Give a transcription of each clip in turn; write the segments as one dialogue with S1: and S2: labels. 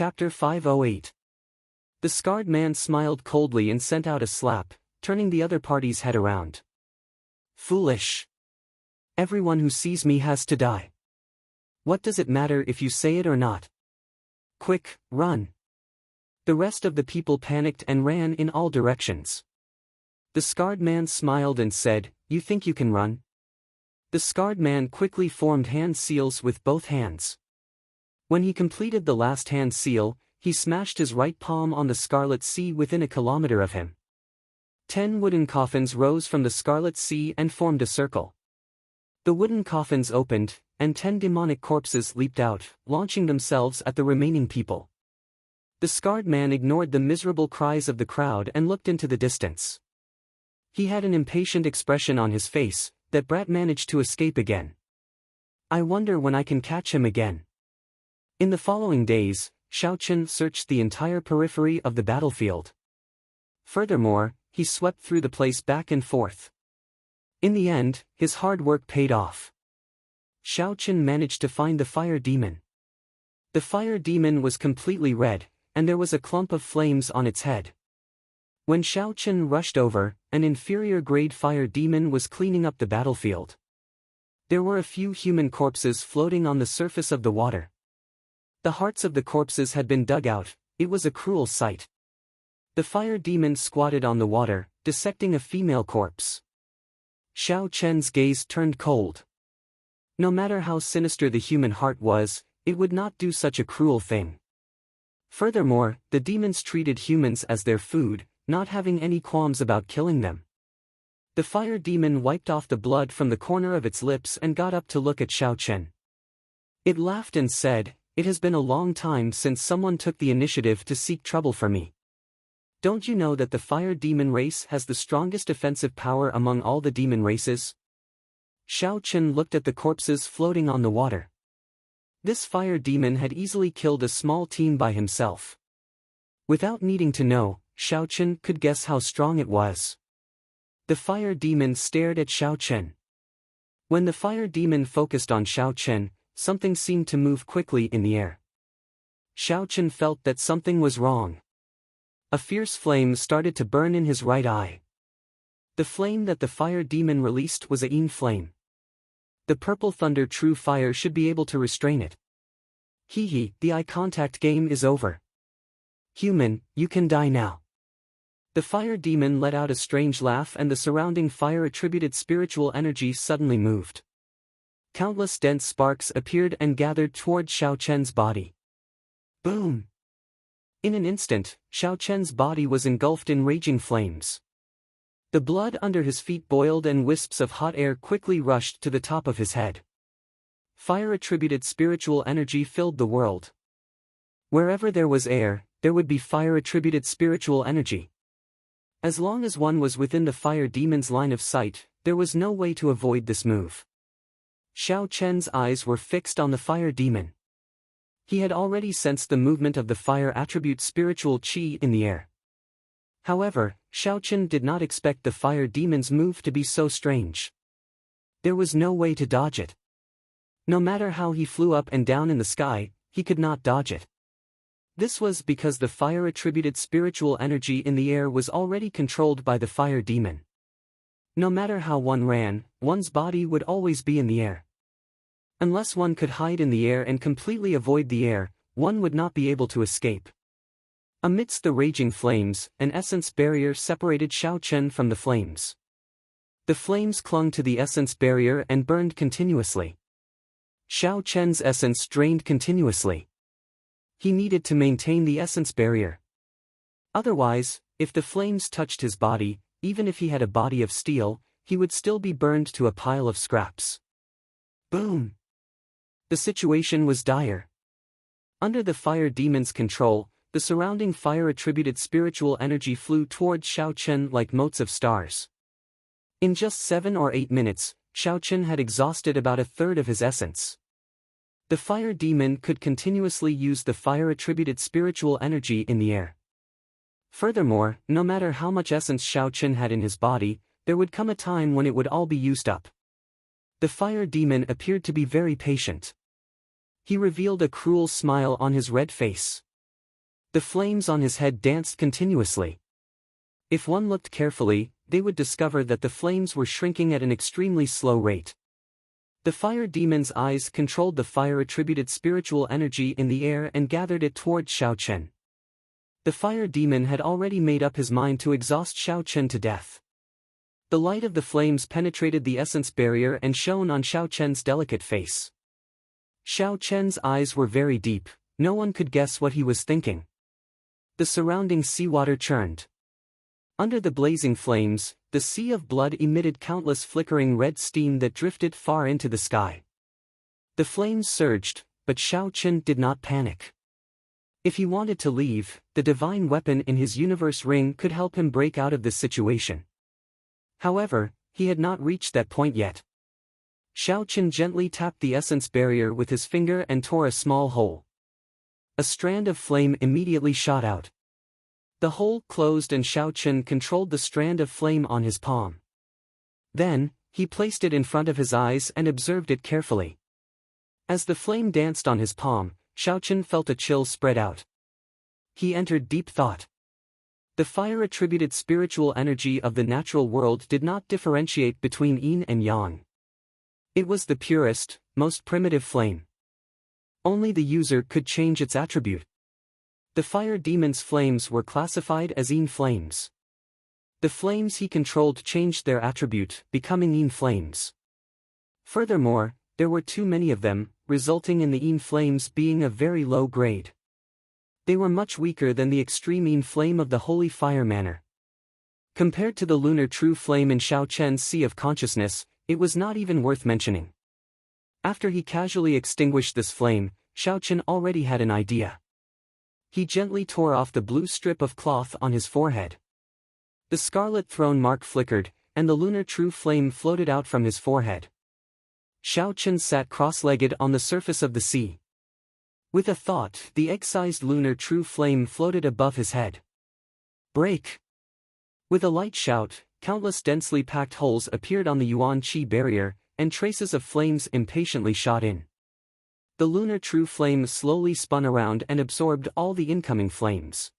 S1: Chapter 508. The scarred man smiled coldly and sent out a slap, turning the other party's head around. Foolish. Everyone who sees me has to die. What does it matter if you say it or not? Quick, run. The rest of the people panicked and ran in all directions. The scarred man smiled and said, "You think you can run?" The scarred man quickly formed hand seals with both hands. When he completed the last hand seal, he smashed his right palm on the scarlet sea within a kilometer of him. 10 wooden coffins rose from the scarlet sea and formed a circle. The wooden coffins opened, and 10 demonic corpses leaped out, launching themselves at the remaining people. The scarred man ignored the miserable cries of the crowd and looked into the distance. He had an impatient expression on his face, that brat managed to escape again. I wonder when I can catch him again. In the following days, Xiaochen searched the entire periphery of the battlefield. Furthermore, he swept through the place back and forth. In the end, his hard work paid off. Xiaochen managed to find the fire demon. The fire demon was completely red, and there was a clump of flames on its head. When Xiaochen rushed over, an inferior-grade fire demon was cleaning up the battlefield. There were a few human corpses floating on the surface of the water. The hearts of the corpses had been dug out. It was a cruel sight. The fire demon squatted on the water, dissecting a female corpse. Xiaochen's gaze turned cold. No matter how sinister the human heart was, it would not do such a cruel thing. Furthermore, the demons treated humans as their food, not having any qualms about killing them. The fire demon wiped off the blood from the corner of its lips and got up to look at Xiaochen. It laughed and said, "It has been a long time since someone took the initiative to seek trouble for me. Don't you know that the fire demon race has the strongest offensive power among all the demon races?" Xiaochen looked at the corpses floating on the water. This fire demon had easily killed a small team by himself. Without needing to know, Xiaochen could guess how strong it was. The fire demon stared at Xiaochen. When the fire demon focused on Xiaochen, something seemed to move quickly in the air. Xiaochen felt that something was wrong. A fierce flame started to burn in his right eye. The flame that the fire demon released was a yin flame. The purple thunder true fire should be able to restrain it. Hee, the eye contact game is over. Human, you can die now. The fire demon let out a strange laugh and the surrounding fire-attributed spiritual energy suddenly moved. Countless dense sparks appeared and gathered toward Xiaochen's body. Boom! In an instant, Xiaochen's body was engulfed in raging flames. The blood under his feet boiled and wisps of hot air quickly rushed to the top of his head. Fire-attributed spiritual energy filled the world. Wherever there was air, there would be fire-attributed spiritual energy. As long as one was within the fire demon's line of sight, there was no way to avoid this move. Xiaochen's eyes were fixed on the fire demon. He had already sensed the movement of the fire attribute spiritual qi in the air. However, Xiaochen did not expect the fire demon's move to be so strange. There was no way to dodge it. No matter how he flew up and down in the sky, he could not dodge it. This was because the fire-attributed spiritual energy in the air was already controlled by the fire demon. No matter how one ran, one's body would always be in the air. Unless one could hide in the air and completely avoid the air, one would not be able to escape. Amidst the raging flames, an essence barrier separated Xiaochen from the flames. The flames clung to the essence barrier and burned continuously. Xiaochen's essence drained continuously. He needed to maintain the essence barrier. Otherwise, if the flames touched his body, even if he had a body of steel, he would still be burned to a pile of scraps. Boom! The situation was dire. Under the fire demon's control, the surrounding fire-attributed spiritual energy flew towards Xiaochen like motes of stars. In just 7 or 8 minutes, Xiaochen had exhausted about a third of his essence. The fire demon could continuously use the fire-attributed spiritual energy in the air. Furthermore, no matter how much essence Xiaochen had in his body, there would come a time when it would all be used up. The fire demon appeared to be very patient. He revealed a cruel smile on his red face. The flames on his head danced continuously. If one looked carefully, they would discover that the flames were shrinking at an extremely slow rate. The fire demon's eyes controlled the fire-attributed spiritual energy in the air and gathered it toward Xiao Chen. The fire demon had already made up his mind to exhaust Xiao Chen to death. The light of the flames penetrated the essence barrier and shone on Xiao Chen's delicate face. Xiao Chen's eyes were very deep, no one could guess what he was thinking. The surrounding seawater churned. Under the blazing flames, the sea of blood emitted countless flickering red steam that drifted far into the sky. The flames surged, but Xiao Chen did not panic. If he wanted to leave, the divine weapon in his universe ring could help him break out of this situation. However, he had not reached that point yet. Xiao Chen gently tapped the essence barrier with his finger and tore a small hole. A strand of flame immediately shot out. The hole closed and Xiao Chen controlled the strand of flame on his palm. Then, he placed it in front of his eyes and observed it carefully. As the flame danced on his palm, Xiao Chen felt a chill spread out. He entered deep thought. The fire-attributed spiritual energy of the natural world did not differentiate between yin and yang. It was the purest, most primitive flame. Only the user could change its attribute. The fire demon's flames were classified as yin flames. The flames he controlled changed their attribute, becoming yin flames. Furthermore, there were too many of them, resulting in the yin flames being of very low grade. They were much weaker than the extreme yin flame of the holy fire manner. Compared to the lunar true flame in Xiao Chen's sea of consciousness, it was not even worth mentioning. After he casually extinguished this flame, Xiao Chen already had an idea. He gently tore off the blue strip of cloth on his forehead. The scarlet throne mark flickered, and the lunar true flame floated out from his forehead. Xiao Chen sat cross-legged on the surface of the sea. With a thought, the egg-sized lunar true flame floated above his head. Break! With a light shout, countless densely packed holes appeared on the Yuan Qi barrier, and traces of flames impatiently shot in. The lunar true flame slowly spun around and absorbed all the incoming flames.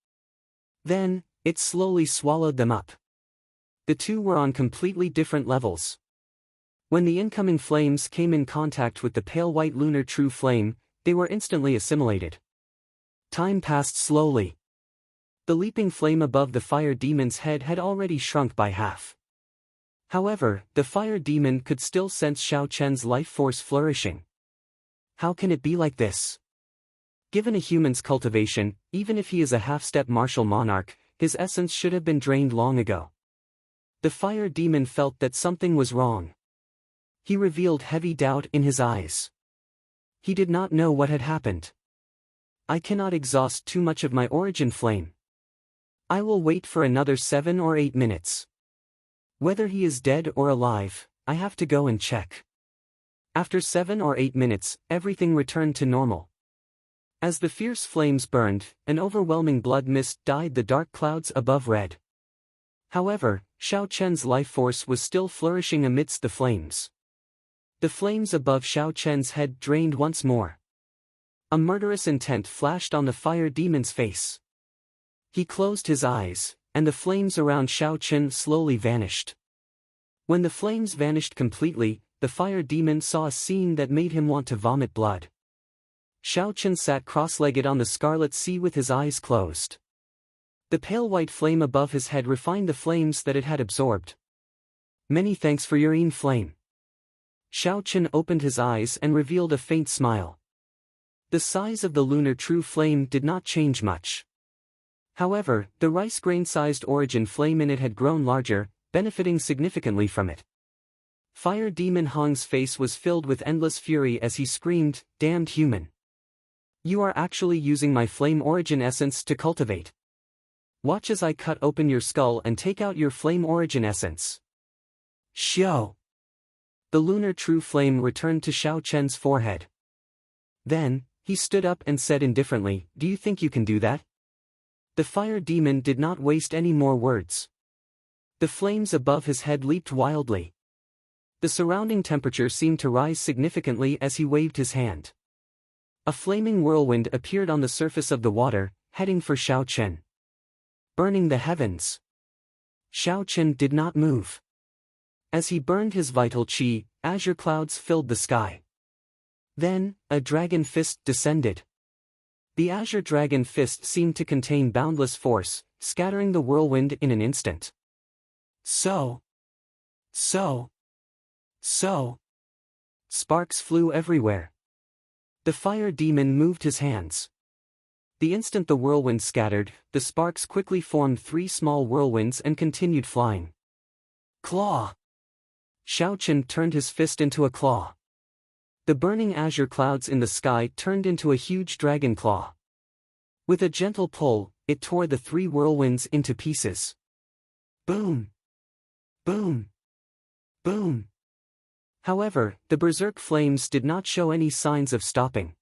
S1: Then, it slowly swallowed them up. The two were on completely different levels. When the incoming flames came in contact with the pale white lunar true flame, they were instantly assimilated. Time passed slowly. The leaping flame above the fire demon's head had already shrunk by half. However, the fire demon could still sense Xiao Chen's life force flourishing. How can it be like this? Given a human's cultivation, even if he is a half-step martial monarch, his essence should have been drained long ago. The fire demon felt that something was wrong. He revealed heavy doubt in his eyes. He did not know what had happened. I cannot exhaust too much of my origin flame. I will wait for another 7 or 8 minutes. Whether he is dead or alive, I have to go and check. After 7 or 8 minutes, everything returned to normal. As the fierce flames burned, an overwhelming blood mist dyed the dark clouds above red. However, Xiao Chen's life force was still flourishing amidst the flames. The flames above Xiao Chen's head drained once more. A murderous intent flashed on the fire demon's face. He closed his eyes, and the flames around Xiao Chen slowly vanished. When the flames vanished completely, the fire demon saw a scene that made him want to vomit blood. Xiao Chen sat cross-legged on the scarlet sea with his eyes closed. The pale white flame above his head refined the flames that it had absorbed. Many thanks for your yin flame. Xiao Chen opened his eyes and revealed a faint smile. The size of the lunar true flame did not change much. However, the rice grain-sized origin flame in it had grown larger, benefiting significantly from it. Fire Demon Hong's face was filled with endless fury as he screamed, "Damned human! You are actually using my flame origin essence to cultivate. Watch as I cut open your skull and take out your flame origin essence." Xiao! The lunar true flame returned to Xiao Chen's forehead. Then, he stood up and said indifferently, "Do you think you can do that?" The fire demon did not waste any more words. The flames above his head leaped wildly. The surrounding temperature seemed to rise significantly as he waved his hand. A flaming whirlwind appeared on the surface of the water, heading for Xiao Chen. Burning the heavens. Xiao Chen did not move. As he burned his vital qi, azure clouds filled the sky. Then, a dragon fist descended. The azure dragon fist seemed to contain boundless force, scattering the whirlwind in an instant. So. Sparks flew everywhere. The fire demon moved his hands. The instant the whirlwind scattered, the sparks quickly formed 3 small whirlwinds and continued flying. Claw! Xiao Chen turned his fist into a claw. The burning azure clouds in the sky turned into a huge dragon claw. With a gentle pull, it tore the 3 whirlwinds into pieces. Boom! Boom! Boom! However, the berserk flames did not show any signs of stopping.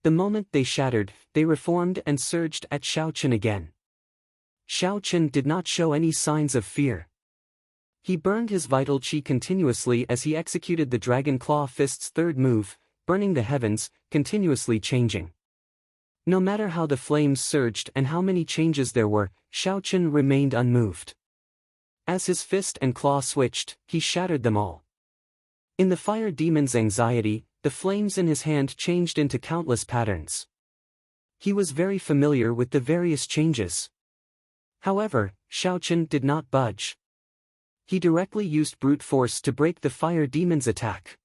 S1: The moment they shattered, they reformed and surged at Xiao Chen again. Xiao Chen did not show any signs of fear. He burned his vital qi continuously as he executed the Dragon Claw Fist's 3rd move, burning the heavens, continuously changing. No matter how the flames surged and how many changes there were, Xiao Chen remained unmoved. As his fist and claw switched, he shattered them all. In the fire demon's anxiety, the flames in his hand changed into countless patterns. He was very familiar with the various changes. However, Xiao Chen did not budge. He directly used brute force to break the fire demon's attack.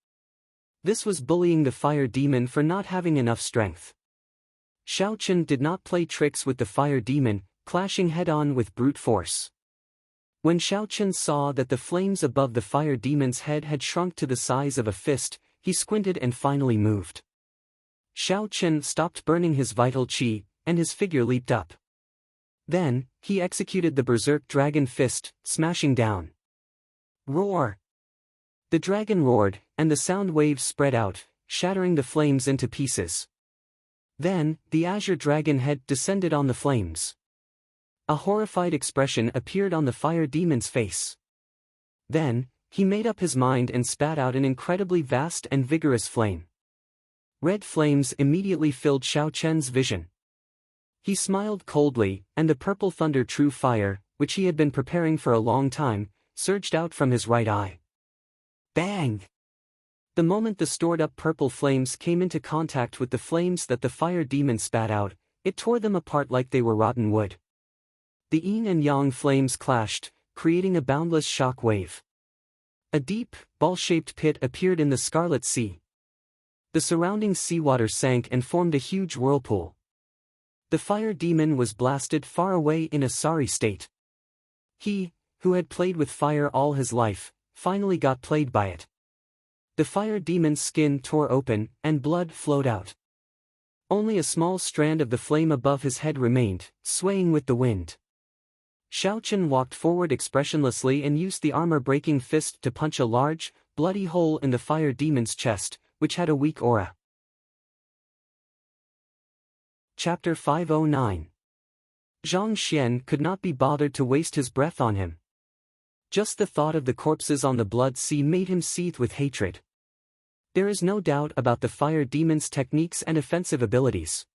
S1: This was bullying the fire demon for not having enough strength. Xiao Chen did not play tricks with the fire demon, clashing head-on with brute force. When Xiao Chen saw that the flames above the fire demon's head had shrunk to the size of a fist, he squinted and finally moved. Xiao Chen stopped burning his vital qi, and his figure leaped up. Then, he executed the berserk dragon fist, smashing down. Roar! The dragon roared, and the sound waves spread out, shattering the flames into pieces. Then, the azure dragon head descended on the flames. A horrified expression appeared on the fire demon's face. Then, he made up his mind and spat out an incredibly vast and vigorous flame. Red flames immediately filled Xiao Chen's vision. He smiled coldly, and the purple thunder true fire, which he had been preparing for a long time, surged out from his right eye. Bang! The moment the stored-up purple flames came into contact with the flames that the fire demon spat out, it tore them apart like they were rotten wood. The yin and yang flames clashed, creating a boundless shock wave. A deep, ball-shaped pit appeared in the Scarlet Sea. The surrounding seawater sank and formed a huge whirlpool. The fire demon was blasted far away in a sorry state. He, who had played with fire all his life, finally got played by it. The fire demon's skin tore open, and blood flowed out. Only a small strand of the flame above his head remained, swaying with the wind. Xiao Chen walked forward expressionlessly and used the armor-breaking fist to punch a large, bloody hole in the fire demon's chest, which had a weak aura. Chapter 509. Zhang Xian could not be bothered to waste his breath on him. Just the thought of the corpses on the blood sea made him seethe with hatred. There is no doubt about the fire demon's techniques and offensive abilities.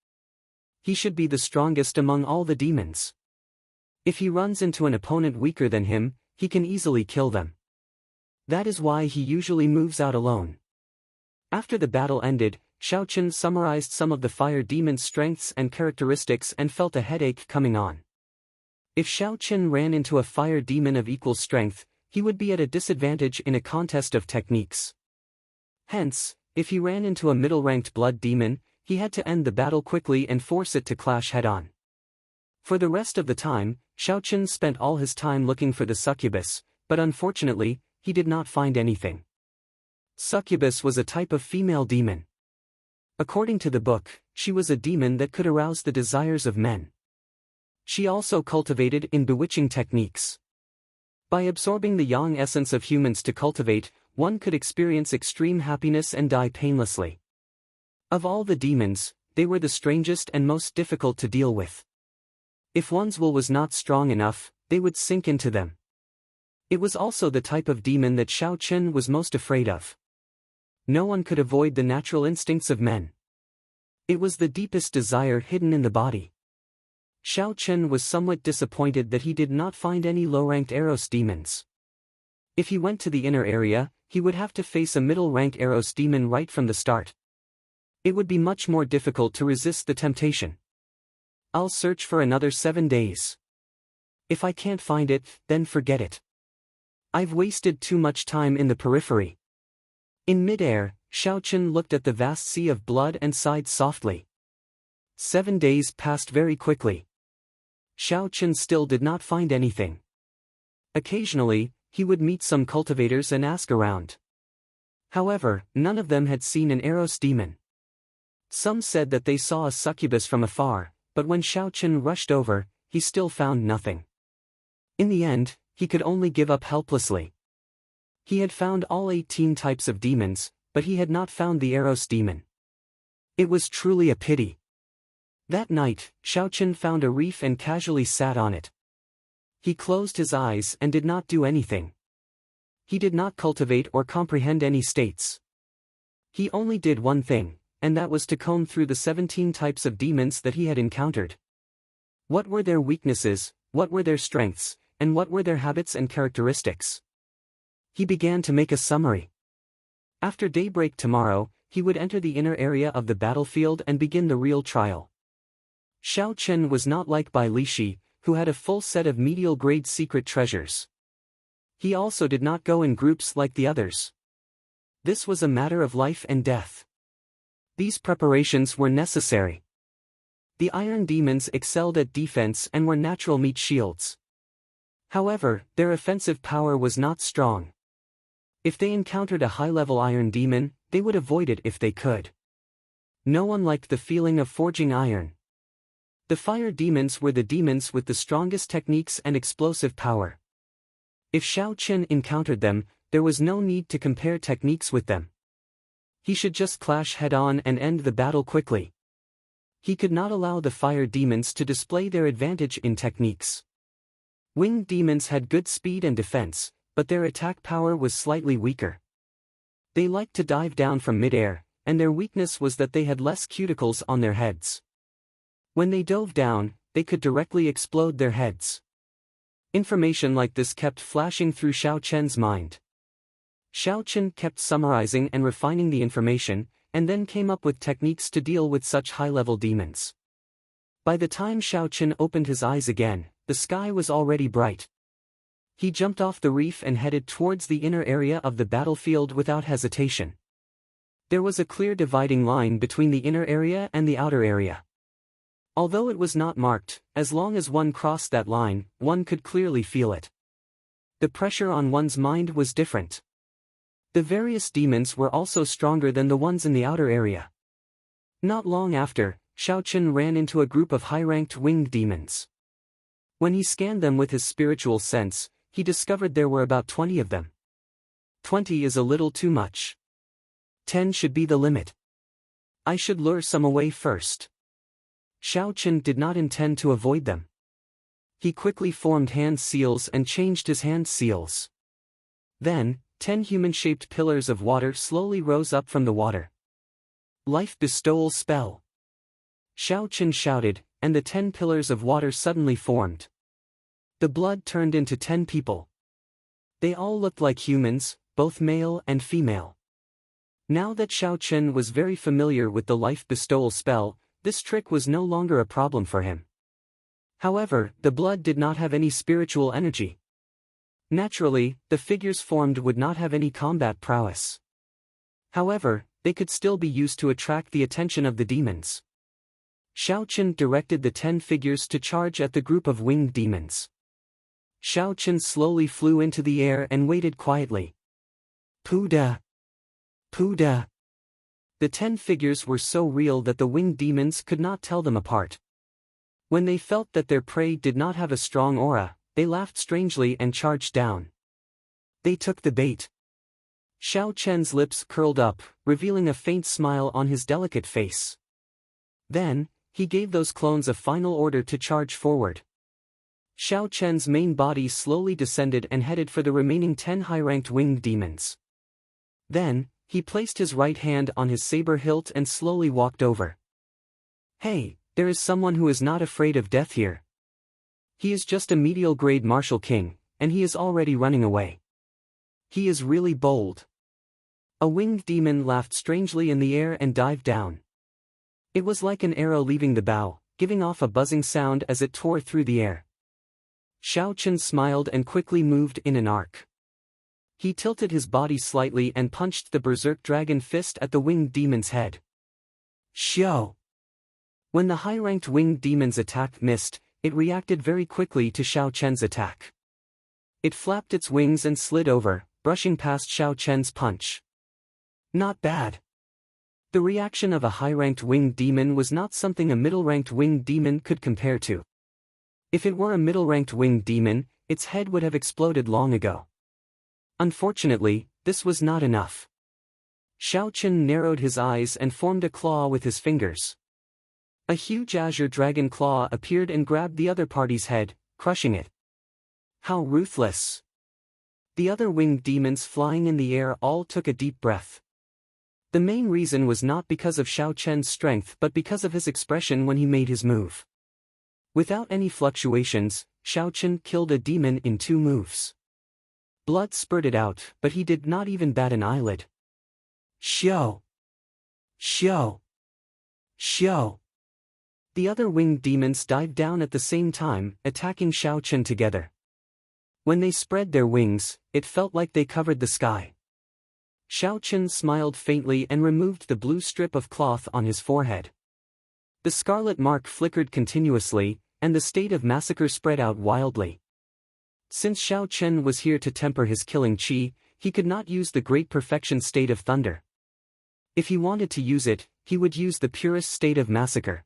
S1: He should be the strongest among all the demons. If he runs into an opponent weaker than him, he can easily kill them. That is why he usually moves out alone. After the battle ended, Xiao Chen summarized some of the fire demon's strengths and characteristics and felt a headache coming on. If Xiao Chen ran into a fire demon of equal strength, he would be at a disadvantage in a contest of techniques. Hence, if he ran into a middle-ranked blood demon, he had to end the battle quickly and force it to clash head-on. For the rest of the time, Xiao Chen spent all his time looking for the succubus, but unfortunately, he did not find anything. Succubus was a type of female demon. According to the book, she was a demon that could arouse the desires of men. She also cultivated in bewitching techniques. By absorbing the yang essence of humans to cultivate, one could experience extreme happiness and die painlessly. Of all the demons, they were the strangest and most difficult to deal with. If one's will was not strong enough, they would sink into them. It was also the type of demon that Xiao Chen was most afraid of. No one could avoid the natural instincts of men. It was the deepest desire hidden in the body. Xiao Chen was somewhat disappointed that he did not find any low-ranked Eros demons. If he went to the inner area, he would have to face a middle-rank Eros demon right from the start. It would be much more difficult to resist the temptation. I'll search for another 7 days. If I can't find it, then forget it. I've wasted too much time in the periphery. In midair, Xiao Chen looked at the vast sea of blood and sighed softly. 7 days passed very quickly. Xiao Chen still did not find anything. Occasionally, he would meet some cultivators and ask around. However, none of them had seen an Eros demon. Some said that they saw a succubus from afar, but when Xiao Chen rushed over, he still found nothing. In the end, he could only give up helplessly. He had found all 18 types of demons, but he had not found the Eros demon. It was truly a pity. That night, Xiao Chen found a reef and casually sat on it. He closed his eyes and did not do anything. He did not cultivate or comprehend any states. He only did one thing, and that was to comb through the 17 types of demons that he had encountered. What were their weaknesses, what were their strengths, and what were their habits and characteristics? He began to make a summary. After daybreak tomorrow, he would enter the inner area of the battlefield and begin the real trial. Xiao Chen was not like Bai Lishi, who had a full set of medial-grade secret treasures. He also did not go in groups like the others. This was a matter of life and death. These preparations were necessary. The iron demons excelled at defense and were natural meat shields. However, their offensive power was not strong. If they encountered a high-level iron demon, they would avoid it if they could. No one liked the feeling of forging iron. The fire demons were the demons with the strongest techniques and explosive power. If Xiao Chen encountered them, there was no need to compare techniques with them. He should just clash head-on and end the battle quickly. He could not allow the fire demons to display their advantage in techniques. Winged demons had good speed and defense, but their attack power was slightly weaker. They liked to dive down from midair, and their weakness was that they had less cuticles on their heads. When they dove down, they could directly explode their heads. Information like this kept flashing through Xiao Chen's mind. Xiao Chen kept summarizing and refining the information, and then came up with techniques to deal with such high-level demons. By the time Xiao Chen opened his eyes again, the sky was already bright. He jumped off the reef and headed towards the inner area of the battlefield without hesitation. There was a clear dividing line between the inner area and the outer area. Although it was not marked, as long as one crossed that line, one could clearly feel it. The pressure on one's mind was different. The various demons were also stronger than the ones in the outer area. Not long after, Xiao Chen ran into a group of high-ranked winged demons. When he scanned them with his spiritual sense, he discovered there were about 20 of them. 20 is a little too much. 10 should be the limit. I should lure some away first. Xiao Chen did not intend to avoid them. He quickly formed hand seals and changed his hand seals. Then, 10 human-shaped pillars of water slowly rose up from the water. Life bestowal spell. Xiao Chen shouted, and the 10 pillars of water suddenly formed. The blood turned into 10 people. They all looked like humans, both male and female. Now that Xiao Chen was very familiar with the life bestowal spell, this trick was no longer a problem for him. However, the blood did not have any spiritual energy. Naturally, the figures formed would not have any combat prowess. However, they could still be used to attract the attention of the demons. Xiao Chen directed the 10 figures to charge at the group of winged demons. Xiao Chen slowly flew into the air and waited quietly. Puda! Puda! The 10 figures were so real that the winged demons could not tell them apart. When they felt that their prey did not have a strong aura, they laughed strangely and charged down. They took the bait. Xiao Chen's lips curled up, revealing a faint smile on his delicate face. Then, he gave those clones a final order to charge forward. Xiao Chen's main body slowly descended and headed for the remaining 10 high-ranked winged demons. Then, he placed his right hand on his saber hilt and slowly walked over. "Hey, There is someone who is not afraid of death here. He is just a medial grade martial king, and he is already running away. He is really bold. A winged demon laughed strangely in the air and dived down. It was like an arrow leaving the bow, giving off a buzzing sound as it tore through the air. Xiao Chen smiled and quickly moved in an arc. He tilted his body slightly and punched the berserk dragon fist at the winged demon's head. Xiao! When the high-ranked winged demon's attack missed, it reacted very quickly to Xiao Chen's attack. It flapped its wings and slid over, brushing past Xiao Chen's punch. Not bad. The reaction of a high-ranked winged demon was not something a middle-ranked winged demon could compare to. If it were a middle-ranked winged demon, its head would have exploded long ago. Unfortunately, this was not enough. Xiao Chen narrowed his eyes and formed a claw with his fingers. A huge azure dragon claw appeared and grabbed the other party's head, crushing it. How ruthless! The other winged demons flying in the air all took a deep breath. The main reason was not because of Xiao Chen's strength but because of his expression when he made his move. Without any fluctuations, Xiao Chen killed a demon in 2 moves. Blood spurted out, but he did not even bat an eyelid. Xiao! Xiao! Xiao! The other winged demons dived down at the same time, attacking Xiao Chen together. When they spread their wings, it felt like they covered the sky. Xiao Chen smiled faintly and removed the blue strip of cloth on his forehead. The scarlet mark flickered continuously, and the state of massacre spread out wildly. Since Xiao Chen was here to temper his killing chi, he could not use the great perfection state of thunder. If he wanted to use it, he would use the purest state of massacre.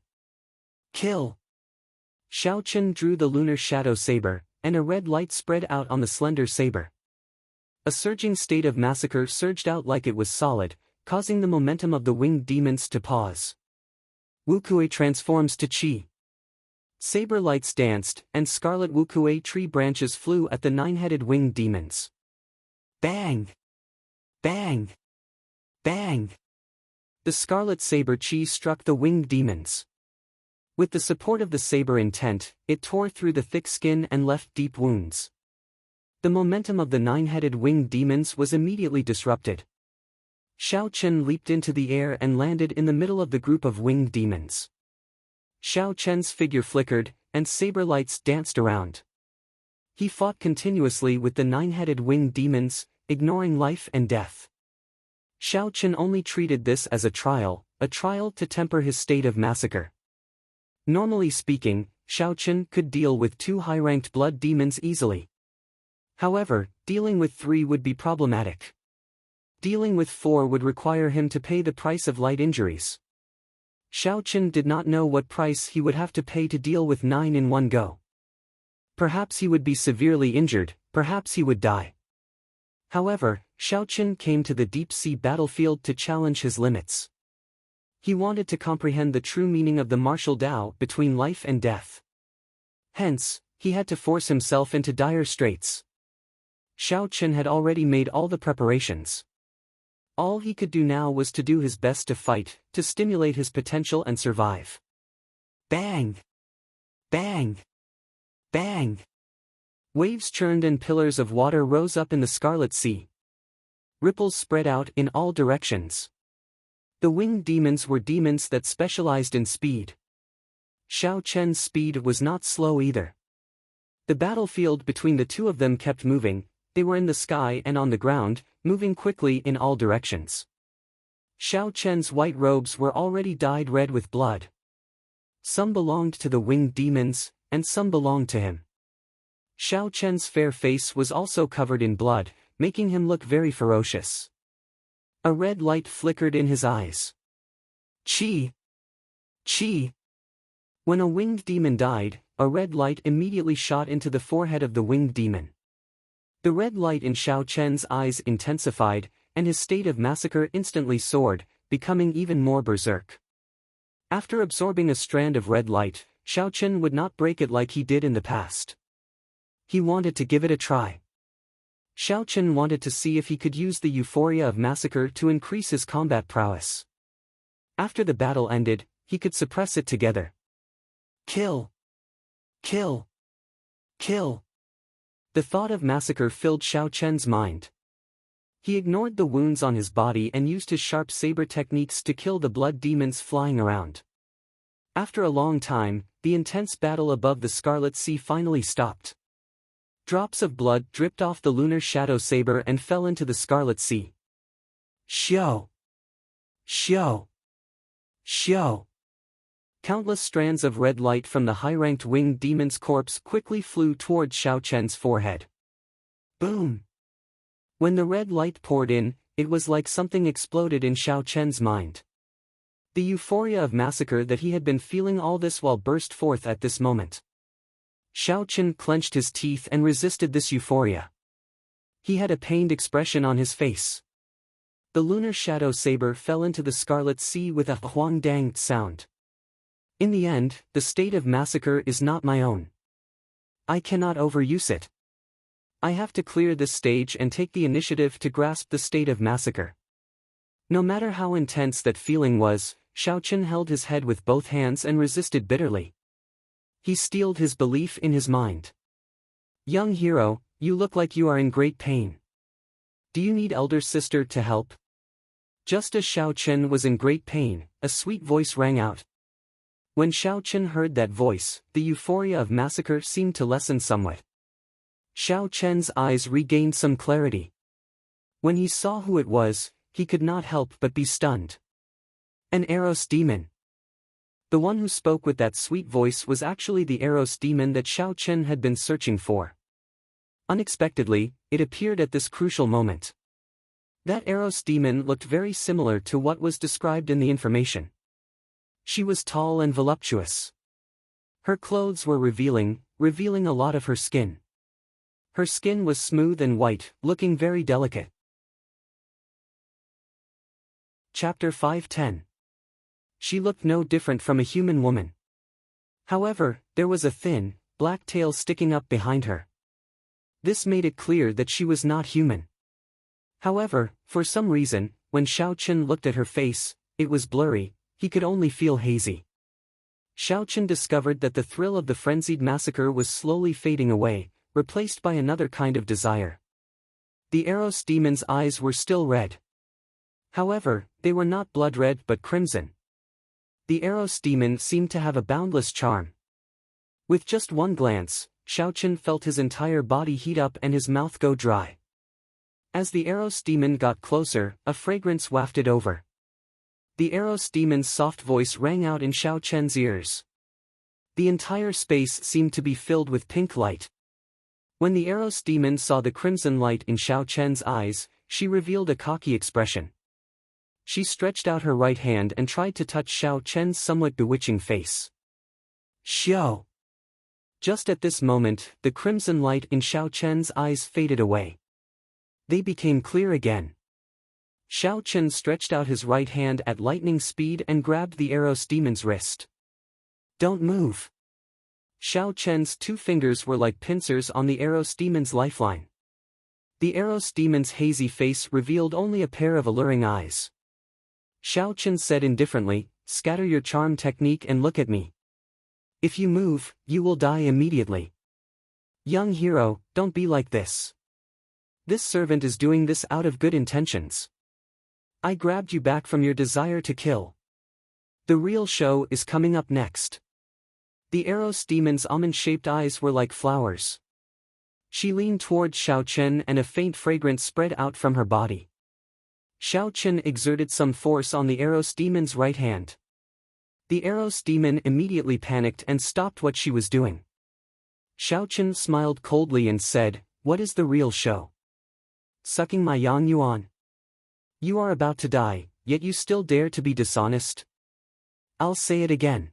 S1: Kill! Xiao Chen drew the lunar shadow saber, and a red light spread out on the slender saber. A surging state of massacre surged out like it was solid, causing the momentum of the winged demons to pause. Wukue transforms to Qi. Saber lights danced, and scarlet Wukue tree branches flew at the 9-headed winged demons. Bang! Bang! Bang! The scarlet saber Qi struck the winged demons. With the support of the saber intent, it tore through the thick skin and left deep wounds. The momentum of the 9-headed winged demons was immediately disrupted. Xiao Chen leaped into the air and landed in the middle of the group of winged demons. Xiao Chen's figure flickered, and saber lights danced around. He fought continuously with the 9-headed winged demons, ignoring life and death. Xiao Chen only treated this as a trial to temper his state of massacre. Normally speaking, Xiao Chen could deal with 2 high-ranked blood demons easily. However, dealing with 3 would be problematic. Dealing with 4 would require him to pay the price of light injuries. Xiao Chen did not know what price he would have to pay to deal with 9 in one go. Perhaps he would be severely injured, perhaps he would die. However, Xiao Chen came to the deep-sea battlefield to challenge his limits. He wanted to comprehend the true meaning of the martial Tao between life and death. Hence, he had to force himself into dire straits. Xiao Chen had already made all the preparations. All he could do now was to do his best to fight, to stimulate his potential and survive. Bang! Bang! Bang! Waves churned and pillars of water rose up in the Scarlet Sea. Ripples spread out in all directions. The winged demons were demons that specialized in speed. Xiao Chen's speed was not slow either. The battlefield between the 2 of them kept moving. They were in the sky and on the ground, moving quickly in all directions. Xiao Chen's white robes were already dyed red with blood. Some belonged to the winged demons, and some belonged to him. Xiao Chen's fair face was also covered in blood, making him look very ferocious. A red light flickered in his eyes. Qi! Qi! When a winged demon died, a red light immediately shot into the forehead of the winged demon. The red light in Xiao Chen's eyes intensified, and his state of massacre instantly soared, becoming even more berserk. After absorbing a strand of red light, Xiao Chen would not break it like he did in the past. He wanted to give it a try. Xiao Chen wanted to see if he could use the euphoria of massacre to increase his combat prowess. After the battle ended, he could suppress it together. Kill! Kill! Kill! The thought of massacre filled Xiao Chen's mind. He ignored the wounds on his body and used his sharp saber techniques to kill the blood demons flying around. After a long time, the intense battle above the Scarlet Sea finally stopped. Drops of blood dripped off the lunar shadow saber and fell into the Scarlet Sea. Xiao! Xiao! Xiao! Countless strands of red light from the high-ranked winged demon's corpse quickly flew toward Xiao Chen's forehead. Boom! When the red light poured in, it was like something exploded in Xiao Chen's mind. The euphoria of massacre that he had been feeling all this while burst forth at this moment. Xiao Chen clenched his teeth and resisted this euphoria. He had a pained expression on his face. The lunar shadow saber fell into the Scarlet Sea with a huang-dang sound. In the end, the state of massacre is not my own. I cannot overuse it. I have to clear this stage and take the initiative to grasp the state of massacre. No matter how intense that feeling was, Xiao Chen held his head with both hands and resisted bitterly. He steeled his belief in his mind. Young hero, you look like you are in great pain. Do you need elder sister to help? Just as Xiao Chen was in great pain, a sweet voice rang out. When Xiao Chen heard that voice, the euphoria of massacre seemed to lessen somewhat. Xiao Chen's eyes regained some clarity. When he saw who it was, he could not help but be stunned. An Eros demon. The one who spoke with that sweet voice was actually the Eros demon that Xiao Chen had been searching for. Unexpectedly, it appeared at this crucial moment. That Eros demon looked very similar to what was described in the information. She was tall and voluptuous. Her clothes were revealing a lot of her skin. Her skin was smooth and white, looking very delicate. Chapter 510. She looked no different from a human woman. However, there was a thin, black tail sticking up behind her. This made it clear that she was not human. However, for some reason, when Xiao Chen looked at her face, it was blurry, he could only feel hazy. Xiao Chen discovered that the thrill of the frenzied massacre was slowly fading away, replaced by another kind of desire. The Eros demon's eyes were still red. However, they were not blood red but crimson. The Eros demon seemed to have a boundless charm. With just one glance, Xiao Chen felt his entire body heat up and his mouth go dry. As the Eros demon got closer, a fragrance wafted over. The Eros demon's soft voice rang out in Xiao Chen's ears. The entire space seemed to be filled with pink light. When the Eros demon saw the crimson light in Xiao Chen's eyes, she revealed a cocky expression. She stretched out her right hand and tried to touch Xiao Chen's somewhat bewitching face. Xiao! Just at this moment, the crimson light in Xiao Chen's eyes faded away. They became clear again. Xiao Chen stretched out his right hand at lightning speed and grabbed the Eros demon's wrist. Don't move! Xiao Chen's two fingers were like pincers on the Eros demon's lifeline. The Eros demon's hazy face revealed only a pair of alluring eyes. Xiao Chen said indifferently, "Scatter your charm technique and look at me. If you move, you will die immediately. Young hero, don't be like this. This servant is doing this out of good intentions. I grabbed you back from your desire to kill. The real show is coming up next." The Eros demon's almond-shaped eyes were like flowers. She leaned toward Xiao Chen and a faint fragrance spread out from her body. Xiao Chen exerted some force on the Eros demon's right hand. The Eros demon immediately panicked and stopped what she was doing. Xiao Chen smiled coldly and said, "What is the real show? Sucking my yang yuan? You are about to die, yet you still dare to be dishonest? I'll say it again.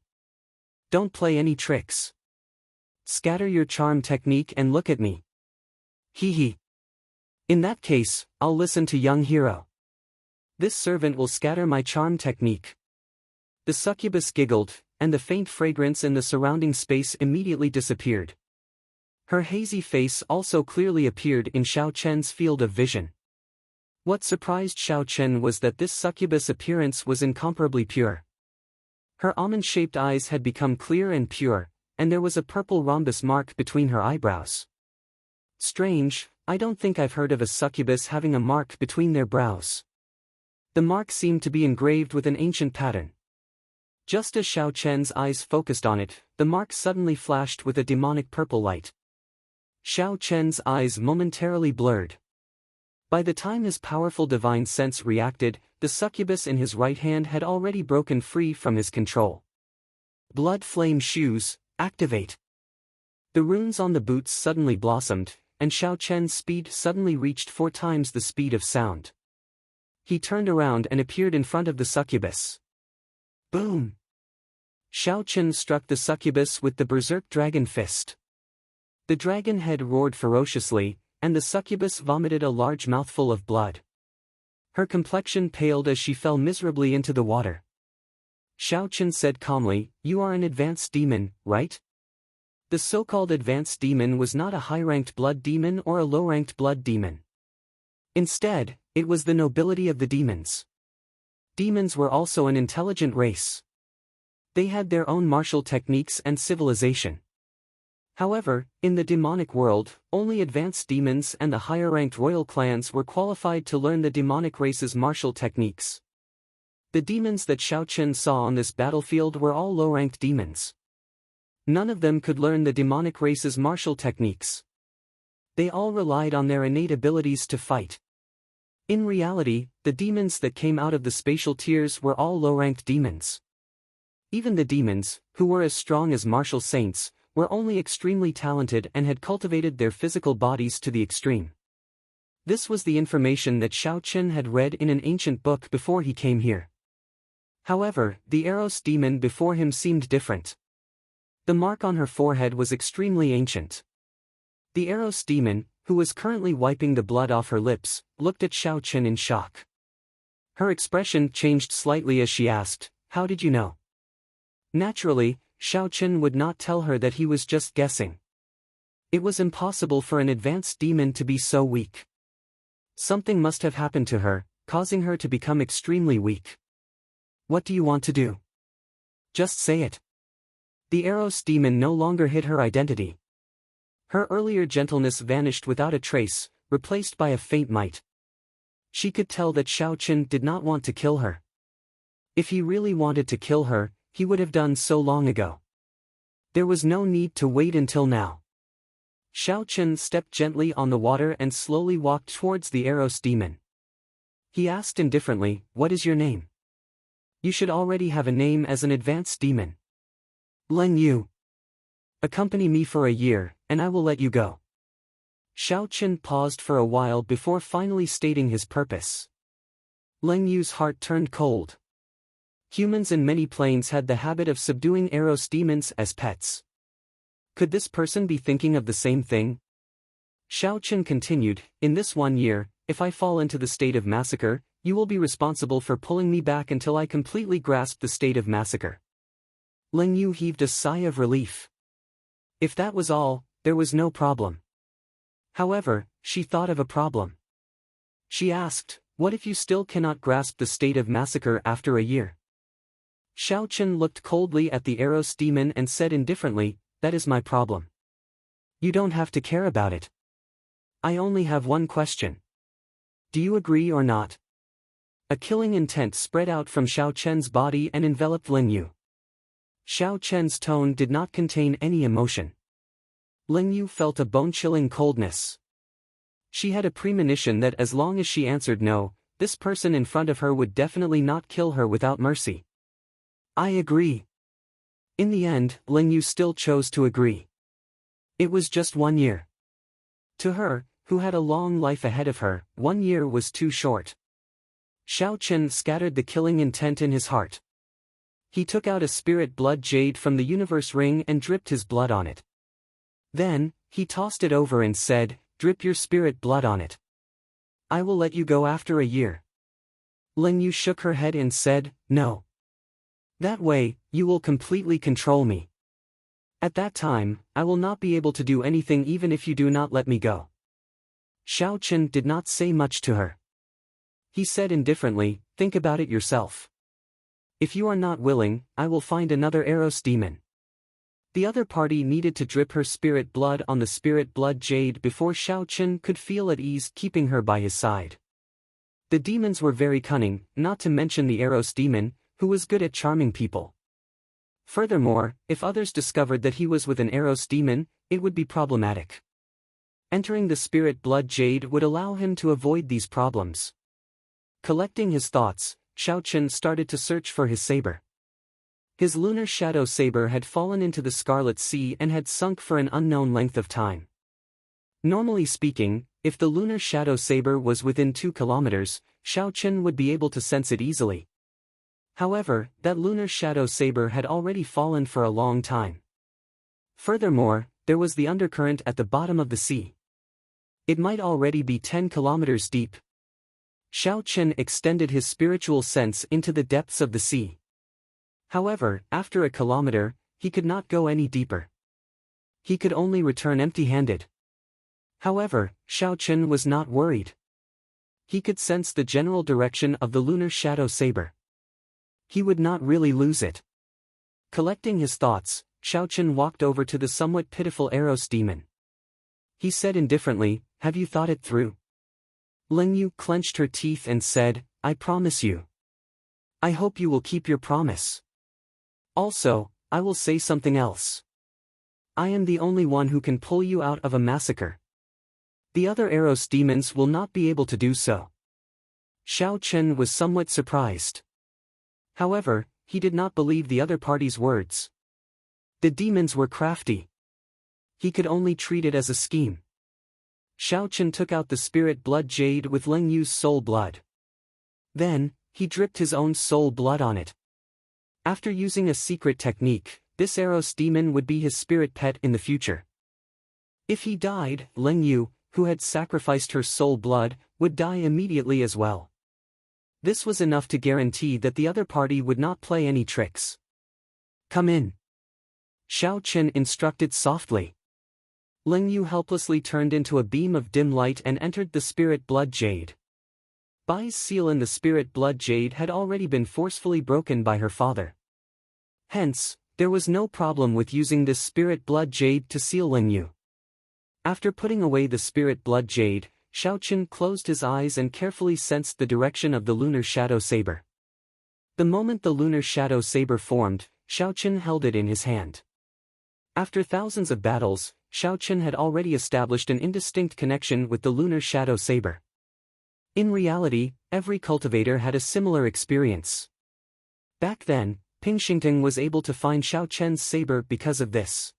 S1: Don't play any tricks. Scatter your charm technique and look at me. Hee hee. In that case, I'll listen to young hero. This servant will scatter my charm technique." The succubus giggled, and the faint fragrance in the surrounding space immediately disappeared. Her hazy face also clearly appeared in Xiao Chen's field of vision. What surprised Xiao Chen was that this succubus appearance was incomparably pure. Her almond-shaped eyes had become clear and pure, and there was a purple rhombus mark between her eyebrows. Strange, I don't think I've heard of a succubus having a mark between their brows. The mark seemed to be engraved with an ancient pattern. Just as Xiao Chen's eyes focused on it, the mark suddenly flashed with a demonic purple light. Xiao Chen's eyes momentarily blurred. By the time his powerful divine sense reacted, the succubus in his right hand had already broken free from his control. Blood Flame Shoes, activate! The runes on the boots suddenly blossomed, and Xiao Chen's speed suddenly reached 4 times the speed of sound. He turned around and appeared in front of the succubus. Boom! Xiao Chen struck the succubus with the berserk dragon fist. The dragon head roared ferociously, and the succubus vomited a large mouthful of blood. Her complexion paled as she fell miserably into the water. Xiao Chen said calmly, "You are an advanced demon, right?" The so-called advanced demon was not a high-ranked blood demon or a low-ranked blood demon. Instead, it was the nobility of the demons. Demons were also an intelligent race. They had their own martial techniques and civilization. However, in the demonic world, only advanced demons and the higher-ranked royal clans were qualified to learn the demonic race's martial techniques. The demons that Xiao Chen saw on this battlefield were all low-ranked demons. None of them could learn the demonic race's martial techniques. They all relied on their innate abilities to fight. In reality, the demons that came out of the spatial tiers were all low-ranked demons. Even the demons, who were as strong as martial saints, were only extremely talented and had cultivated their physical bodies to the extreme. This was the information that Xiao Chen had read in an ancient book before he came here. However, the Eros demon before him seemed different. The mark on her forehead was extremely ancient. The Eros demon, who was currently wiping the blood off her lips, looked at Xiao Chen in shock. Her expression changed slightly as she asked, "How did you know?" Naturally, Xiao Chen would not tell her that he was just guessing. It was impossible for an advanced demon to be so weak. Something must have happened to her, causing her to become extremely weak. "What do you want to do? Just say it." The Eros demon no longer hid her identity. Her earlier gentleness vanished without a trace, replaced by a faint might. She could tell that Xiao Chen did not want to kill her. If he really wanted to kill her, he would have done so long ago. There was no need to wait until now. Xiao Chen stepped gently on the water and slowly walked towards the Eros demon. He asked indifferently, "What is your name?" "You should already have a name as an advanced demon." "Leng Yu. Accompany me for a year, and I will let you go." Xiao Chen paused for a while before finally stating his purpose. Leng Yu's heart turned cold. Humans in many planes had the habit of subduing Eros demons as pets. Could this person be thinking of the same thing? Xiao Chen continued, "In this 1 year, if I fall into the state of massacre, you will be responsible for pulling me back until I completely grasp the state of massacre." Leng Yu heaved a sigh of relief. If that was all, there was no problem. However, she thought of a problem. She asked, "What if you still cannot grasp the state of massacre after a year?" Xiao Chen looked coldly at the Eros demon and said indifferently, "That is my problem. You don't have to care about it. I only have one question. Do you agree or not?" A killing intent spread out from Xiao Chen's body and enveloped Leng Yu. Xiao Chen's tone did not contain any emotion. Leng Yu felt a bone-chilling coldness. She had a premonition that as long as she answered no, this person in front of her would definitely not kill her without mercy. "I agree." In the end, Leng Yu still chose to agree. It was just 1 year. To her, who had a long life ahead of her, 1 year was too short. Xiao Chen scattered the killing intent in his heart. He took out a spirit blood jade from the universe ring and dripped his blood on it. Then, he tossed it over and said, "Drip your spirit blood on it. I will let you go after a year." Leng Yu shook her head and said, "No. That way, you will completely control me. At that time, I will not be able to do anything even if you do not let me go." Xiao Chen did not say much to her. He said indifferently, "Think about it yourself. If you are not willing, I will find another Eros demon. The other party needed to drip her spirit blood on the spirit blood jade before Xiao Chen could feel at ease keeping her by his side. The demons were very cunning, not to mention the Eros demon, who was good at charming people. Furthermore, if others discovered that he was with an Eros demon, it would be problematic. Entering the spirit blood jade would allow him to avoid these problems. Collecting his thoughts, Xiao Chen started to search for his saber. His lunar shadow saber had fallen into the Scarlet Sea and had sunk for an unknown length of time. Normally speaking, if the lunar shadow saber was within 2 kilometers, Xiao Chen would be able to sense it easily. However, that lunar shadow saber had already fallen for a long time. Furthermore, there was the undercurrent at the bottom of the sea. It might already be 10 kilometers deep. Xiao Chen extended his spiritual sense into the depths of the sea. However, after a kilometer, he could not go any deeper. He could only return empty-handed. However, Xiao Chen was not worried. He could sense the general direction of the lunar shadow saber. He would not really lose it. Collecting his thoughts, Xiao Chen walked over to the somewhat pitiful Eros demon. He said indifferently, "Have you thought it through?" Ling Yu clenched her teeth and said, "I promise you. I hope you will keep your promise. Also, I will say something else. I am the only one who can pull you out of a massacre. The other Eros demons will not be able to do so." Xiao Chen was somewhat surprised. However, he did not believe the other party's words. The demons were crafty. He could only treat it as a scheme. Xiao Chen took out the spirit blood jade with Ling Yu's soul blood. Then, he dripped his own soul blood on it. After using a secret technique, this Eros demon would be his spirit pet in the future. If he died, Ling Yu, who had sacrificed her soul blood, would die immediately as well. This was enough to guarantee that the other party would not play any tricks. "Come in," Xiao Chen instructed softly. Ling Yu helplessly turned into a beam of dim light and entered the spirit blood jade. Bai's seal in the spirit blood jade had already been forcefully broken by her father. Hence, there was no problem with using this spirit blood jade to seal Ling Yu. After putting away the spirit blood jade, Xiao Chen closed his eyes and carefully sensed the direction of the lunar shadow saber. The moment the lunar shadow saber formed, Xiao Chen held it in his hand. After thousands of battles, Xiao Chen had already established an indistinct connection with the lunar shadow saber. In reality, every cultivator had a similar experience. Back then, Ping Xingting was able to find Xiao Chen's saber because of this.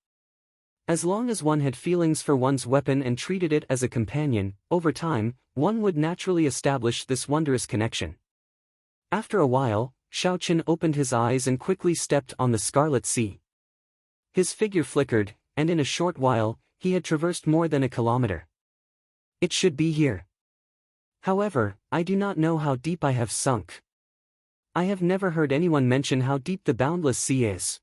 S1: As long as one had feelings for one's weapon and treated it as a companion, over time, one would naturally establish this wondrous connection. After a while, Xiao Chen opened his eyes and quickly stepped on the Scarlet Sea. His figure flickered, and in a short while, he had traversed more than a kilometer. It should be here. However, I do not know how deep I have sunk. I have never heard anyone mention how deep the boundless sea is.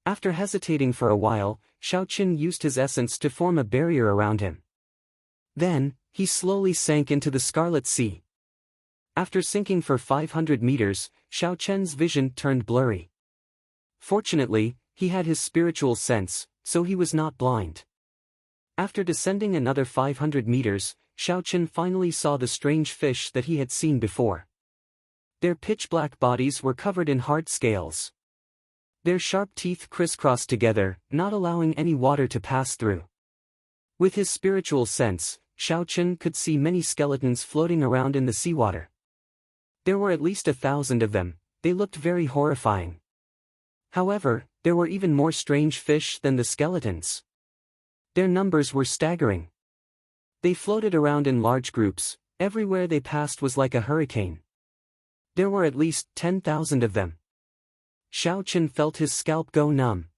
S1: After hesitating for a while, Xiao Chen used his essence to form a barrier around him. Then, he slowly sank into the Scarlet Sea. After sinking for 500 meters, Xiao Chen's vision turned blurry. Fortunately, he had his spiritual sense, so he was not blind. After descending another 500 meters, Xiao Chen finally saw the strange fish that he had seen before. Their pitch-black bodies were covered in hard scales. Their sharp teeth crisscrossed together, not allowing any water to pass through. With his spiritual sense, Xiao Chen could see many skeletons floating around in the seawater. There were at least 1,000 of them. They looked very horrifying. However, there were even more strange fish than the skeletons. Their numbers were staggering. They floated around in large groups. Everywhere they passed was like a hurricane. There were at least 10,000 of them. Xiao Chen felt his scalp go numb.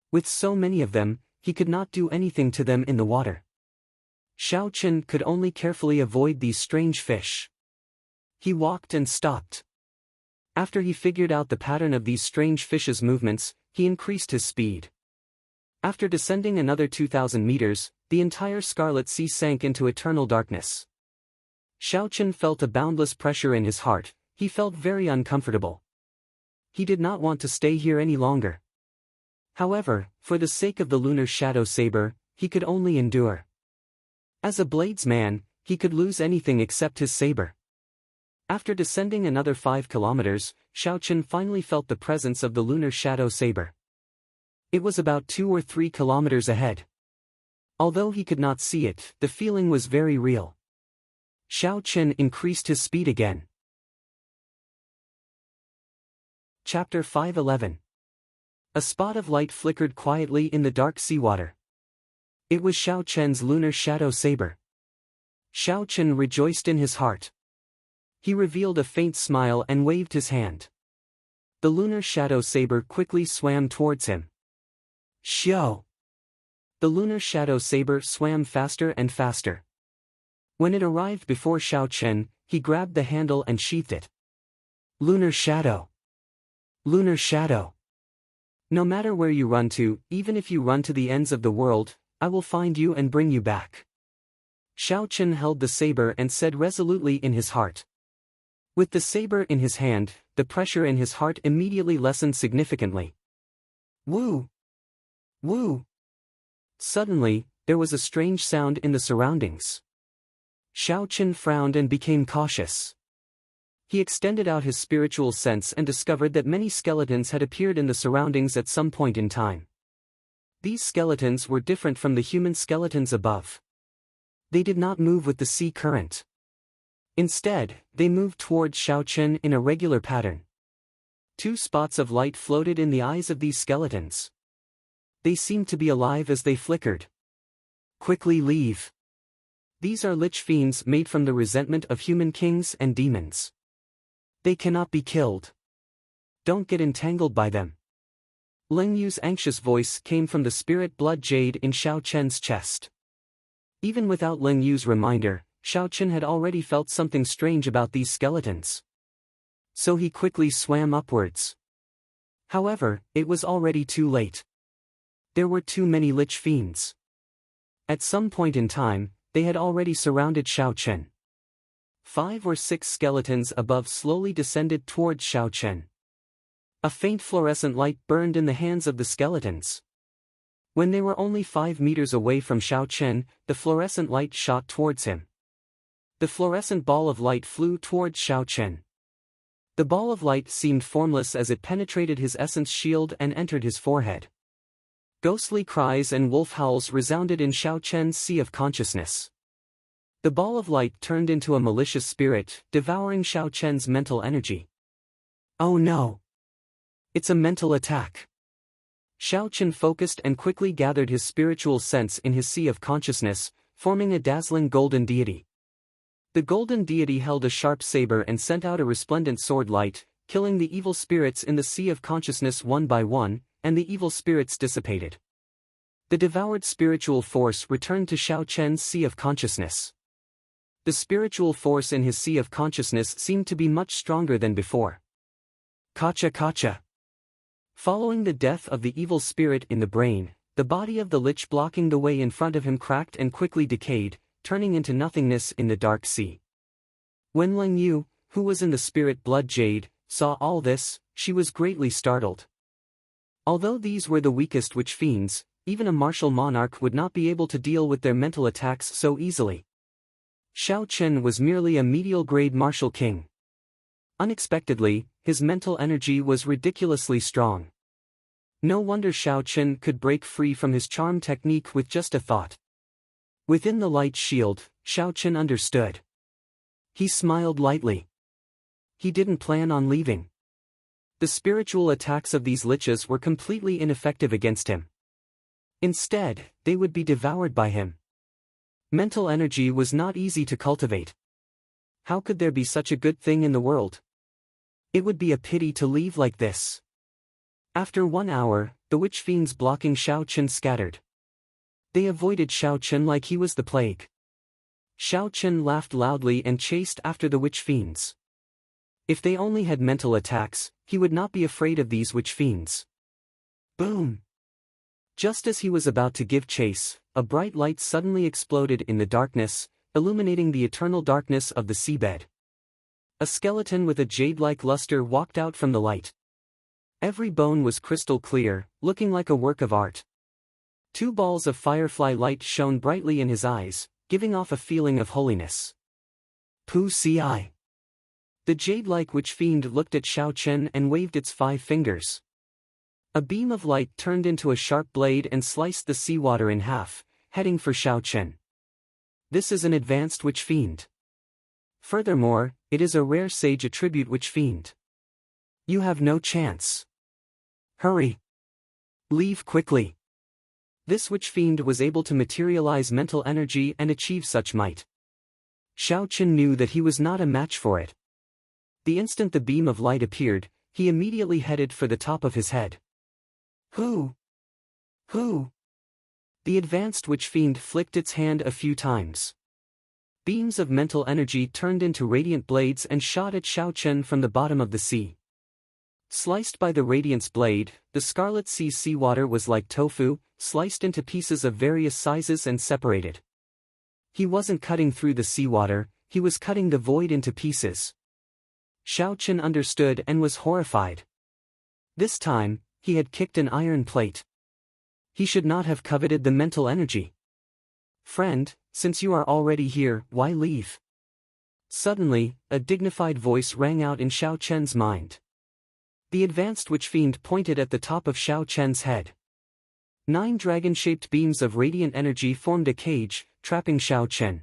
S1: With so many of them, he could not do anything to them in the water. Xiao Chen could only carefully avoid these strange fish. He walked and stopped. After he figured out the pattern of these strange fish's movements, he increased his speed. After descending another 2,000 meters, the entire Scarlet Sea sank into eternal darkness. Xiao Chen felt a boundless pressure in his heart. He felt very uncomfortable. He did not want to stay here any longer. However, for the sake of the lunar shadow saber, he could only endure. As a bladesman, he could lose anything except his saber. After descending another 5 kilometers, Xiaochen finally felt the presence of the lunar shadow saber. It was about 2 or 3 kilometers ahead. Although he could not see it, the feeling was very real. Xiaochen increased his speed again. Chapter 511. A spot of light flickered quietly in the dark seawater. It was Xiaochen's lunar shadow saber. Xiaochen rejoiced in his heart. He revealed a faint smile and waved his hand. The lunar shadow saber quickly swam towards him. Xiao! The lunar shadow saber swam faster and faster. When it arrived before Xiaochen, he grabbed the handle and sheathed it. Lunar shadow! Lunar shadow! No matter where you run to, even if you run to the ends of the world, I will find you and bring you back. Xiaochen held the saber and said resolutely in his heart. With the saber in his hand, the pressure in his heart immediately lessened significantly. Woo! Woo! Suddenly, there was a strange sound in the surroundings. Xiaochen frowned and became cautious. He extended out his spiritual sense and discovered that many skeletons had appeared in the surroundings at some point in time. These skeletons were different from the human skeletons above. They did not move with the sea current. Instead, they moved towards Xiaochen in a regular pattern. 2 spots of light floated in the eyes of these skeletons. They seemed to be alive as they flickered. Quickly leave. These are lich fiends made from the resentment of human kings and demons. They cannot be killed. Don't get entangled by them. Ling Yu's anxious voice came from the spirit blood jade in Xiaochen's chest. Even without Ling Yu's reminder, Xiaochen had already felt something strange about these skeletons. So he quickly swam upwards. However, it was already too late. There were too many lich fiends. At some point in time, they had already surrounded Xiaochen. 5 or 6 skeletons above slowly descended towards Xiaochen. A faint fluorescent light burned in the hands of the skeletons. When they were only 5 meters away from Xiaochen, the fluorescent light shot towards him. The fluorescent ball of light flew towards Xiaochen. The ball of light seemed formless as it penetrated his essence shield and entered his forehead. Ghostly cries and wolf howls resounded in Xiaochen's sea of consciousness. The ball of light turned into a malicious spirit, devouring Xiaochen's mental energy. Oh no! It's a mental attack. Xiaochen focused and quickly gathered his spiritual sense in his sea of consciousness, forming a dazzling golden deity. The golden deity held a sharp saber and sent out a resplendent sword light, killing the evil spirits in the sea of consciousness one by one, and the evil spirits dissipated. The devoured spiritual force returned to Xiaochen's sea of consciousness. The spiritual force in his sea of consciousness seemed to be much stronger than before. Kacha kacha. Following the death of the evil spirit in the brain, the body of the lich blocking the way in front of him cracked and quickly decayed, turning into nothingness in the dark sea. When Ling Yu, who was in the spirit blood jade, saw all this, she was greatly startled. Although these were the weakest witch fiends, even a martial monarch would not be able to deal with their mental attacks so easily. Xiaochen was merely a medial-grade martial king. Unexpectedly, his mental energy was ridiculously strong. No wonder Xiaochen could break free from his charm technique with just a thought. Within the light shield, Xiaochen understood. He smiled lightly. He didn't plan on leaving. The spiritual attacks of these liches were completely ineffective against him. Instead, they would be devoured by him. Mental energy was not easy to cultivate. How could there be such a good thing in the world? It would be a pity to leave like this. After 1 hour, the witch fiends blocking Xiaochen scattered. They avoided Xiaochen like he was the plague. Xiaochen laughed loudly and chased after the witch fiends. If they only had mental attacks, he would not be afraid of these witch fiends. Boom! Just as he was about to give chase, a bright light suddenly exploded in the darkness, illuminating the eternal darkness of the seabed. A skeleton with a jade-like luster walked out from the light. Every bone was crystal clear, looking like a work of art. 2 balls of firefly light shone brightly in his eyes, giving off a feeling of holiness. Pu Ci. The jade-like witch fiend looked at Xiao Chen and waved its 5 fingers. A beam of light turned into a sharp blade and sliced the seawater in half, heading for Xiao Chen. This is an advanced witch fiend. Furthermore, it is a rare sage attribute witch fiend. You have no chance. Hurry. Leave quickly. This witch fiend was able to materialize mental energy and achieve such might. Xiao Chen knew that he was not a match for it. The instant the beam of light appeared, he immediately headed for the top of his head. Who? The advanced witch fiend flicked its hand a few times. Beams of mental energy turned into radiant blades and shot at Xiao Chen from the bottom of the sea. Sliced by the radiance blade, the Scarlet Sea seawater was like tofu, sliced into pieces of various sizes and separated. He wasn't cutting through the seawater, he was cutting the void into pieces. Xiao Chen understood and was horrified. This time, he had kicked an iron plate. He should not have coveted the mental energy. Friend, since you are already here, why leave? Suddenly, a dignified voice rang out in Xiao Chen's mind. The advanced witch fiend pointed at the top of Xiao Chen's head. 9 dragon-shaped beams of radiant energy formed a cage, trapping Xiao Chen.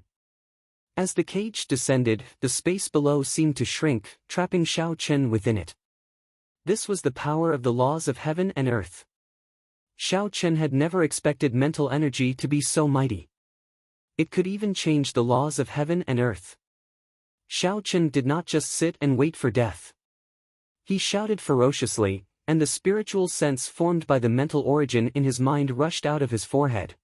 S1: As the cage descended, the space below seemed to shrink, trapping Xiao Chen within it. This was the power of the laws of heaven and earth. Xiao Chen had never expected mental energy to be so mighty. It could even change the laws of heaven and earth. Xiao Chen did not just sit and wait for death. He shouted ferociously, and the spiritual sense formed by the mental origin in his mind rushed out of his forehead.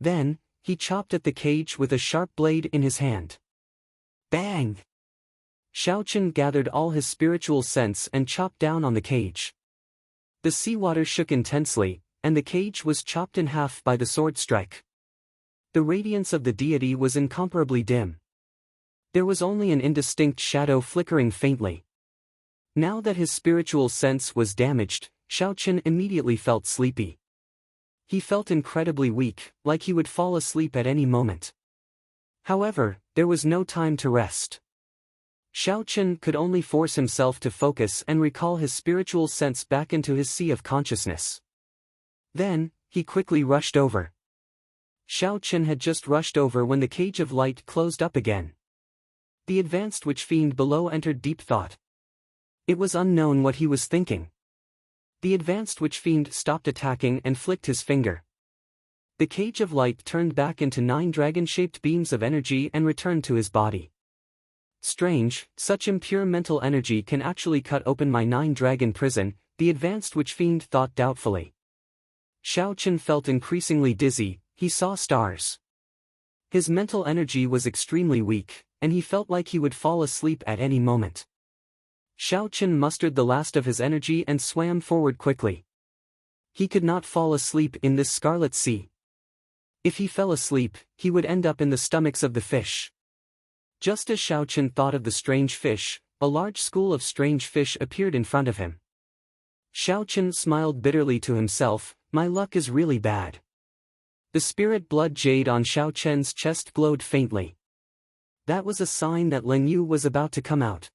S1: Then, he chopped at the cage with a sharp blade in his hand. Bang! Xiao Chen gathered all his spiritual sense and chopped down on the cage. The seawater shook intensely, and the cage was chopped in half by the sword strike. The radiance of the deity was incomparably dim. There was only an indistinct shadow flickering faintly. Now that his spiritual sense was damaged, Xiao Chen immediately felt sleepy. He felt incredibly weak, like he would fall asleep at any moment. However, there was no time to rest. Xiao Chen could only force himself to focus and recall his spiritual sense back into his sea of consciousness. Then, he quickly rushed over. Xiao Chen had just rushed over when the cage of light closed up again. The advanced witch fiend below entered deep thought. It was unknown what he was thinking. The advanced witch fiend stopped attacking and flicked his finger. The cage of light turned back into 9 dragon-shaped beams of energy and returned to his body. Strange, such impure mental energy can actually cut open my 9-dragon prison, the advanced witch fiend thought doubtfully. Xiao Chen felt increasingly dizzy, he saw stars. His mental energy was extremely weak, and he felt like he would fall asleep at any moment. Xiao Chen mustered the last of his energy and swam forward quickly. He could not fall asleep in this scarlet sea. If he fell asleep, he would end up in the stomachs of the fish. Just as Xiao Chen thought of the strange fish, a large school of strange fish appeared in front of him. Xiao Chen smiled bitterly to himself, my luck is really bad. The spirit blood jade on Xiao Chen's chest glowed faintly. That was a sign that Ling Yu was about to come out.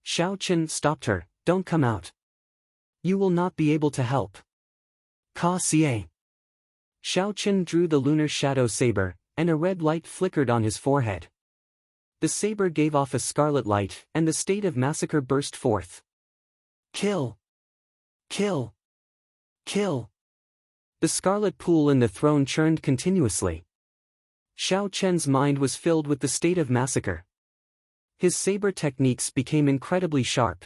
S1: Xiao Chen stopped her, don't come out. You will not be able to help. Ka Xie. Xiao Chen drew the lunar shadow saber, and a red light flickered on his forehead. The saber gave off a scarlet light, and the state of massacre burst forth. Kill! Kill! Kill! The scarlet pool in the throne churned continuously. Xiao Chen's mind was filled with the state of massacre. His saber techniques became incredibly sharp.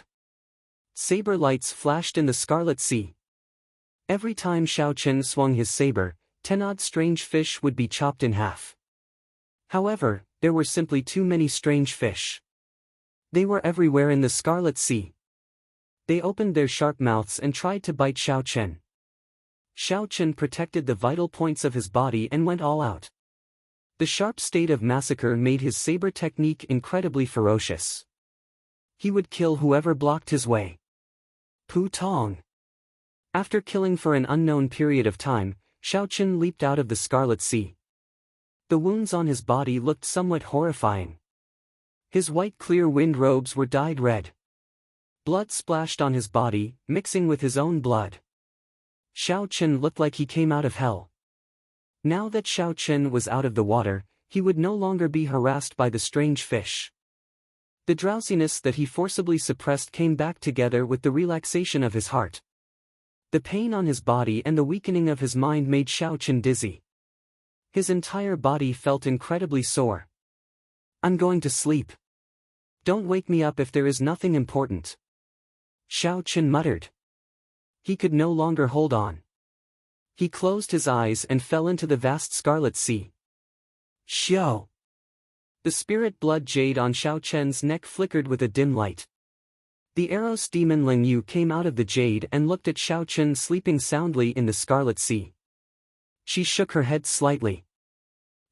S1: Saber lights flashed in the scarlet sea. Every time Xiao Chen swung his saber, 10 odd strange fish would be chopped in half. However, there were simply too many strange fish. They were everywhere in the scarlet sea. They opened their sharp mouths and tried to bite Xiao Chen. Xiao Chen protected the vital points of his body and went all out. The sharp state of massacre made his saber technique incredibly ferocious. He would kill whoever blocked his way. Pu Tong. After killing for an unknown period of time, Xiaochen leaped out of the Scarlet Sea. The wounds on his body looked somewhat horrifying. His white clear wind robes were dyed red. Blood splashed on his body, mixing with his own blood. Xiaochen looked like he came out of hell. Now that Xiaochen was out of the water, he would no longer be harassed by the strange fish. The drowsiness that he forcibly suppressed came back together with the relaxation of his heart. The pain on his body and the weakening of his mind made Xiaochen dizzy. His entire body felt incredibly sore. I'm going to sleep. Don't wake me up if there is nothing important. Xiaochen muttered. He could no longer hold on. He closed his eyes and fell into the vast Scarlet Sea. Xiao! The spirit blood jade on Xiaochen's neck flickered with a dim light. The Eros demon Ling Yu came out of the jade and looked at Xiaochen sleeping soundly in the Scarlet Sea. She shook her head slightly.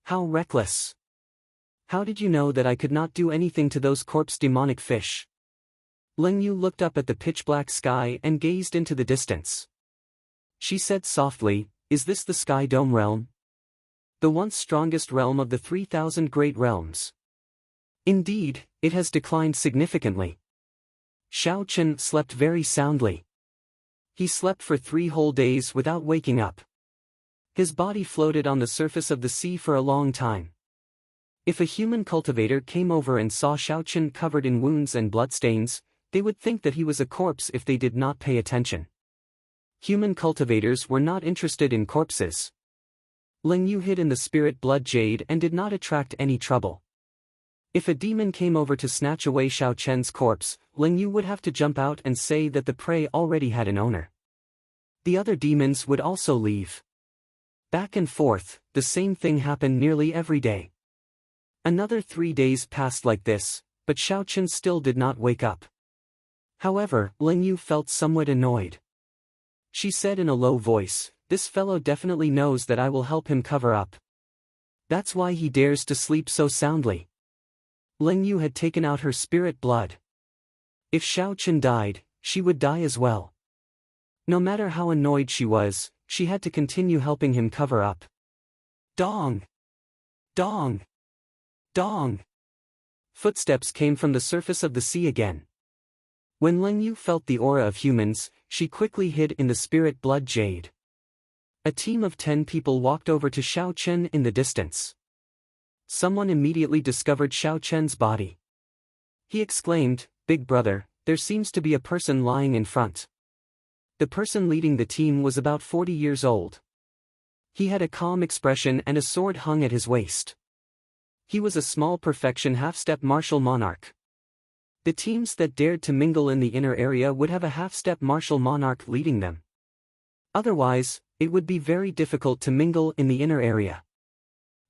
S1: How reckless! How did you know that I could not do anything to those corpse demonic fish? Ling Yu looked up at the pitch-black sky and gazed into the distance. She said softly, Is this the Sky Dome realm? The once strongest realm of the 3,000 great realms. Indeed, it has declined significantly. Xiaochen slept very soundly. He slept for 3 whole days without waking up. His body floated on the surface of the sea for a long time. If a human cultivator came over and saw Xiaochen covered in wounds and bloodstains, they would think that he was a corpse if they did not pay attention. Human cultivators were not interested in corpses. Ling Yu hid in the spirit blood jade and did not attract any trouble. If a demon came over to snatch away Xiaochen's corpse, Ling Yu would have to jump out and say that the prey already had an owner. The other demons would also leave. Back and forth, the same thing happened nearly every day. Another 3 days passed like this, but Xiaochen still did not wake up. However, Ling Yu felt somewhat annoyed. She said in a low voice, This fellow definitely knows that I will help him cover up. That's why he dares to sleep so soundly. Ling Yu had taken out her spirit blood. If Xiaochen died, she would die as well. No matter how annoyed she was, she had to continue helping him cover up. Dong! Dong! Dong! Footsteps came from the surface of the sea again. When Ling Yu felt the aura of humans, she quickly hid in the spirit blood jade. A team of 10 people walked over to Xiaochen in the distance. Someone immediately discovered Xiaochen's body. He exclaimed, Big brother, there seems to be a person lying in front. The person leading the team was about 40 years old. He had a calm expression and a sword hung at his waist. He was a small perfection half-step martial monarch. The teams that dared to mingle in the inner area would have a half-step martial monarch leading them. Otherwise, it would be very difficult to mingle in the inner area.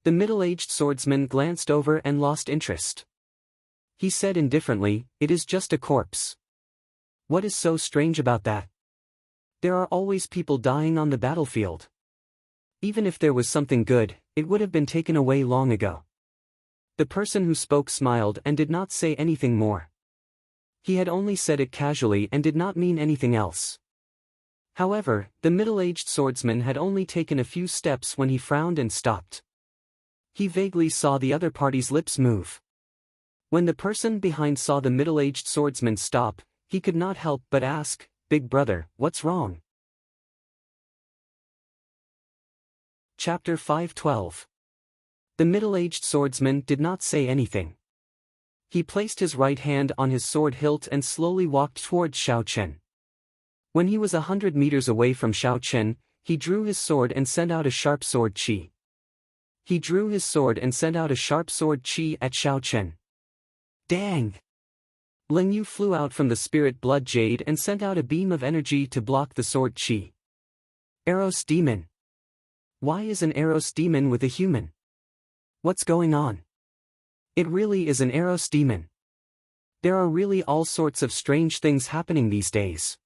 S1: The middle-aged swordsman glanced over and lost interest. He said indifferently, It is just a corpse. What is so strange about that? There are always people dying on the battlefield. Even if there was something good, it would have been taken away long ago. The person who spoke smiled and did not say anything more. He had only said it casually and did not mean anything else. However, the middle-aged swordsman had only taken a few steps when he frowned and stopped. He vaguely saw the other party's lips move. When the person behind saw the middle-aged swordsman stop, he could not help but ask, Big brother, what's wrong? Chapter 5:12. The middle-aged swordsman did not say anything. He placed his right hand on his sword hilt and slowly walked towards Xiaochen. When he was 100 meters away from Xiaochen, he drew his sword and sent out a sharp sword qi. He drew his sword and sent out a sharp sword qi at Xiaochen. Dang! Ling Yu flew out from the spirit blood jade and sent out a beam of energy to block the sword qi. Eros demon. Why is an Eros demon with a human? What's going on? It really is an Eros demon. There are really all sorts of strange things happening these days.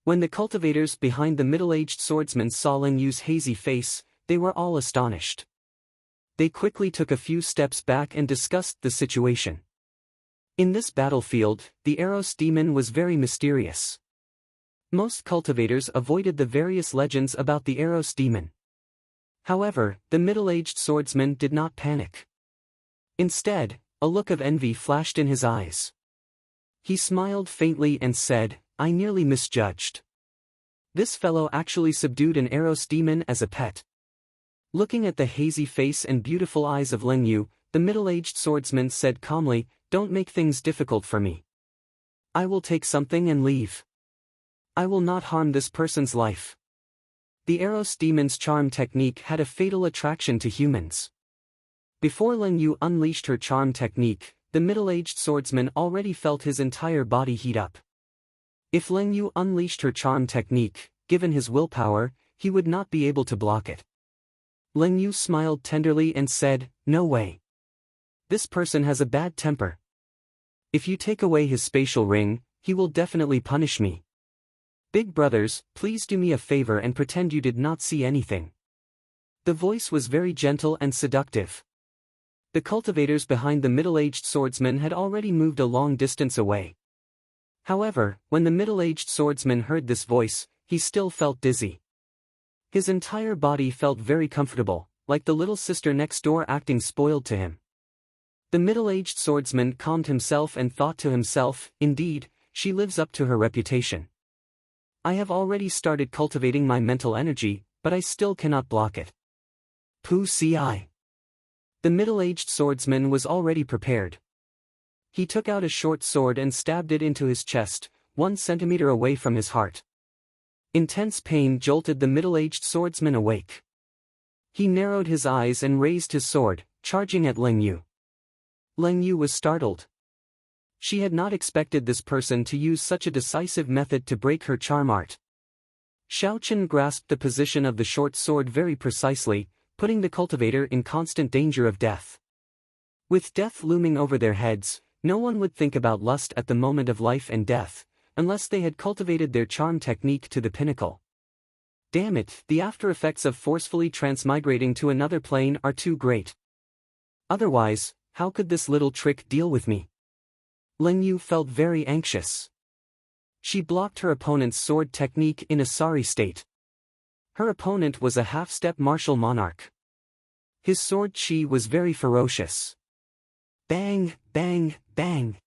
S1: When the cultivators behind the middle-aged swordsman saw Ling Yu's hazy face, they were all astonished. They quickly took a few steps back and discussed the situation. In this battlefield, the Eros demon was very mysterious. Most cultivators avoided the various legends about the Eros demon. However, the middle-aged swordsman did not panic. Instead, a look of envy flashed in his eyes. He smiled faintly and said, "I nearly misjudged. This fellow actually subdued an Eros demon as a pet." Looking at the hazy face and beautiful eyes of Ling Yu, the middle-aged swordsman said calmly, "Don't make things difficult for me. I will take something and leave. I will not harm this person's life." The Eros demon's charm technique had a fatal attraction to humans. Before Ling Yu unleashed her charm technique, the middle-aged swordsman already felt his entire body heat up. If Ling Yu unleashed her charm technique, given his willpower, he would not be able to block it. Ling Yu smiled tenderly and said, "No way. This person has a bad temper. If you take away his spatial ring, he will definitely punish me. Big brothers, please do me a favor and pretend you did not see anything." The voice was very gentle and seductive. The cultivators behind the middle-aged swordsman had already moved a long distance away. However, when the middle-aged swordsman heard this voice, he still felt dizzy. His entire body felt very comfortable, like the little sister next door acting spoiled to him. The middle-aged swordsman calmed himself and thought to himself, "Indeed, she lives up to her reputation. I have already started cultivating my mental energy, but I still cannot block it." Pu ci. The middle-aged swordsman was already prepared. He took out a short sword and stabbed it into his chest, 1 centimeter away from his heart. Intense pain jolted the middle-aged swordsman awake. He narrowed his eyes and raised his sword, charging at Ling Yu. Ling Yu was startled. She had not expected this person to use such a decisive method to break her charm art. Xiao Chen grasped the position of the short sword very precisely, putting the cultivator in constant danger of death. With death looming over their heads, no one would think about lust at the moment of life and death, unless they had cultivated their charm technique to the pinnacle. Damn it, the after effects of forcefully transmigrating to another plane are too great. Otherwise, how could this little trick deal with me? Ling Yu felt very anxious. She blocked her opponent's sword technique in a sorry state. Her opponent was a half-step martial monarch. His sword chi was very ferocious. Bang, bang, bang.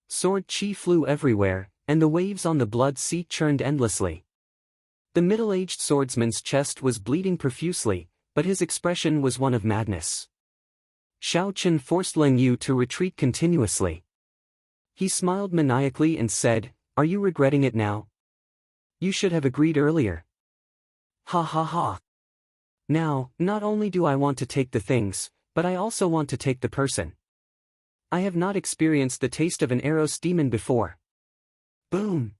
S1: Sword chi flew everywhere, and the waves on the blood sea churned endlessly. The middle-aged swordsman's chest was bleeding profusely, but his expression was one of madness. Xiao Chen forced Ling Yu to retreat continuously. He smiled maniacally and said, "Are you regretting it now? You should have agreed earlier. Ha ha ha. Now, not only do I want to take the things, but I also want to take the person. I have not experienced the taste of an Eros demon before." Boom!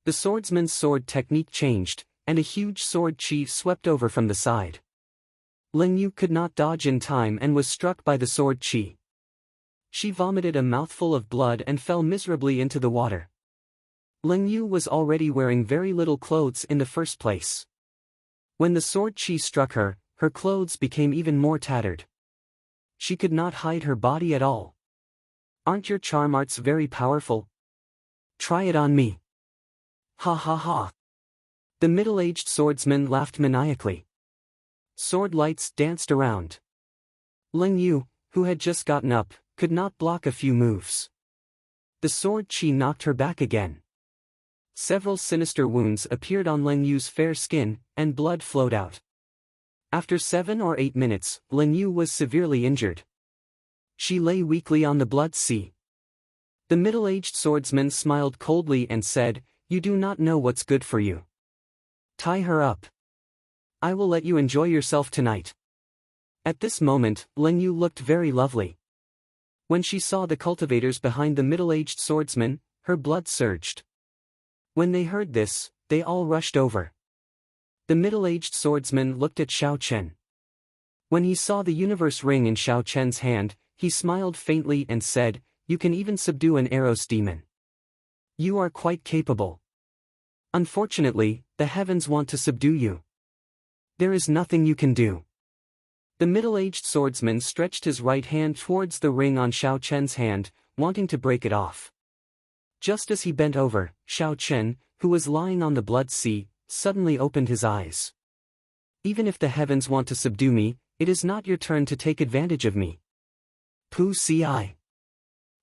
S1: The swordsman's sword technique changed, and a huge sword chi swept over from the side. Ling Yu could not dodge in time and was struck by the sword chi. She vomited a mouthful of blood and fell miserably into the water. Ling Yu was already wearing very little clothes in the first place. When the sword chi struck her, her clothes became even more tattered. She could not hide her body at all. "Aren't your charm arts very powerful? Try it on me." Ha ha ha. The middle-aged swordsman laughed maniacally. Sword lights danced around. Ling Yu, who had just gotten up, could not block a few moves. The sword chi knocked her back again. Several sinister wounds appeared on Ling Yu's fair skin, and blood flowed out. After 7 or 8 minutes, Ling Yu was severely injured. She lay weakly on the blood sea. The middle-aged swordsman smiled coldly and said, "You do not know what's good for you. Tie her up. I will let you enjoy yourself tonight." At this moment, Ling Yu looked very lovely. When she saw the cultivators behind the middle-aged swordsman, her blood surged. When they heard this, they all rushed over. The middle-aged swordsman looked at Xiao Chen. When he saw the universe ring in Xiao Chen's hand, he smiled faintly and said, "You can even subdue an Eros demon. You are quite capable. Unfortunately, the heavens want to subdue you. There is nothing you can do." The middle-aged swordsman stretched his right hand towards the ring on Xiao Chen's hand, wanting to break it off. Just as he bent over, Xiao Chen, who was lying on the blood sea, suddenly opened his eyes. Even if the heavens want to subdue me, it is not your turn to take advantage of me. Pu Ci.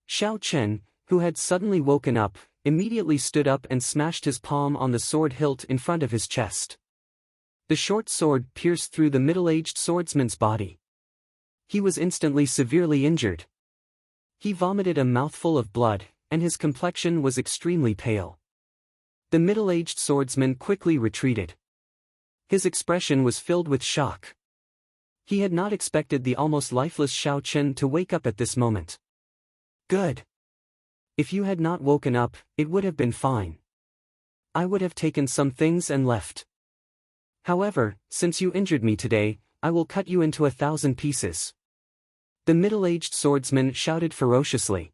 S1: Xiao Chen, who had suddenly woken up, immediately stood up and smashed his palm on the sword hilt in front of his chest. The short sword pierced through the middle-aged swordsman's body. He was instantly severely injured. He vomited a mouthful of blood, and his complexion was extremely pale. The middle-aged swordsman quickly retreated. His expression was filled with shock. He had not expected the almost lifeless Xiao Chen to wake up at this moment. Good. If you had not woken up, it would have been fine. I would have taken some things and left. However, since you injured me today, I will cut you into 1,000 pieces. The middle-aged swordsman shouted ferociously.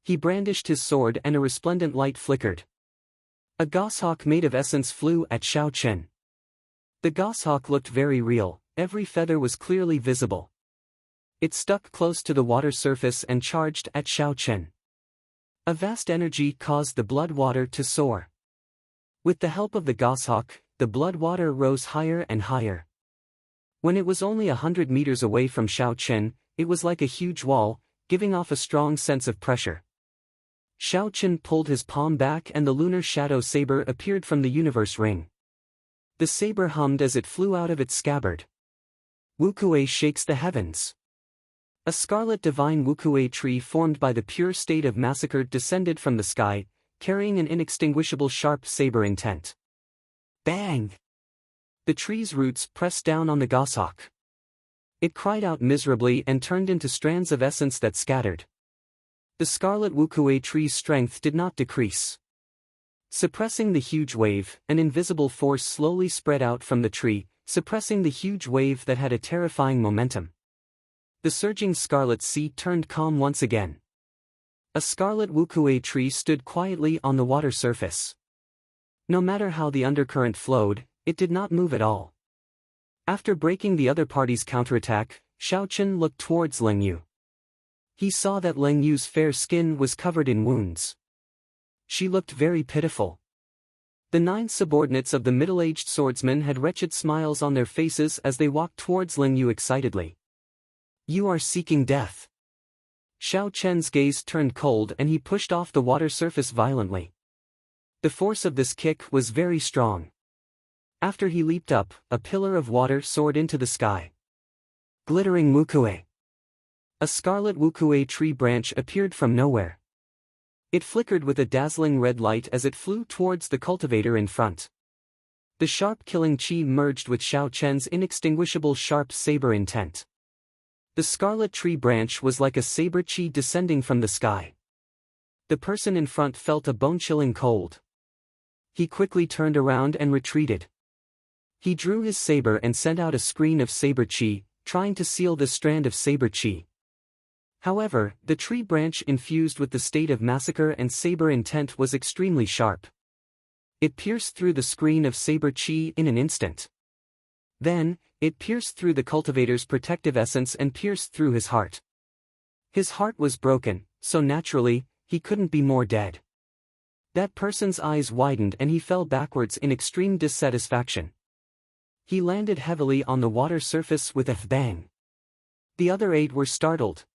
S1: He brandished his sword and a resplendent light flickered. A goshawk made of essence flew at Xiao Chen. The goshawk looked very real, every feather was clearly visible. It stuck close to the water surface and charged at Xiao Chen. A vast energy caused the blood water to soar. With the help of the goshawk, the blood water rose higher and higher. When it was only 100 meters away from Xiao Chen, it was like a huge wall, giving off a strong sense of pressure. Xiao Chen pulled his palm back and the lunar shadow saber appeared from the universe ring. The saber hummed as it flew out of its scabbard. Wukue shakes the heavens. A scarlet divine Wukue tree formed by the pure state of massacre descended from the sky, carrying an inextinguishable sharp saber intent. Bang! The tree's roots pressed down on the goshawk. It cried out miserably and turned into strands of essence that scattered. The scarlet Wukue tree's strength did not decrease. Suppressing the huge wave, an invisible force slowly spread out from the tree, suppressing the huge wave that had a terrifying momentum. The surging scarlet sea turned calm once again. A scarlet Wukue tree stood quietly on the water surface. No matter how the undercurrent flowed, it did not move at all. After breaking the other party's counterattack, Xiao Chen looked towards Leng Yu. He saw that Leng Yu's fair skin was covered in wounds. She looked very pitiful. The 9 subordinates of the middle-aged swordsman had wretched smiles on their faces as they walked towards Leng Yu excitedly. You are seeking death. Xiao Chen's gaze turned cold and he pushed off the water surface violently. The force of this kick was very strong. After he leaped up, a pillar of water soared into the sky. Glittering Wukue. A scarlet Wukue tree branch appeared from nowhere. It flickered with a dazzling red light as it flew towards the cultivator in front. The sharp killing chi merged with Xiao Chen's inextinguishable sharp saber intent. The scarlet tree branch was like a saber chi descending from the sky. The person in front felt a bone-chilling cold. He quickly turned around and retreated. He drew his saber and sent out a screen of saber chi, trying to seal the strand of saber chi. However, the tree branch infused with the state of massacre and saber intent was extremely sharp. It pierced through the screen of saber chi in an instant. Then, it pierced through the cultivator's protective essence and pierced through his heart. His heart was broken, so naturally, he couldn't be more dead. That person's eyes widened and he fell backwards in extreme dissatisfaction. He landed heavily on the water surface with a bang. The other 8 were startled.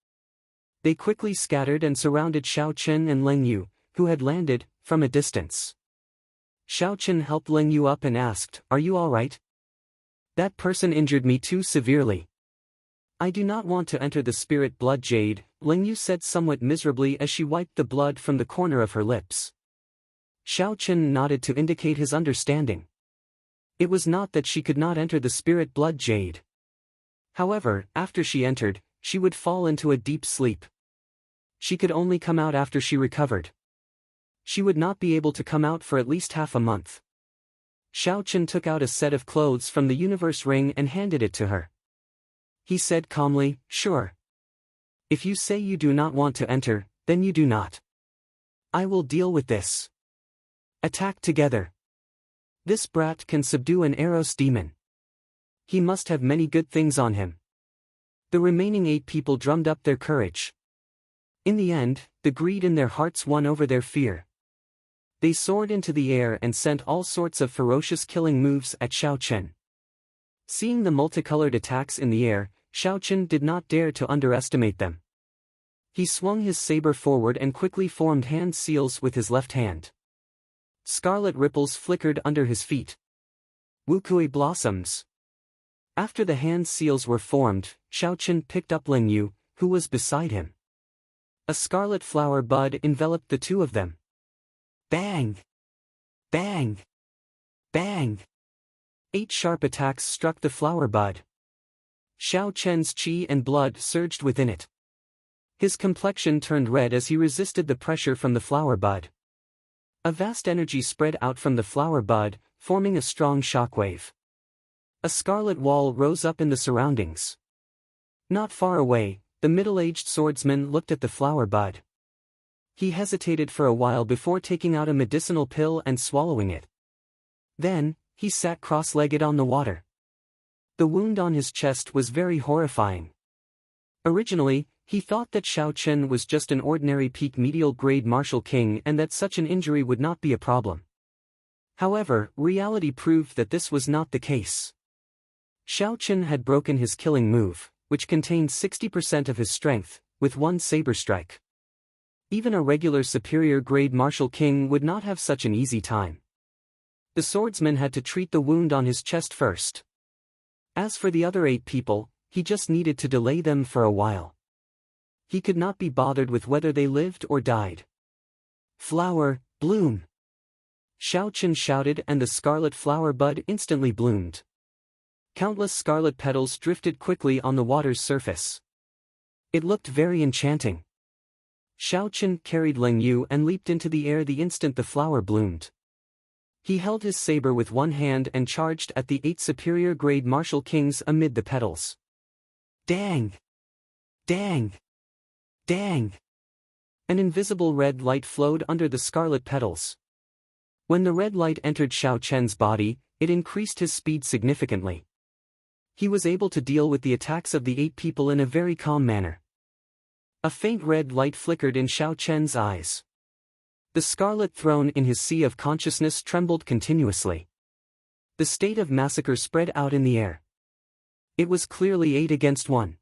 S1: They quickly scattered and surrounded Xiao Chen and Leng Yu, who had landed, from a distance. Xiao Chen helped Leng Yu up and asked, "Are you all right?" "That person injured me too severely. I do not want to enter the spirit blood jade," Leng Yu said somewhat miserably as she wiped the blood from the corner of her lips. Xiao Chen nodded to indicate his understanding. It was not that she could not enter the spirit blood jade. However, after she entered, she would fall into a deep sleep. She could only come out after she recovered. She would not be able to come out for at least half a month. Xiao Chen took out a set of clothes from the universe ring and handed it to her. He said calmly, "Sure. If you say you do not want to enter, then you do not. I will deal with this. Attack together. This brat can subdue an Eros demon. He must have many good things on him." The remaining 8 people drummed up their courage. In the end, the greed in their hearts won over their fear. They soared into the air and sent all sorts of ferocious killing moves at Xiao Chen. Seeing the multicolored attacks in the air, Xiao Chen did not dare to underestimate them. He swung his saber forward and quickly formed hand seals with his left hand. Scarlet ripples flickered under his feet. Wukui blossoms. After the hand seals were formed, Xiao Chen picked up Ling Yu, who was beside him. A scarlet flower bud enveloped the two of them. Bang! Bang! Bang! 8 sharp attacks struck the flower bud. Xiao Chen's qi and blood surged within it. His complexion turned red as he resisted the pressure from the flower bud. A vast energy spread out from the flower bud, forming a strong shockwave. A scarlet wall rose up in the surroundings. Not far away, the middle-aged swordsman looked at the flower bud. He hesitated for a while before taking out a medicinal pill and swallowing it. Then, he sat cross-legged on the water. The wound on his chest was very horrifying. Originally, he thought that Xiao Chen was just an ordinary peak medial grade martial king and that such an injury would not be a problem. However, reality proved that this was not the case. Xiao Chen had broken his killing move, which contained 60% of his strength, with one saber strike. Even a regular superior grade martial king would not have such an easy time. The swordsman had to treat the wound on his chest first. As for the other 8 people, he just needed to delay them for a while. He could not be bothered with whether they lived or died. Flower, bloom! Xiao Chen shouted and the scarlet flower bud instantly bloomed. Countless scarlet petals drifted quickly on the water's surface. It looked very enchanting. Xiao Chen carried Ling Yu and leaped into the air the instant the flower bloomed. He held his saber with one hand and charged at the 8 superior grade martial kings amid the petals. Dang! Dang! Dang! An invisible red light flowed under the scarlet petals. When the red light entered Xiao Chen's body, it increased his speed significantly. He was able to deal with the attacks of the 8 people in a very calm manner. A faint red light flickered in Xiao Chen's eyes. The scarlet throne in his sea of consciousness trembled continuously. The state of massacre spread out in the air. It was clearly 8 against 1.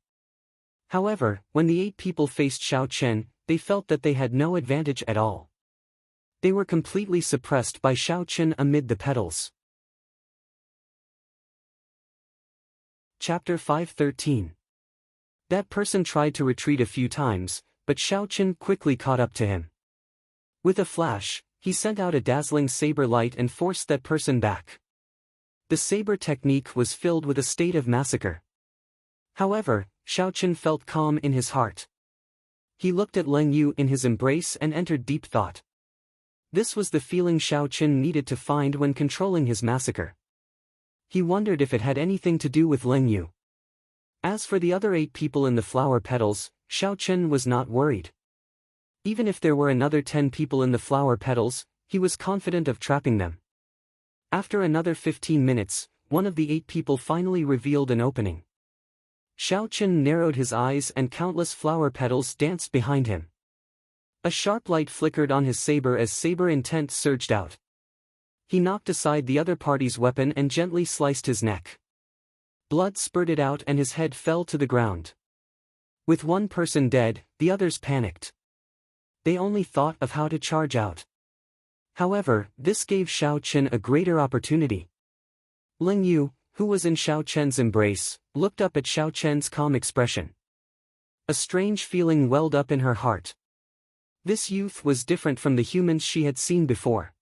S1: However, when the 8 people faced Xiao Chen, they felt that they had no advantage at all. They were completely suppressed by Xiao Chen amid the petals. Chapter 513. That person tried to retreat a few times, but Xiao Chen quickly caught up to him. With a flash, he sent out a dazzling saber light and forced that person back. The saber technique was filled with a state of massacre. However, Xiao Chen felt calm in his heart. He looked at Ling Yu in his embrace and entered deep thought. This was the feeling Xiao Chen needed to find when controlling his massacre. He wondered if it had anything to do with Ling Yu. As for the other 8 people in the flower petals, Xiao Chen was not worried. Even if there were another 10 people in the flower petals, he was confident of trapping them. After another 15 minutes, one of the 8 people finally revealed an opening. Xiao Chen narrowed his eyes and countless flower petals danced behind him. A sharp light flickered on his saber as saber intent surged out. He knocked aside the other party's weapon and gently sliced his neck. Blood spurted out and his head fell to the ground. With one person dead, the others panicked. They only thought of how to charge out. However, this gave Xiao Chen a greater opportunity. Ling Yu, who was in Xiao Chen's embrace, looked up at Xiao Chen's calm expression. A strange feeling welled up in her heart. This youth was different from the humans she had seen before.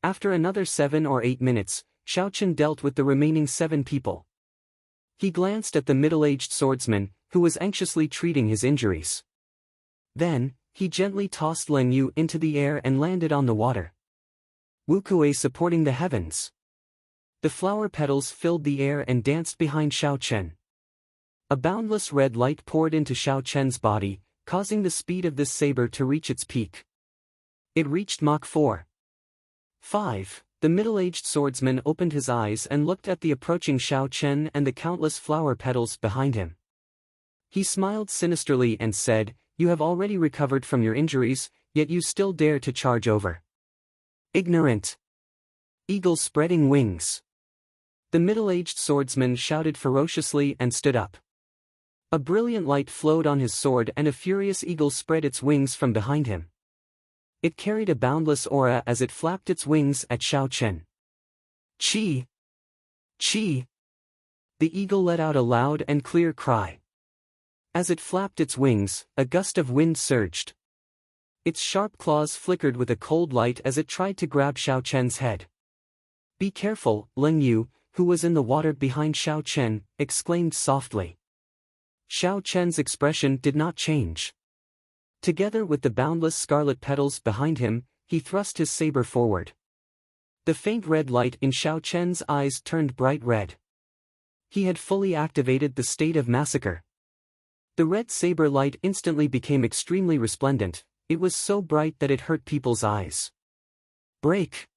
S1: After another 7 or 8 minutes, Xiao Chen dealt with the remaining 7 people. He glanced at the middle-aged swordsman, who was anxiously treating his injuries. Then, he gently tossed Ling Yu into the air and landed on the water. Wukui supporting the heavens. The flower petals filled the air and danced behind Xiao Chen. A boundless red light poured into Xiao Chen's body, causing the speed of this saber to reach its peak. It reached Mach 4. 5. The middle-aged swordsman opened his eyes and looked at the approaching Xiao Chen and the countless flower petals behind him. He smiled sinisterly and said, "You have already recovered from your injuries, yet you still dare to charge over. Ignorant. Eagle spreading wings. The middle-aged swordsman shouted ferociously and stood up. A brilliant light flowed on his sword and a furious eagle spread its wings from behind him. It carried a boundless aura as it flapped its wings at Xiao Chen. Chi! Chi! The eagle let out a loud and clear cry. As it flapped its wings, a gust of wind surged. Its sharp claws flickered with a cold light as it tried to grab Xiao Chen's head. "Be careful," Ling Yu, who was in the water behind Xiao Chen, exclaimed softly. Xiao Chen's expression did not change. Together with the boundless scarlet petals behind him, he thrust his saber forward. The faint red light in Xiao Chen's eyes turned bright red. He had fully activated the state of massacre. The red saber light instantly became extremely resplendent. It was so bright that it hurt people's eyes. Break!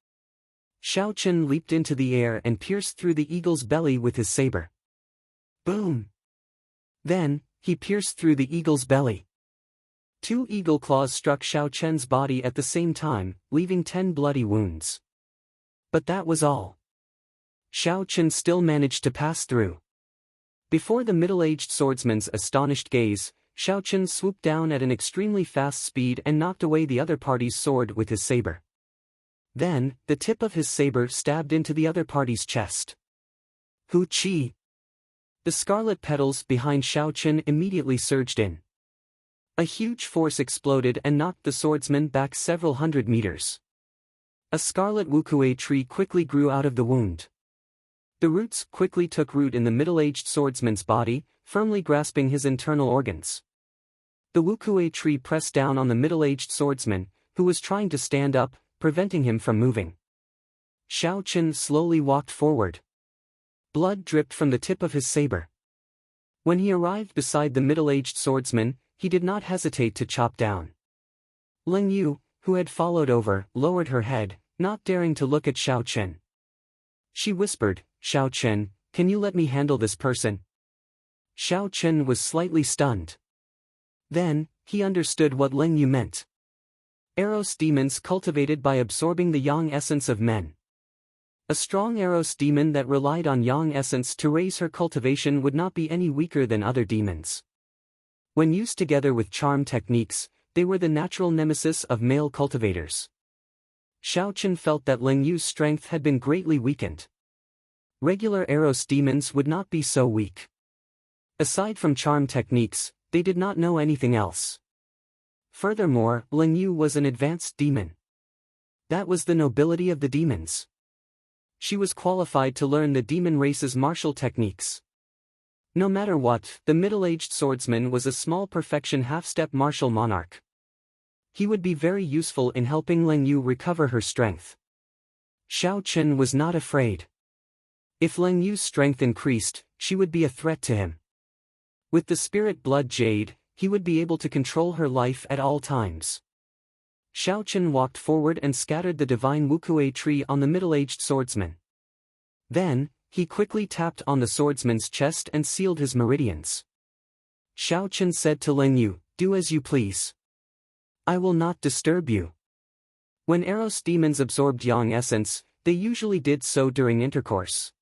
S1: Xiao Chen leaped into the air and pierced through the eagle's belly with his saber. Boom! Then, he pierced through the eagle's belly. 2 eagle claws struck Xiao Chen's body at the same time, leaving 10 bloody wounds. But that was all. Xiao Chen still managed to pass through. Before the middle-aged swordsman's astonished gaze, Xiao Chen swooped down at an extremely fast speed and knocked away the other party's sword with his saber. Then, the tip of his saber stabbed into the other party's chest. Hu Qi! The scarlet petals behind Xiao Chen immediately surged in. A huge force exploded and knocked the swordsman back several hundred meters. A scarlet wukue tree quickly grew out of the wound. The roots quickly took root in the middle-aged swordsman's body, firmly grasping his internal organs. The wukue tree pressed down on the middle-aged swordsman, who was trying to stand up, preventing him from moving. Xiao Chen slowly walked forward. Blood dripped from the tip of his saber. When he arrived beside the middle-aged swordsman, he did not hesitate to chop down. Ling Yu, who had followed over, lowered her head, not daring to look at Xiao Chen. She whispered, "Xiao Chen, can you let me handle this person?" Xiao Chen was slightly stunned. Then, he understood what Ling Yu meant. Eros demons cultivated by absorbing the yang essence of men. A strong Eros demon that relied on yang essence to raise her cultivation would not be any weaker than other demons. When used together with charm techniques, they were the natural nemesis of male cultivators. Xiao Chen felt that Ling Yu's strength had been greatly weakened. Regular Eros demons would not be so weak. Aside from charm techniques, they did not know anything else. Furthermore, Ling Yu was an advanced demon. That was the nobility of the demons. She was qualified to learn the demon race's martial techniques. No matter what, the middle-aged swordsman was a small perfection half-step martial monarch. He would be very useful in helping Ling Yu recover her strength. Xiao Chen was not afraid. If Ling Yu's strength increased, she would be a threat to him. With the spirit blood jade, he would be able to control her life at all times. Xiao Chen walked forward and scattered the divine wukue tree on the middle-aged swordsman. Then, he quickly tapped on the swordsman's chest and sealed his meridians. Xiao Chen said to Ling Yu, "Do as you please. I will not disturb you." When Eros demons absorbed yang essence, they usually did so during intercourse.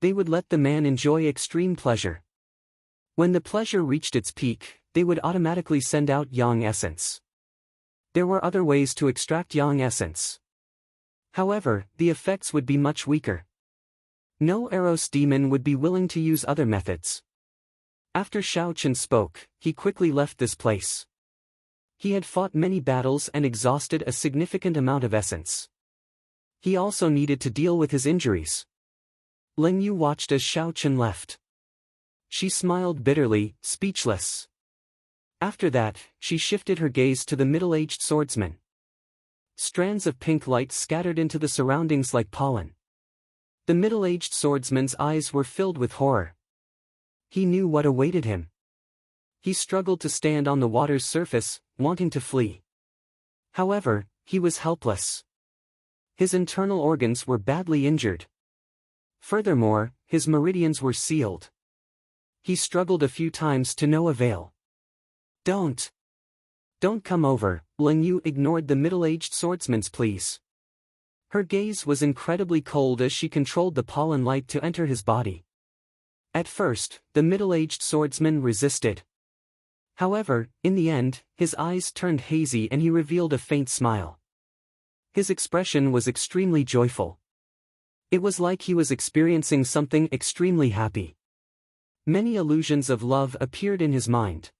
S1: They would let the man enjoy extreme pleasure. When the pleasure reached its peak, they would automatically send out yang essence. There were other ways to extract yang essence. However, the effects would be much weaker. No Eros demon would be willing to use other methods. After Xiao Chen spoke, he quickly left this place. He had fought many battles and exhausted a significant amount of essence. He also needed to deal with his injuries. Ling Yu watched as Xiao Chen left. She smiled bitterly, speechless. After that, she shifted her gaze to the middle-aged swordsman. Strands of pink light scattered into the surroundings like pollen. The middle-aged swordsman's eyes were filled with horror. He knew what awaited him. He struggled to stand on the water's surface, wanting to flee. However, he was helpless. His internal organs were badly injured. Furthermore, his meridians were sealed. He struggled a few times to no avail. Don't come over," Ling Yu ignored the middle-aged swordsman's pleas. Her gaze was incredibly cold as she controlled the pollen light to enter his body. At first, the middle-aged swordsman resisted. However, in the end, his eyes turned hazy and he revealed a faint smile. His expression was extremely joyful. It was like he was experiencing something extremely happy. Many illusions of love appeared in his mind.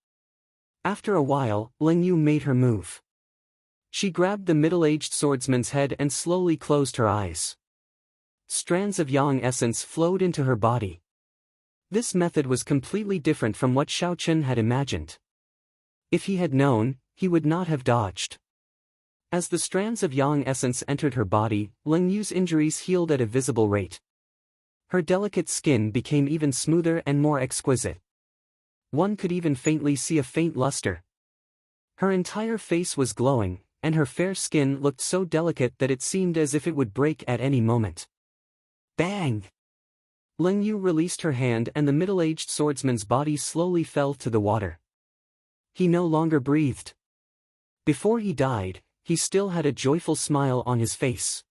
S1: After a while, Ling Yu made her move. She grabbed the middle-aged swordsman's head and slowly closed her eyes. Strands of yang essence flowed into her body. This method was completely different from what Xiao Chen had imagined. If he had known, he would not have dodged. As the strands of yang essence entered her body, Ling Yu's injuries healed at a visible rate. Her delicate skin became even smoother and more exquisite. One could even faintly see a faint luster. Her entire face was glowing, and her fair skin looked so delicate that it seemed as if it would break at any moment. Bang! Ling Yu released her hand and the middle-aged swordsman's body slowly fell to the water. He no longer breathed. Before he died, he still had a joyful smile on his face.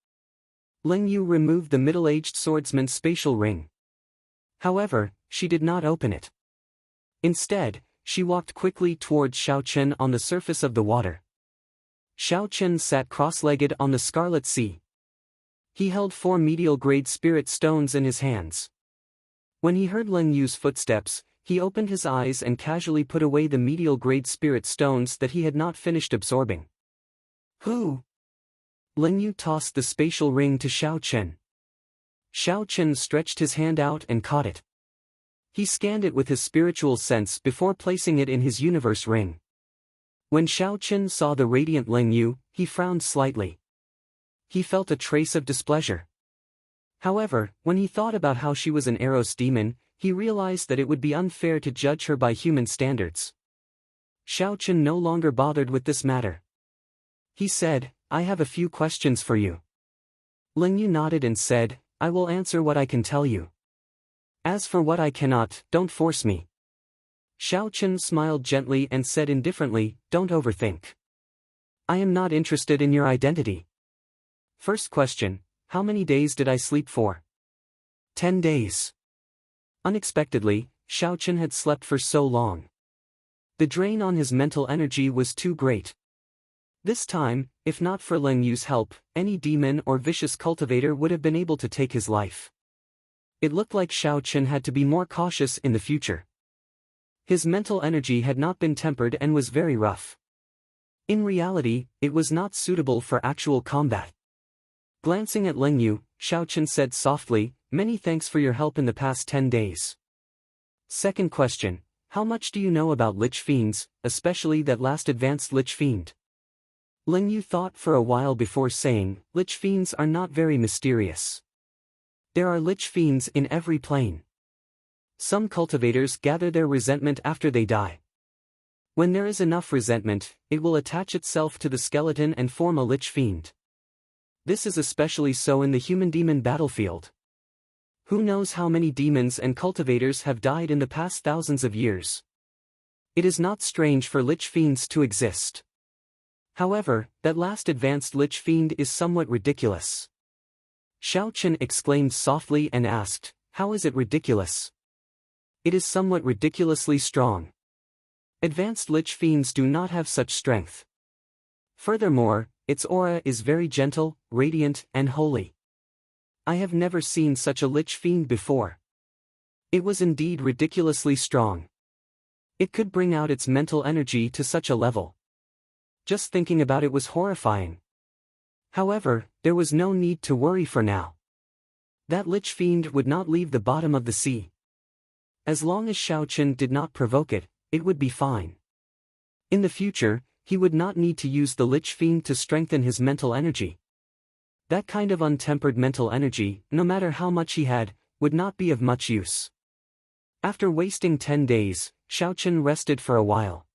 S1: Ling Yu removed the middle-aged swordsman's spatial ring. However, she did not open it. Instead, she walked quickly towards Xiao Chen on the surface of the water. Xiao Chen sat cross-legged on the scarlet sea. He held 4 medial-grade spirit stones in his hands. When he heard Ling Yu's footsteps, he opened his eyes and casually put away the medial-grade spirit stones that he had not finished absorbing. Who? Ling Yu tossed the spatial ring to Xiao Chen. Xiao Chen stretched his hand out and caught it. He scanned it with his spiritual sense before placing it in his universe ring. When Xiao Chen saw the radiant Ling Yu, he frowned slightly. He felt a trace of displeasure. However, when he thought about how she was an Eros demon, he realized that it would be unfair to judge her by human standards. Xiao Chen no longer bothered with this matter. He said, "I have a few questions for you." Ling Yu nodded and said, "I will answer what I can tell you. As for what I cannot, don't force me." Xiao Chen smiled gently and said indifferently, "Don't overthink. I am not interested in your identity. First question, how many days did I sleep for?" 10 days. Unexpectedly, Xiao Chen had slept for so long. The drain on his mental energy was too great. This time, if not for Ling Yu's help, any demon or vicious cultivator would have been able to take his life. It looked like Xiao Chen had to be more cautious in the future. His mental energy had not been tempered and was very rough. In reality, it was not suitable for actual combat. Glancing at Ling Yu, Xiao Chen said softly, "Many thanks for your help in the past 10 days. Second question, how much do you know about Lich Fiends, especially that last advanced Lich Fiend?" Ling Yu thought for a while before saying, "Lich Fiends are not very mysterious. There are Lich Fiends in every plane. Some cultivators gather their resentment after they die. When there is enough resentment, it will attach itself to the skeleton and form a Lich Fiend. This is especially so in the human-demon battlefield. Who knows how many demons and cultivators have died in the past thousands of years. It is not strange for Lich Fiends to exist. However, that last advanced Lich Fiend is somewhat ridiculous." Xiao Chen exclaimed softly and asked, "How is it ridiculous?" "It is somewhat ridiculously strong. Advanced Lich Fiends do not have such strength. Furthermore, its aura is very gentle, radiant, and holy. I have never seen such a Lich Fiend before. It was indeed ridiculously strong. It could bring out its mental energy to such a level. Just thinking about it was horrifying. However, there was no need to worry for now. That Lich Fiend would not leave the bottom of the sea. As long as Xiao Chen did not provoke it, it would be fine. In the future, he would not need to use the Lich Fiend to strengthen his mental energy. That kind of untempered mental energy, no matter how much he had, would not be of much use. After wasting 10 days, Xiao Chen rested for a while.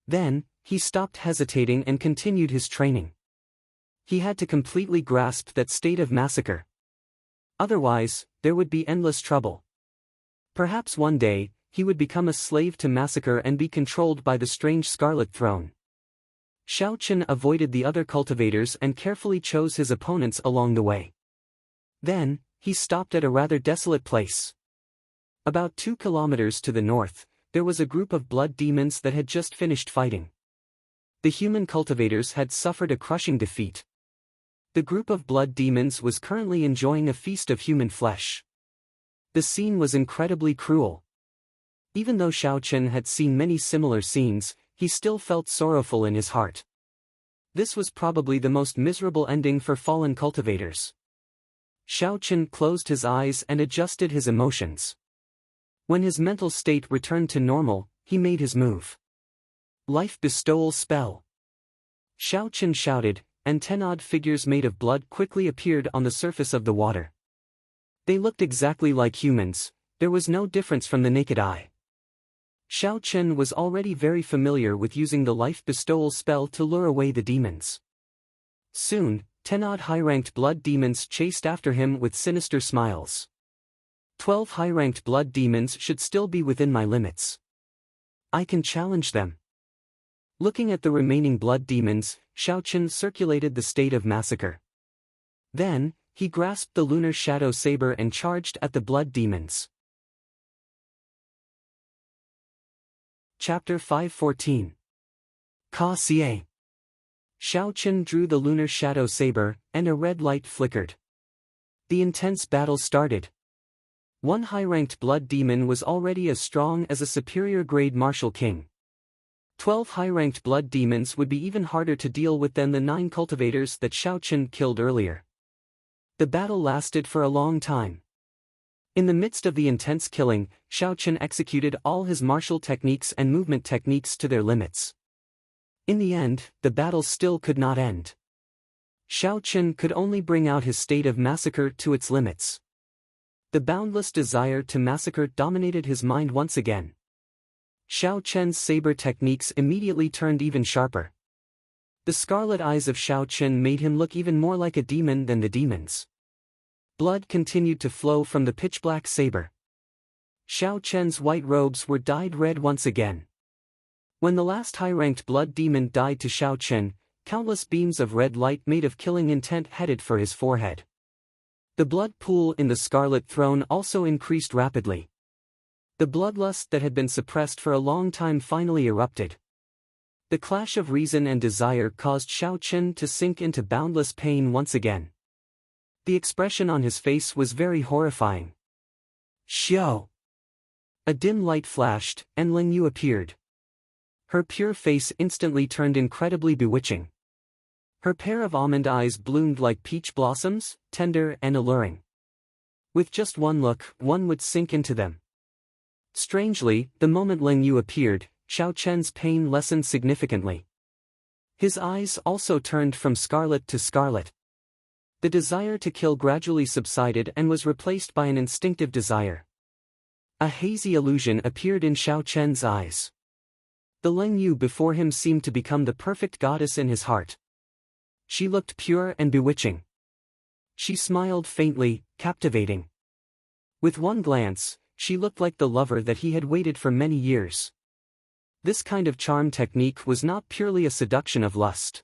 S1: Then, he stopped hesitating and continued his training. He had to completely grasp that state of massacre. Otherwise, there would be endless trouble. Perhaps one day, he would become a slave to massacre and be controlled by the strange Scarlet Throne. Xiao Chen avoided the other cultivators and carefully chose his opponents along the way. Then, he stopped at a rather desolate place. About 2 kilometers to the north, there was a group of blood demons that had just finished fighting. The human cultivators had suffered a crushing defeat. The group of blood demons was currently enjoying a feast of human flesh. The scene was incredibly cruel. Even though Xiao Chen had seen many similar scenes, he still felt sorrowful in his heart. This was probably the most miserable ending for fallen cultivators. Xiao Chen closed his eyes and adjusted his emotions. When his mental state returned to normal, he made his move. Life bestowal spell. Xiao Chen shouted, and 10 odd figures made of blood quickly appeared on the surface of the water. They looked exactly like humans, there was no difference from the naked eye. Xiao Chen was already very familiar with using the life bestowal spell to lure away the demons. Soon, 10 odd high-ranked blood demons chased after him with sinister smiles. 12 high-ranked blood demons should still be within my limits. I can challenge them. Looking at the remaining blood demons, Xiao Chen circulated the state of massacre. Then, he grasped the lunar shadow saber and charged at the blood demons. Chapter 514. Ka Xie. Xiao Chen drew the lunar shadow saber, and a red light flickered. The intense battle started. One high-ranked blood demon was already as strong as a superior-grade martial king. 12 high-ranked blood demons would be even harder to deal with than the 9 cultivators that Xiao Chen killed earlier. The battle lasted for a long time. In the midst of the intense killing, Xiao Chen executed all his martial techniques and movement techniques to their limits. In the end, the battle still could not end. Xiao Chen could only bring out his state of massacre to its limits. The boundless desire to massacre dominated his mind once again. Xiao Chen's saber techniques immediately turned even sharper. The scarlet eyes of Xiao Chen made him look even more like a demon than the demons. Blood continued to flow from the pitch-black saber. Xiao Chen's white robes were dyed red once again. When the last high-ranked blood demon died to Xiao Chen, countless beams of red light made of killing intent headed for his forehead. The blood pool in the Scarlet Throne also increased rapidly. The bloodlust that had been suppressed for a long time finally erupted. The clash of reason and desire caused Xiao Chen to sink into boundless pain once again. The expression on his face was very horrifying. Xiao! A dim light flashed, and Ling Yu appeared. Her pure face instantly turned incredibly bewitching. Her pair of almond eyes bloomed like peach blossoms, tender and alluring. With just one look, one would sink into them. Strangely, the moment Ling Yu appeared, Xiao Chen's pain lessened significantly. His eyes also turned from scarlet to scarlet. The desire to kill gradually subsided and was replaced by an instinctive desire. A hazy illusion appeared in Xiao Chen's eyes. The Ling Yu before him seemed to become the perfect goddess in his heart. She looked pure and bewitching. She smiled faintly, captivating. With one glance, she looked like the lover that he had waited for many years. This kind of charm technique was not purely a seduction of lust.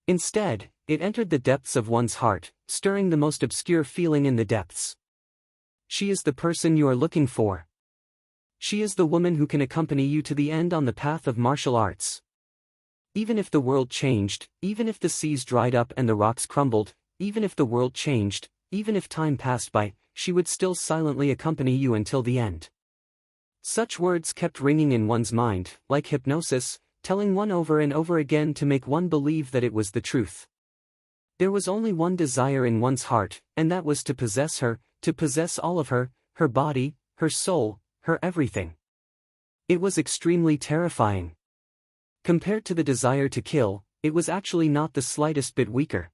S1: Instead, it entered the depths of one's heart, stirring the most obscure feeling in the depths. She is the person you are looking for. She is the woman who can accompany you to the end on the path of martial arts. Even if the world changed, even if the seas dried up and the rocks crumbled, even if the world changed, even if time passed by, she would still silently accompany you until the end. Such words kept ringing in one's mind, like hypnosis, telling one over and over again to make one believe that it was the truth. There was only one desire in one's heart, and that was to possess her, to possess all of her, her body, her soul, her everything. It was extremely terrifying. Compared to the desire to kill, it was actually not the slightest bit weaker.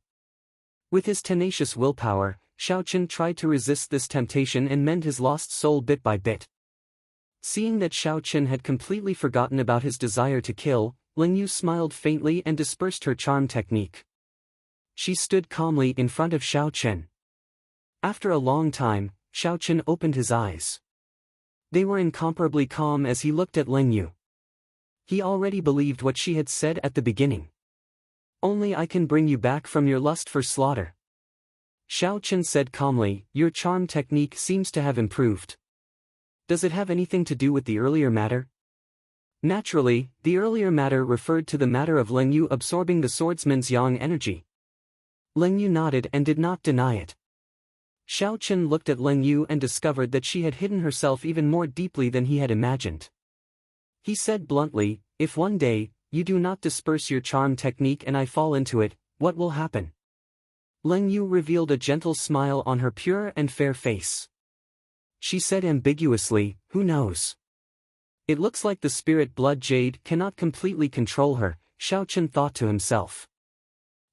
S1: With his tenacious willpower, Xiao Chen tried to resist this temptation and mend his lost soul bit by bit. Seeing that Xiao Chen had completely forgotten about his desire to kill, Ling Yu smiled faintly and dispersed her charm technique. She stood calmly in front of Xiao Chen. After a long time, Xiao Chen opened his eyes. They were incomparably calm as he looked at Ling Yu. He already believed what she had said at the beginning. Only I can bring you back from your lust for slaughter. Xiao Chen said calmly, your charm technique seems to have improved. Does it have anything to do with the earlier matter? Naturally, the earlier matter referred to the matter of Leng Yu absorbing the swordsman's yang energy. Leng Yu nodded and did not deny it. Xiao Chen looked at Leng Yu and discovered that she had hidden herself even more deeply than he had imagined. He said bluntly, if one day, you do not disperse your charm technique and I fall into it, what will happen? Leng Yu revealed a gentle smile on her pure and fair face. She said ambiguously, who knows? It looks like the spirit blood jade cannot completely control her, Xiao Chen thought to himself.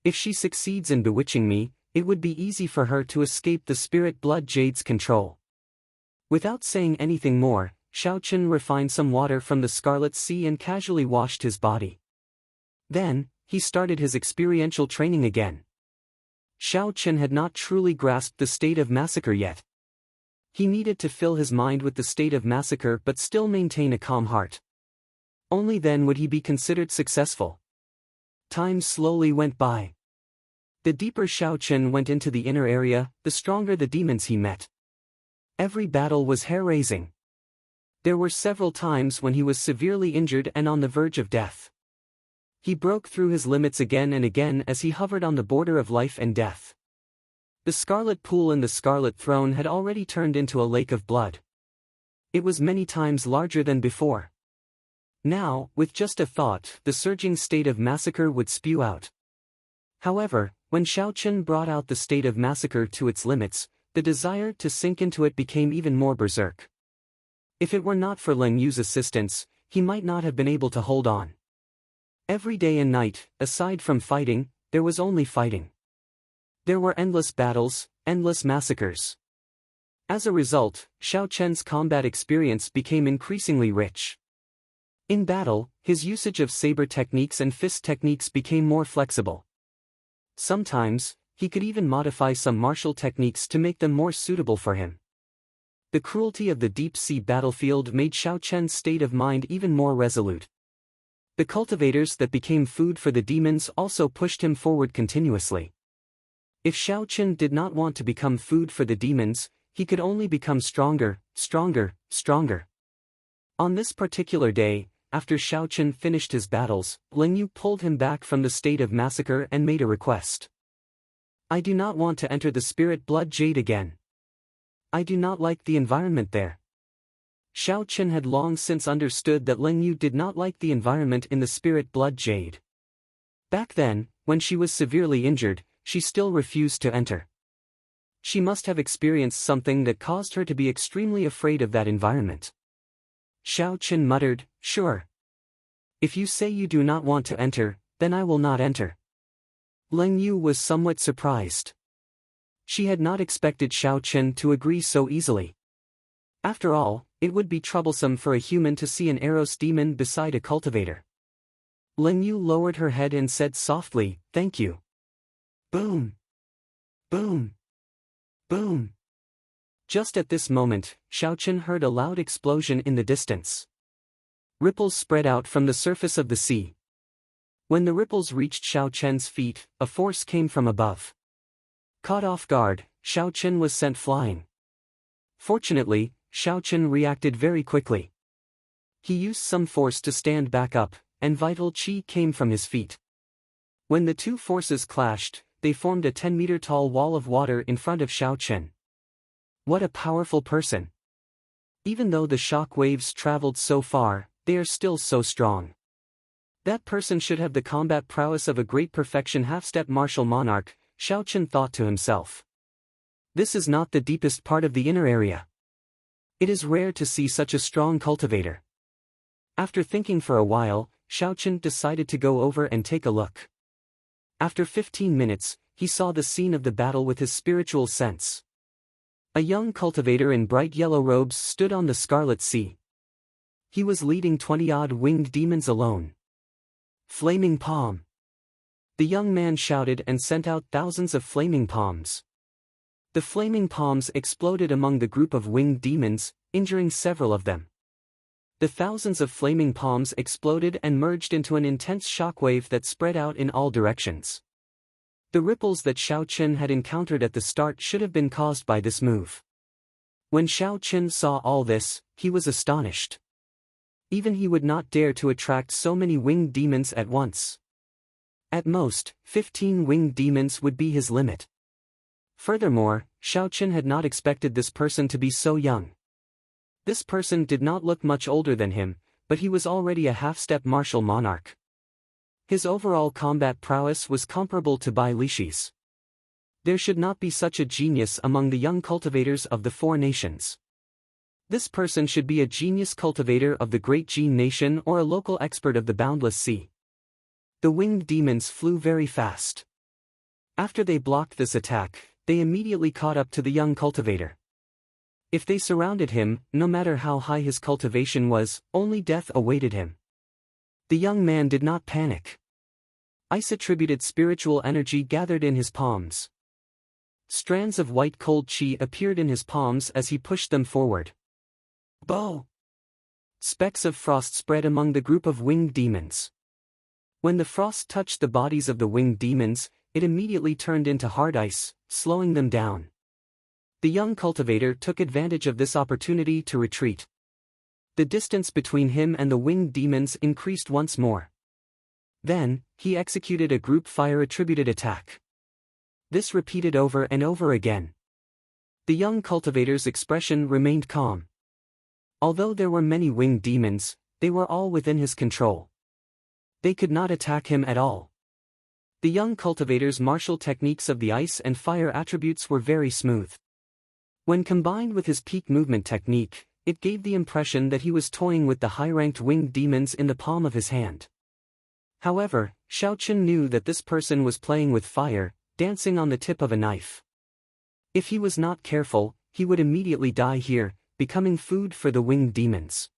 S1: If she succeeds in bewitching me, it would be easy for her to escape the spirit blood jade's control. Without saying anything more, Xiao Chen refined some water from the Scarlet Sea and casually washed his body. Then, he started his experiential training again. Xiao Chen had not truly grasped the state of massacre yet. He needed to fill his mind with the state of massacre but still maintain a calm heart. Only then would he be considered successful. Time slowly went by. The deeper Xiao Chen went into the inner area, the stronger the demons he met. Every battle was hair-raising. There were several times when he was severely injured and on the verge of death. He broke through his limits again and again as he hovered on the border of life and death. The Scarlet Pool in the Scarlet Throne had already turned into a lake of blood. It was many times larger than before. Now, with just a thought, the surging state of massacre would spew out. However, when Xiao Chen brought out the state of massacre to its limits, the desire to sink into it became even more berserk. If it were not for Leng Yu's assistance, he might not have been able to hold on. Every day and night, aside from fighting, there was only fighting. There were endless battles, endless massacres. As a result, Xiao Chen's combat experience became increasingly rich. In battle, his usage of saber techniques and fist techniques became more flexible. Sometimes, he could even modify some martial techniques to make them more suitable for him. The cruelty of the deep-sea battlefield made Xiao Chen's state of mind even more resolute. The cultivators that became food for the demons also pushed him forward continuously. If Xiao Chen did not want to become food for the demons, he could only become stronger, stronger, stronger. On this particular day, after Xiao Chen finished his battles, Leng Yu pulled him back from the state of massacre and made a request. I do not want to enter the spirit blood jade again. I do not like the environment there. Xiao Chen had long since understood that Leng Yu did not like the environment in the spirit blood jade. Back then, when she was severely injured, she still refused to enter. She must have experienced something that caused her to be extremely afraid of that environment. Xiao Chen muttered, sure. If you say you do not want to enter, then I will not enter. Leng Yu was somewhat surprised. She had not expected Xiao Chen to agree so easily. After all, it would be troublesome for a human to see an Eros demon beside a cultivator. Leng Yu lowered her head and said softly, thank you. Boom! Boom! Boom! Just at this moment, Xiao Chen heard a loud explosion in the distance. Ripples spread out from the surface of the sea. When the ripples reached Xiao Chen's feet, a force came from above. Caught off guard, Xiao Chen was sent flying. Fortunately, Xiao Chen reacted very quickly. He used some force to stand back up, and vital qi came from his feet. When the two forces clashed, they formed a 10-meter-tall wall of water in front of Xiao Chen. What a powerful person! Even though the shock waves traveled so far, they are still so strong. That person should have the combat prowess of a great perfection half-step martial monarch, Xiao Chen thought to himself. This is not the deepest part of the inner area. It is rare to see such a strong cultivator. After thinking for a while, Xiao Chen decided to go over and take a look. After 15 minutes, he saw the scene of the battle with his spiritual sense. A young cultivator in bright yellow robes stood on the Scarlet Sea. He was leading 20-odd winged demons alone. Flaming palm! The young man shouted and sent out thousands of flaming palms. The flaming palms exploded among the group of winged demons, injuring several of them. The thousands of flaming palms exploded and merged into an intense shockwave that spread out in all directions. The ripples that Xiao Qin had encountered at the start should have been caused by this move. When Xiao Qin saw all this, he was astonished. Even he would not dare to attract so many winged demons at once. At most, 15 winged demons would be his limit. Furthermore, Xiao Qin had not expected this person to be so young. This person did not look much older than him, but he was already a half-step martial monarch. His overall combat prowess was comparable to Bai Lishi's. There should not be such a genius among the young cultivators of the four nations. This person should be a genius cultivator of the Great Gene Nation or a local expert of the Boundless Sea. The winged demons flew very fast. After they blocked this attack, they immediately caught up to the young cultivator. If they surrounded him, no matter how high his cultivation was, only death awaited him. The young man did not panic. Ice-attributed spiritual energy gathered in his palms. Strands of white cold chi appeared in his palms as he pushed them forward. Bow! Specks of frost spread among the group of winged demons. When the frost touched the bodies of the winged demons, it immediately turned into hard ice, slowing them down. The young cultivator took advantage of this opportunity to retreat. The distance between him and the winged demons increased once more. Then, he executed a group fire-attributed attack. This repeated over and over again. The young cultivator's expression remained calm. Although there were many winged demons, they were all within his control. They could not attack him at all. The young cultivator's martial techniques of the ice and fire attributes were very smooth. When combined with his peak movement technique, it gave the impression that he was toying with the high-ranked winged demons in the palm of his hand. However, Xiao Qin knew that this person was playing with fire, dancing on the tip of a knife. If he was not careful, he would immediately die here, becoming food for the winged demons.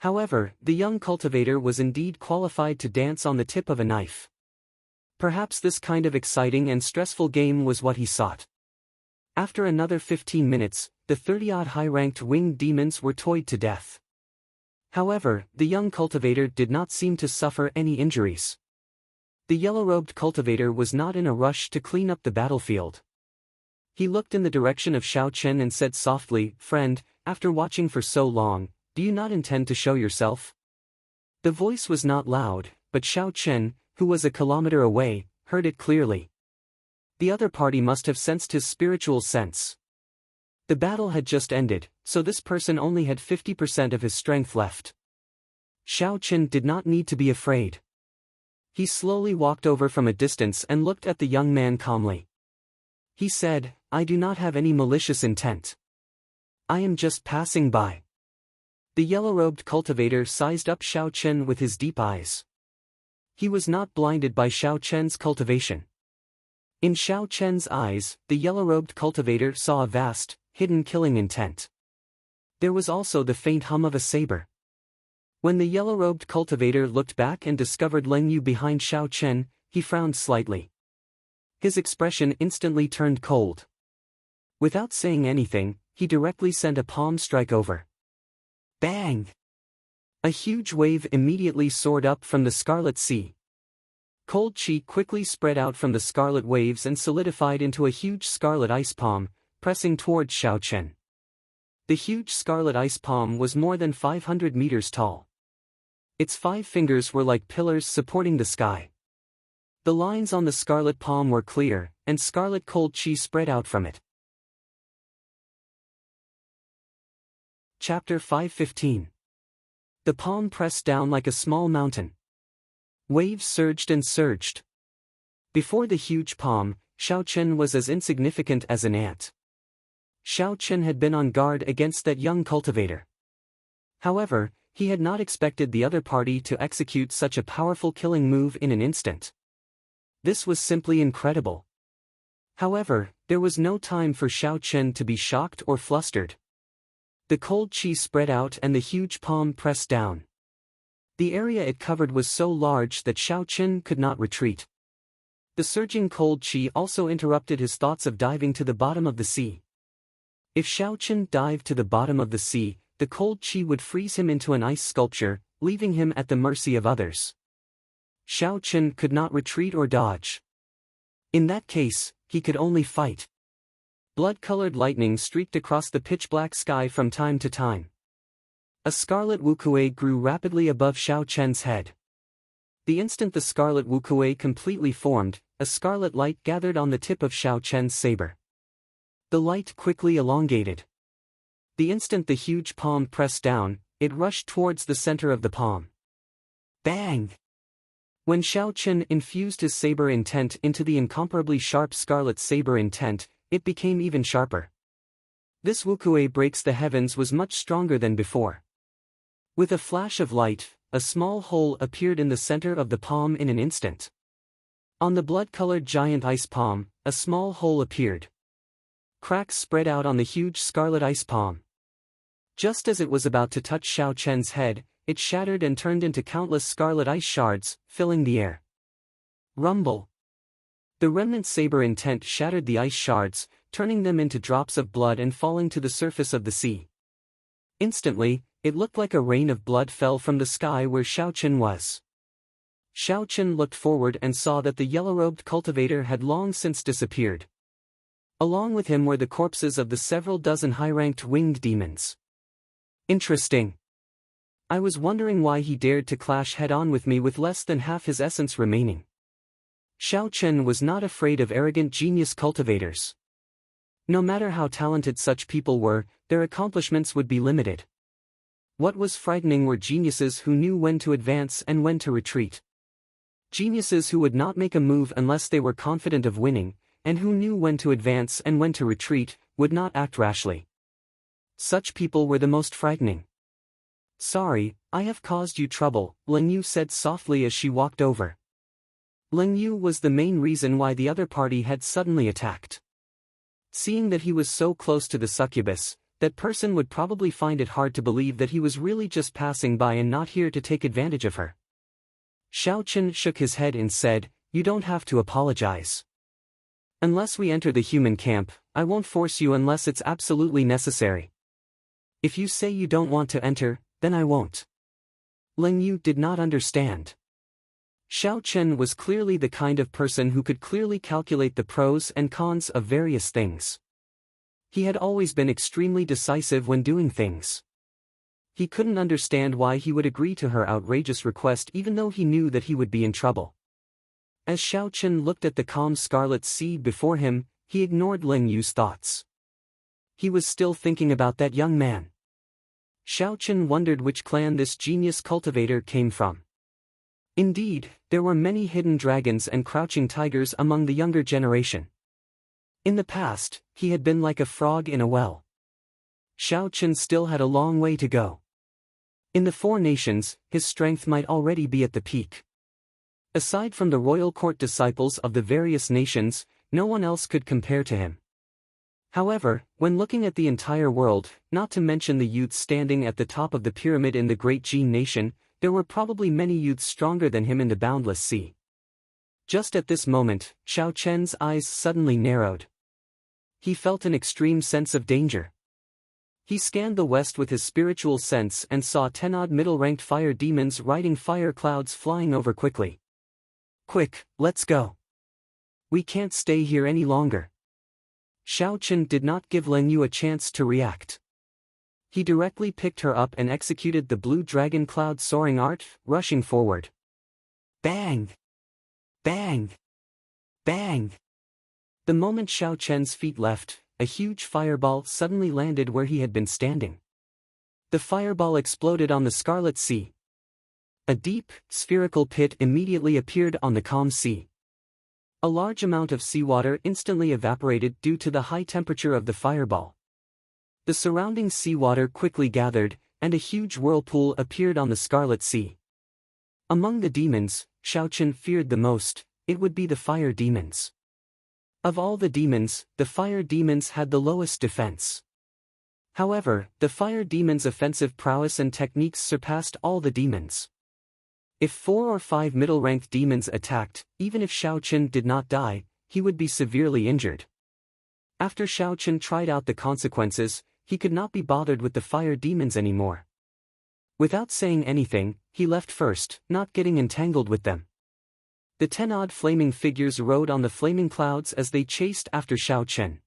S1: However, the young cultivator was indeed qualified to dance on the tip of a knife. Perhaps this kind of exciting and stressful game was what he sought. After another 15 minutes, the 30-odd high-ranked winged demons were toyed to death. However, the young cultivator did not seem to suffer any injuries. The yellow-robed cultivator was not in a rush to clean up the battlefield. He looked in the direction of Xiao Qin and said softly, "Friend, after watching for so long, do you not intend to show yourself?" The voice was not loud, but Xiao Qin, who was a kilometer away, heard it clearly. The other party must have sensed his spiritual sense. The battle had just ended, so this person only had 50% of his strength left. Xiao Qin did not need to be afraid. He slowly walked over from a distance and looked at the young man calmly. He said, "I do not have any malicious intent. I am just passing by." The yellow-robed cultivator sized up Xiao Qin with his deep eyes. He was not blinded by Xiao Qin's cultivation. In Xiao Qin's eyes, the yellow-robed cultivator saw a vast, hidden killing intent. There was also the faint hum of a saber. When the yellow-robed cultivator looked back and discovered Leng Yu behind Xiao Qin, he frowned slightly. His expression instantly turned cold. Without saying anything, he directly sent a palm strike over. Bang! A huge wave immediately soared up from the Scarlet Sea. Cold chi quickly spread out from the scarlet waves and solidified into a huge scarlet ice palm, pressing towards Xiao Qin. The huge scarlet ice palm was more than 500 meters tall. Its 5 fingers were like pillars supporting the sky. The lines on the scarlet palm were clear, and scarlet cold chi spread out from it. Chapter 5:15. The palm pressed down like a small mountain. Waves surged and surged. Before the huge palm, Xiao Qin was as insignificant as an ant. Xiao Qin had been on guard against that young cultivator. However, he had not expected the other party to execute such a powerful killing move in an instant. This was simply incredible. However, there was no time for Xiao Qin to be shocked or flustered. The cold chi spread out and the huge palm pressed down. The area it covered was so large that Xiao Qin could not retreat. The surging cold chi also interrupted his thoughts of diving to the bottom of the sea. If Xiao Qin dived to the bottom of the sea, the cold chi would freeze him into an ice sculpture, leaving him at the mercy of others. Xiao Chen could not retreat or dodge. In that case, he could only fight. Blood-colored lightning streaked across the pitch-black sky from time to time. A scarlet wukuei grew rapidly above Xiao Chen's head. The instant the scarlet wukuei completely formed, a scarlet light gathered on the tip of Xiao Chen's saber. The light quickly elongated. The instant the huge palm pressed down, it rushed towards the center of the palm. Bang! When Xiao Chen infused his saber intent into the incomparably sharp scarlet saber intent, it became even sharper. This wukuei breaks the heavens was much stronger than before. With a flash of light, a small hole appeared in the center of the palm in an instant. On the blood-colored giant ice palm, a small hole appeared. Cracks spread out on the huge scarlet ice palm. Just as it was about to touch Xiao Chen's head, it shattered and turned into countless scarlet ice shards, filling the air. Rumble! The remnant saber intent shattered the ice shards, turning them into drops of blood and falling to the surface of the sea. Instantly, it looked like a rain of blood fell from the sky where Xiao Chen was. Xiao Chen looked forward and saw that the yellow-robed cultivator had long since disappeared. Along with him were the corpses of the several dozen high-ranked winged demons. Interesting. I was wondering why he dared to clash head-on with me with less than half his essence remaining. Xiao Chen was not afraid of arrogant genius cultivators. No matter how talented such people were, their accomplishments would be limited. What was frightening were geniuses who knew when to advance and when to retreat. Geniuses who would not make a move unless they were confident of winning, and who knew when to advance and when to retreat, would not act rashly. Such people were the most frightening. "Sorry, I have caused you trouble," Ling Yu said softly as she walked over. Ling Yu was the main reason why the other party had suddenly attacked. Seeing that he was so close to the succubus, that person would probably find it hard to believe that he was really just passing by and not here to take advantage of her. Xiao Chen shook his head and said, "You don't have to apologize. Unless we enter the human camp, I won't force you unless it's absolutely necessary. If you say you don't want to enter, then I won't." Ling Yu did not understand. Xiao Chen was clearly the kind of person who could clearly calculate the pros and cons of various things. He had always been extremely decisive when doing things. He couldn't understand why he would agree to her outrageous request even though he knew that he would be in trouble. As Xiao Chen looked at the calm scarlet sea before him, he ignored Ling Yu's thoughts. He was still thinking about that young man. Xiao Chen wondered which clan this genius cultivator came from. Indeed, there were many hidden dragons and crouching tigers among the younger generation. In the past, he had been like a frog in a well. Xiao Chen still had a long way to go. In the four nations, his strength might already be at the peak. Aside from the royal court disciples of the various nations, no one else could compare to him. However, when looking at the entire world, not to mention the youths standing at the top of the pyramid in the Great Jin nation, there were probably many youths stronger than him in the boundless sea. Just at this moment, Xiao Chen's eyes suddenly narrowed. He felt an extreme sense of danger. He scanned the west with his spiritual sense and saw 10-odd middle-ranked fire demons riding fire clouds flying over quickly. "Quick, let's go. We can't stay here any longer." Xiao Chen did not give Ling Yu a chance to react. He directly picked her up and executed the blue dragon cloud soaring art, rushing forward. Bang! Bang! Bang! The moment Xiao Chen's feet left, a huge fireball suddenly landed where he had been standing. The fireball exploded on the Scarlet Sea. A deep, spherical pit immediately appeared on the calm sea. A large amount of seawater instantly evaporated due to the high temperature of the fireball. The surrounding seawater quickly gathered, and a huge whirlpool appeared on the Scarlet Sea. Among the demons, Xiao Chen feared the most, it would be the fire demons. Of all the demons, the fire demons had the lowest defense. However, the fire demons' offensive prowess and techniques surpassed all the demons. If 4 or 5 middle-ranked demons attacked, even if Xiao Chen did not die, he would be severely injured. After Xiao Chen tried out the consequences, he could not be bothered with the fire demons anymore. Without saying anything, he left first, not getting entangled with them. The 10-odd flaming figures rode on the flaming clouds as they chased after Xiao Chen.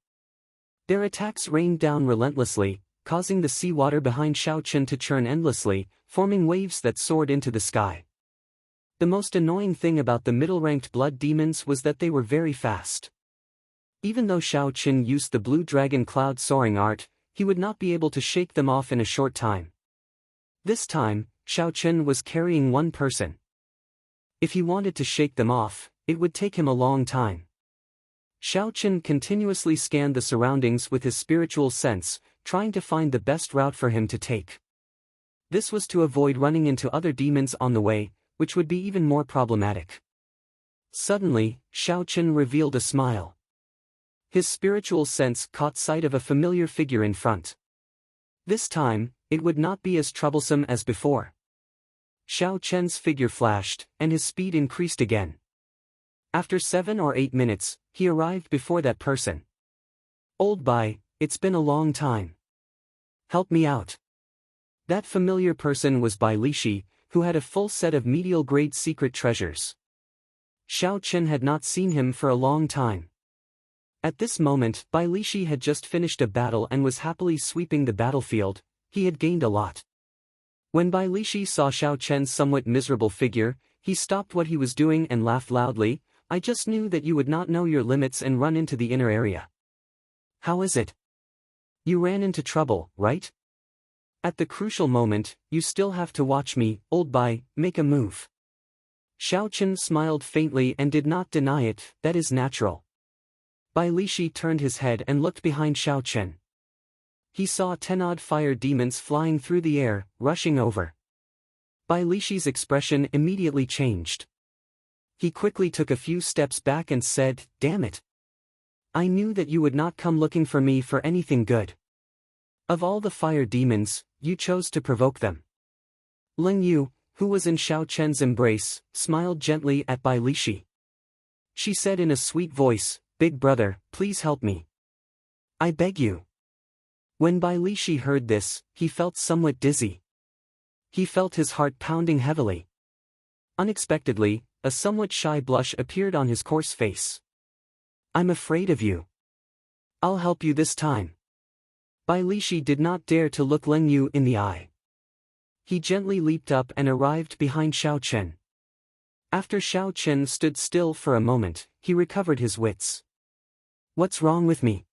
S1: Their attacks rained down relentlessly, causing the seawater behind Xiao Chen to churn endlessly, forming waves that soared into the sky. The most annoying thing about the middle-ranked blood demons was that they were very fast. Even though Xiao Chen used the blue dragon cloud soaring art, he would not be able to shake them off in a short time. This time, Xiao Chen was carrying one person. If he wanted to shake them off, it would take him a long time. Xiao Chen continuously scanned the surroundings with his spiritual sense, trying to find the best route for him to take. This was to avoid running into other demons on the way, which would be even more problematic. Suddenly, Xiao Chen revealed a smile. His spiritual sense caught sight of a familiar figure in front. This time, it would not be as troublesome as before. Xiao Chen's figure flashed, and his speed increased again. After 7 or 8 minutes, he arrived before that person. "Old Bai, it's been a long time. Help me out." That familiar person was Bai Lishi, who had a full set of medial-grade secret treasures. Xiao Chen had not seen him for a long time. At this moment, Bai Lishi had just finished a battle and was happily sweeping the battlefield. He had gained a lot. When Bai Lishi saw Xiao Chen's somewhat miserable figure, he stopped what he was doing and laughed loudly. "I just knew that you would not know your limits and run into the inner area. How is it? You ran into trouble, right? At the crucial moment, you still have to watch me, old Bai, make a move." Xiao Chen smiled faintly and did not deny it. "That is natural." Bai Lishi turned his head and looked behind Xiao Chen. He saw 10-odd fire demons flying through the air, rushing over. Bai Lishi's expression immediately changed. He quickly took a few steps back and said, "Damn it. I knew that you would not come looking for me for anything good. Of all the fire demons, you chose to provoke them." Ling Yu, who was in Xiao Chen's embrace, smiled gently at Bai Lishi. She said in a sweet voice, "Big brother, please help me. I beg you." When Bai Lishi heard this, he felt somewhat dizzy. He felt his heart pounding heavily. Unexpectedly, a somewhat shy blush appeared on his coarse face. "I'm afraid of you. I'll help you this time." Bai Lishi did not dare to look Ling Yu in the eye. He gently leaped up and arrived behind Xiao Chen. After Xiao Chen stood still for a moment, he recovered his wits. "What's wrong with me?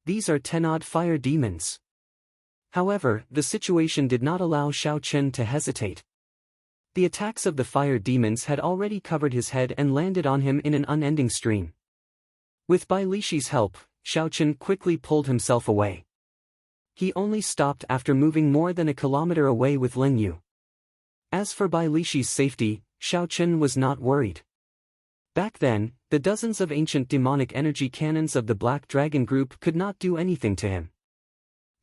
S1: These are 10-odd fire demons." However, the situation did not allow Xiao Chen to hesitate. The attacks of the fire demons had already covered his head and landed on him in an unending stream. With Bai Lishi's help, Xiao Chen quickly pulled himself away. He only stopped after moving more than a kilometer away with Ling Yu. As for Bai Lishi's safety, Xiao Chen was not worried. Back then, the dozens of ancient demonic energy cannons of the Black Dragon group could not do anything to him.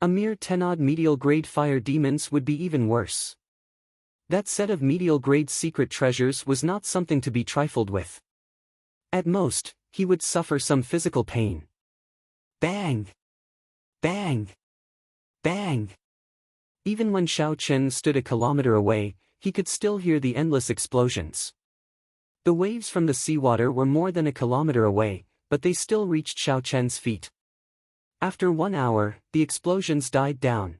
S1: A mere 10-odd medial-grade fire demons would be even worse. That set of medial-grade secret treasures was not something to be trifled with. At most, he would suffer some physical pain. Bang! Bang! Bang! Even when Xiao Chen stood a kilometer away, he could still hear the endless explosions. The waves from the seawater were more than a kilometer away, but they still reached Xiao Chen's feet. After 1 hour, the explosions died down.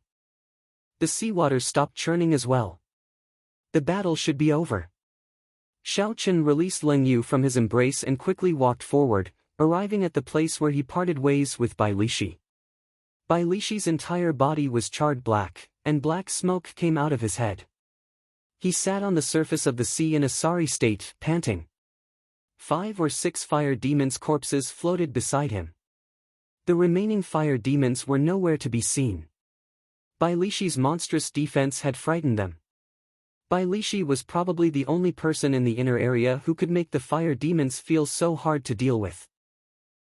S1: The seawater stopped churning as well. The battle should be over. Xiao Chen released Ling Yu from his embrace and quickly walked forward, arriving at the place where he parted ways with Bai Lishi. Bai Lishi's entire body was charred black, and black smoke came out of his head. He sat on the surface of the sea in a sorry state, panting. 5 or 6 fire demons' corpses floated beside him. The remaining fire demons were nowhere to be seen. Bai Lishi's monstrous defense had frightened them. Bai Lishi was probably the only person in the inner area who could make the fire demons feel so hard to deal with.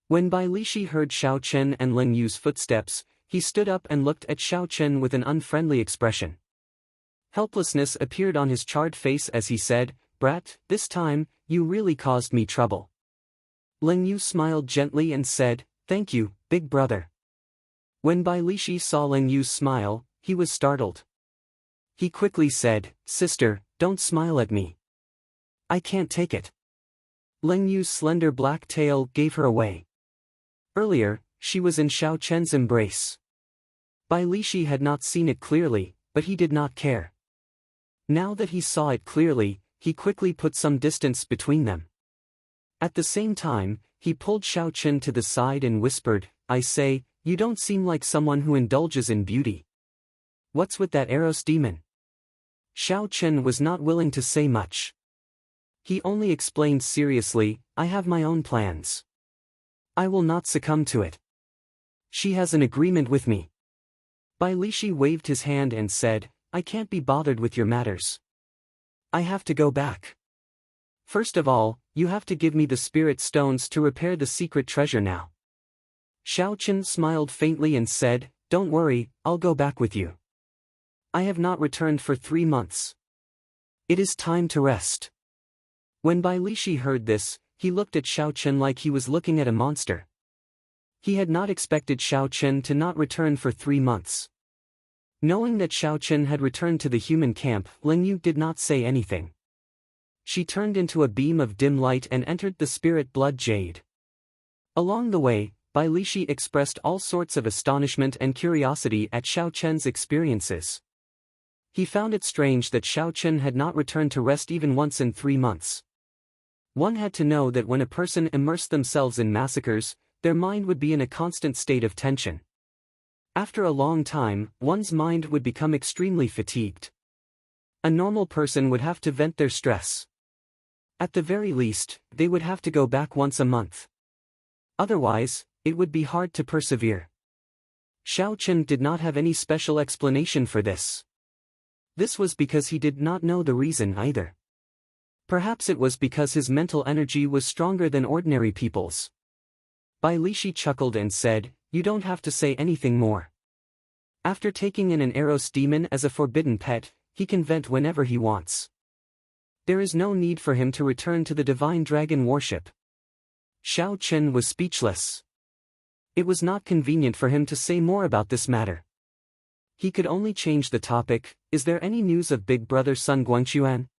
S1: When Bai Lishi heard Xiao Chen and Ling Yu's footsteps, he stood up and looked at Xiao Chen with an unfriendly expression. Helplessness appeared on his charred face as he said, "Brat, this time, you really caused me trouble." Ling Yu smiled gently and said, "Thank you, big brother." When Bai Lishi saw Ling Yu's smile, he was startled. He quickly said, "Sister, don't smile at me. I can't take it." Ling Yu's slender black tail gave her away. Earlier, she was in Xiao Chen's embrace. Bai Lishi had not seen it clearly, but he did not care. Now that he saw it clearly, he quickly put some distance between them. At the same time, he pulled Xiao Chen to the side and whispered, "I say, you don't seem like someone who indulges in beauty. What's with that Eros demon?" Xiao Chen was not willing to say much. He only explained seriously, "I have my own plans. I will not succumb to it. She has an agreement with me." Bai Lishi waved his hand and said, "I can't be bothered with your matters. I have to go back. First of all, you have to give me the spirit stones to repair the secret treasure now." Xiao Chen smiled faintly and said, "Don't worry, I'll go back with you. I have not returned for 3 months. It is time to rest." When Bai Lishi heard this, he looked at Xiao Chen like he was looking at a monster. He had not expected Xiao Chen to not return for 3 months. Knowing that Xiao Chen had returned to the human camp, Ling Yu did not say anything. She turned into a beam of dim light and entered the spirit blood jade. Along the way, Bai Lishi expressed all sorts of astonishment and curiosity at Xiao Chen's experiences. He found it strange that Xiao Chen had not returned to rest even once in 3 months. One had to know that when a person immersed themselves in massacres, their mind would be in a constant state of tension. After a long time, one's mind would become extremely fatigued. A normal person would have to vent their stress. At the very least, they would have to go back once a month. Otherwise, it would be hard to persevere. Xiao Chen did not have any special explanation for this. This was because he did not know the reason either. Perhaps it was because his mental energy was stronger than ordinary people's. Bai Lishi chuckled and said, "You don't have to say anything more. After taking in an Eros demon as a forbidden pet, he can vent whenever he wants. There is no need for him to return to the divine dragon worship." Xiao Chen was speechless. It was not convenient for him to say more about this matter. He could only change the topic. "Is there any news of Big Brother Sun Guangquan?"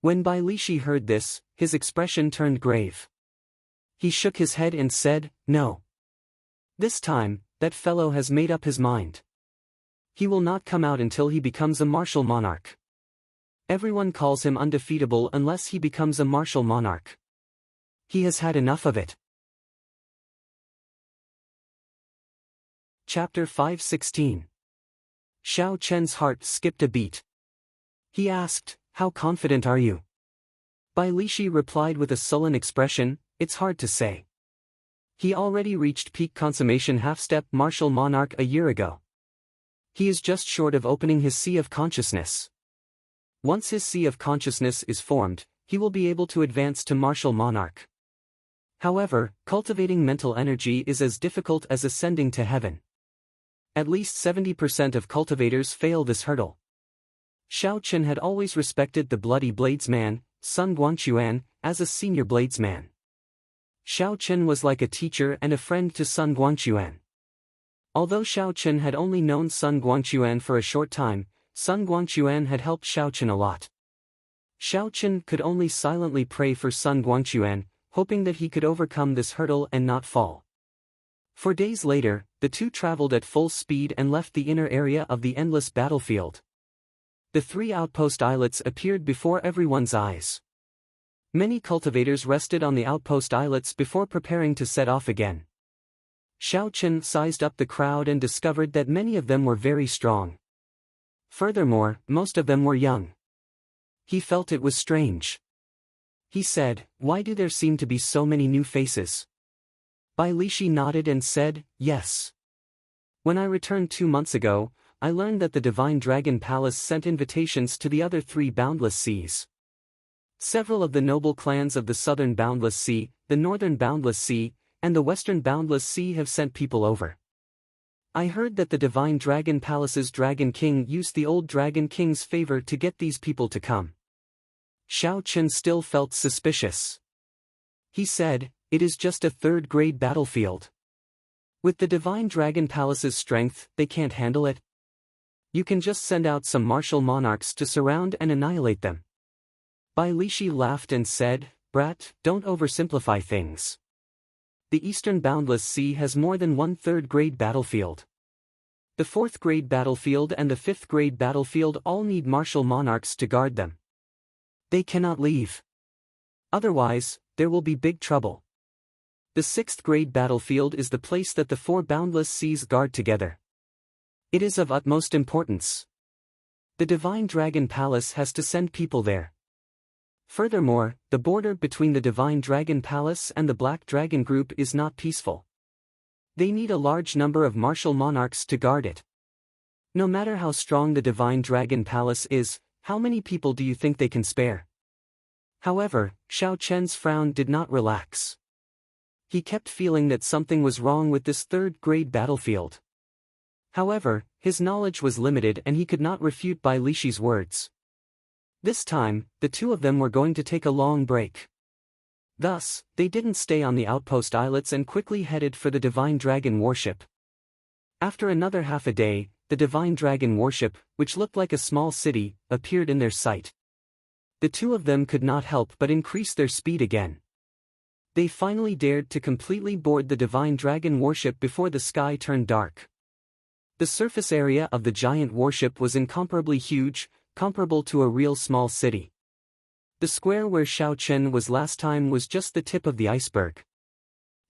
S1: When Bai Lishi heard this, his expression turned grave. He shook his head and said, "No. This time, that fellow has made up his mind. He will not come out until he becomes a martial monarch. Everyone calls him undefeatable unless he becomes a martial monarch. He has had enough of it." Chapter 516. Xiao Chen's heart skipped a beat. He asked, "How confident are you?" Bai Lishi replied with a sullen expression, "It's hard to say. He already reached peak consummation half-step martial monarch a year ago. He is just short of opening his sea of consciousness. Once his sea of consciousness is formed, he will be able to advance to martial monarch. However, cultivating mental energy is as difficult as ascending to heaven. At least 70% of cultivators fail this hurdle." Xiao Chen had always respected the bloody bladesman, Sun Guangquan, as a senior bladesman. Xiao Chen was like a teacher and a friend to Sun Guangquan. Although Xiao Chen had only known Sun Guangquan for a short time, Sun Guangquan had helped Xiao Chen a lot. Xiao Chen could only silently pray for Sun Guangquan, hoping that he could overcome this hurdle and not fall. 4 days later, the two traveled at full speed and left the inner area of the endless battlefield. The 3 outpost islets appeared before everyone's eyes. Many cultivators rested on the outpost islets before preparing to set off again. Xiao Chen sized up the crowd and discovered that many of them were very strong. Furthermore, most of them were young. He felt it was strange. He said, "Why do there seem to be so many new faces?" Bai Lishi nodded and said, "Yes. When I returned 2 months ago, I learned that the Divine Dragon Palace sent invitations to the other 3 boundless seas. Several of the noble clans of the southern boundless sea, the northern boundless sea, and the western boundless sea have sent people over. I heard that the Divine Dragon Palace's Dragon King used the old Dragon King's favor to get these people to come." Xiao Chen still felt suspicious. He said, "It is just a 3rd-grade battlefield. With the Divine Dragon Palace's strength, they can't handle it. You can just send out some martial monarchs to surround and annihilate them. Bai Lishi laughed and said, "Brat, don't oversimplify things. The Eastern Boundless Sea has more than one third-grade battlefield. The fourth-grade battlefield and the fifth-grade battlefield all need martial monarchs to guard them. They cannot leave. Otherwise, there will be big trouble. The sixth-grade battlefield is the place that the four boundless seas guard together. It is of utmost importance. The Divine Dragon Palace has to send people there. Furthermore, the border between the Divine Dragon Palace and the Black Dragon Group is not peaceful. They need a large number of martial monarchs to guard it. No matter how strong the Divine Dragon Palace is, how many people do you think they can spare?" However, Xiao Chen's frown did not relax. He kept feeling that something was wrong with this third-grade battlefield. However, his knowledge was limited and he could not refute Bai Lishi's words. This time, the two of them were going to take a long break. Thus, they didn't stay on the outpost islets and quickly headed for the Divine Dragon warship. After another half a day, the Divine Dragon warship, which looked like a small city, appeared in their sight. The two of them could not help but increase their speed again. They finally dared to completely board the Divine Dragon warship before the sky turned dark. The surface area of the giant warship was incomparably huge, comparable to a real small city. The square where Xiao Chen was last time was just the tip of the iceberg.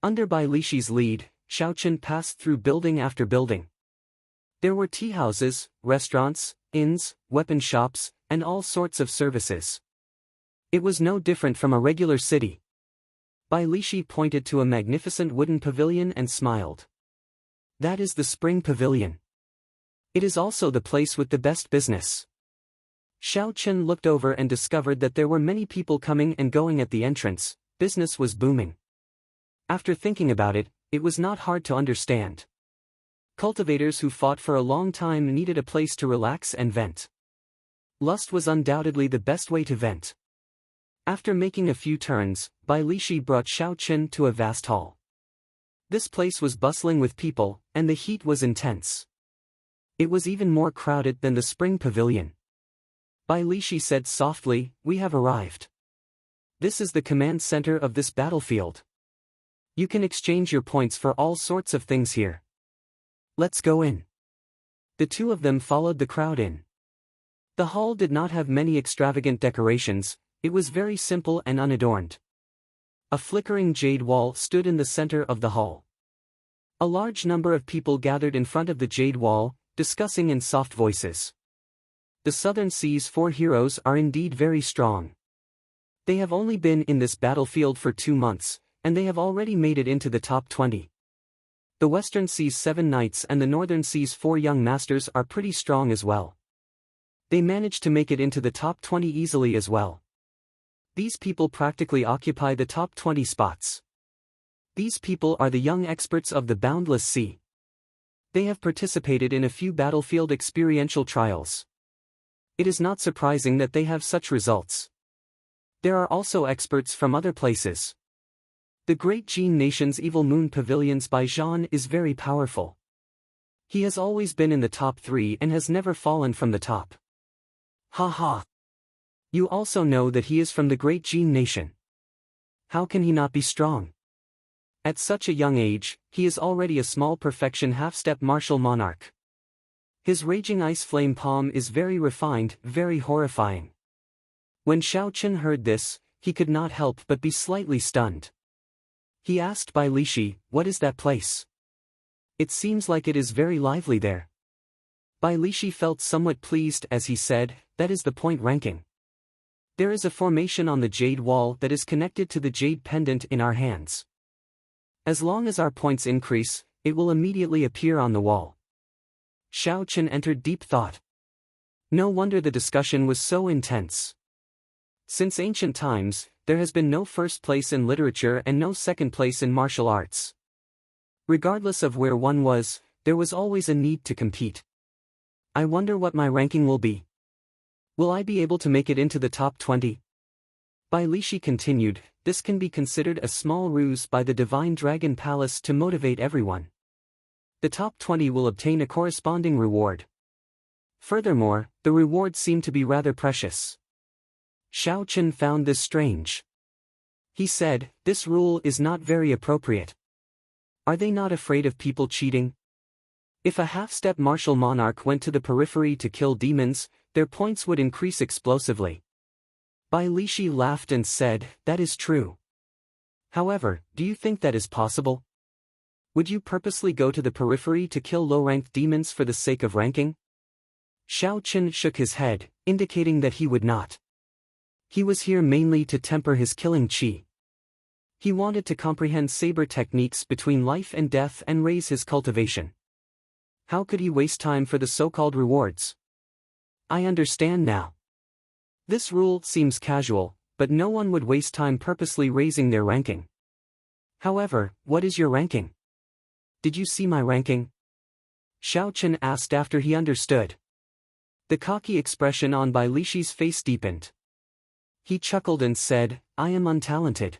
S1: Under Bai Lishi's lead, Xiao Chen passed through building after building. There were tea houses, restaurants, inns, weapon shops, and all sorts of services. It was no different from a regular city. Bai Lishi pointed to a magnificent wooden pavilion and smiled. "That is the Spring Pavilion. It is also the place with the best business." Xiao Chen looked over and discovered that there were many people coming and going at the entrance. Business was booming. After thinking about it, it was not hard to understand. Cultivators who fought for a long time needed a place to relax and vent. Lust was undoubtedly the best way to vent. After making a few turns, Bai Lishi brought Xiao Chen to a vast hall. This place was bustling with people, and the heat was intense. It was even more crowded than the Spring Pavilion. Bai Lishi said softly, "We have arrived. This is the command center of this battlefield. You can exchange your points for all sorts of things here. Let's go in." The two of them followed the crowd in. The hall did not have many extravagant decorations, it was very simple and unadorned. A flickering jade wall stood in the center of the hall. A large number of people gathered in front of the jade wall, discussing in soft voices. The Southern Sea's four heroes are indeed very strong. They have only been in this battlefield for 2 months, and they have already made it into the top 20. The Western Sea's 7 knights and the Northern Sea's 4 young masters are pretty strong as well. They managed to make it into the top 20 easily as well. These people practically occupy the top 20 spots. These people are the young experts of the Boundless Sea. They have participated in a few battlefield experiential trials. It is not surprising that they have such results. There are also experts from other places. The Great Jin Nation's Evil Moon Pavilion's Bai Zhan is very powerful. He has always been in the top 3 and has never fallen from the top. Ha ha! You also know that he is from the Great Jin Nation. How can he not be strong? At such a young age, he is already a small perfection half-step martial monarch. His raging ice flame palm is very refined, very horrifying. When Xiao Chen heard this, he could not help but be slightly stunned. He asked Bai Lishi, "What is that place? It seems like it is very lively there." Bai Lishi felt somewhat pleased as he said, "That is the point ranking. There is a formation on the jade wall that is connected to the jade pendant in our hands. As long as our points increase, it will immediately appear on the wall." Xiao Chen entered deep thought. No wonder the discussion was so intense. Since ancient times, there has been no first place in literature and no second place in martial arts. Regardless of where one was, there was always a need to compete. I wonder what my ranking will be. Will I be able to make it into the top 20? Bai Lishi continued, "This can be considered a small ruse by the Divine Dragon Palace to motivate everyone. the top 20 will obtain a corresponding reward. Furthermore, the rewards seem to be rather precious. Xiao Chen found this strange. He said, "This rule is not very appropriate. Are they not afraid of people cheating? If a half-step martial monarch went to the periphery to kill demons, their points would increase explosively." Bai Lishi laughed and said, "That is true. However, do you think that is possible? Would you purposely go to the periphery to kill low-ranked demons for the sake of ranking?" Xiao Chen shook his head, indicating that he would not. He was here mainly to temper his killing chi. He wanted to comprehend saber techniques between life and death and raise his cultivation. How could he waste time for the so-called rewards? I understand now. This rule seems casual, but no one would waste time purposely raising their ranking. However, what is your ranking? Did you see my ranking? Xiao Chen asked after he understood. The cocky expression on Bai Lishi's face deepened. He chuckled and said, "I am untalented.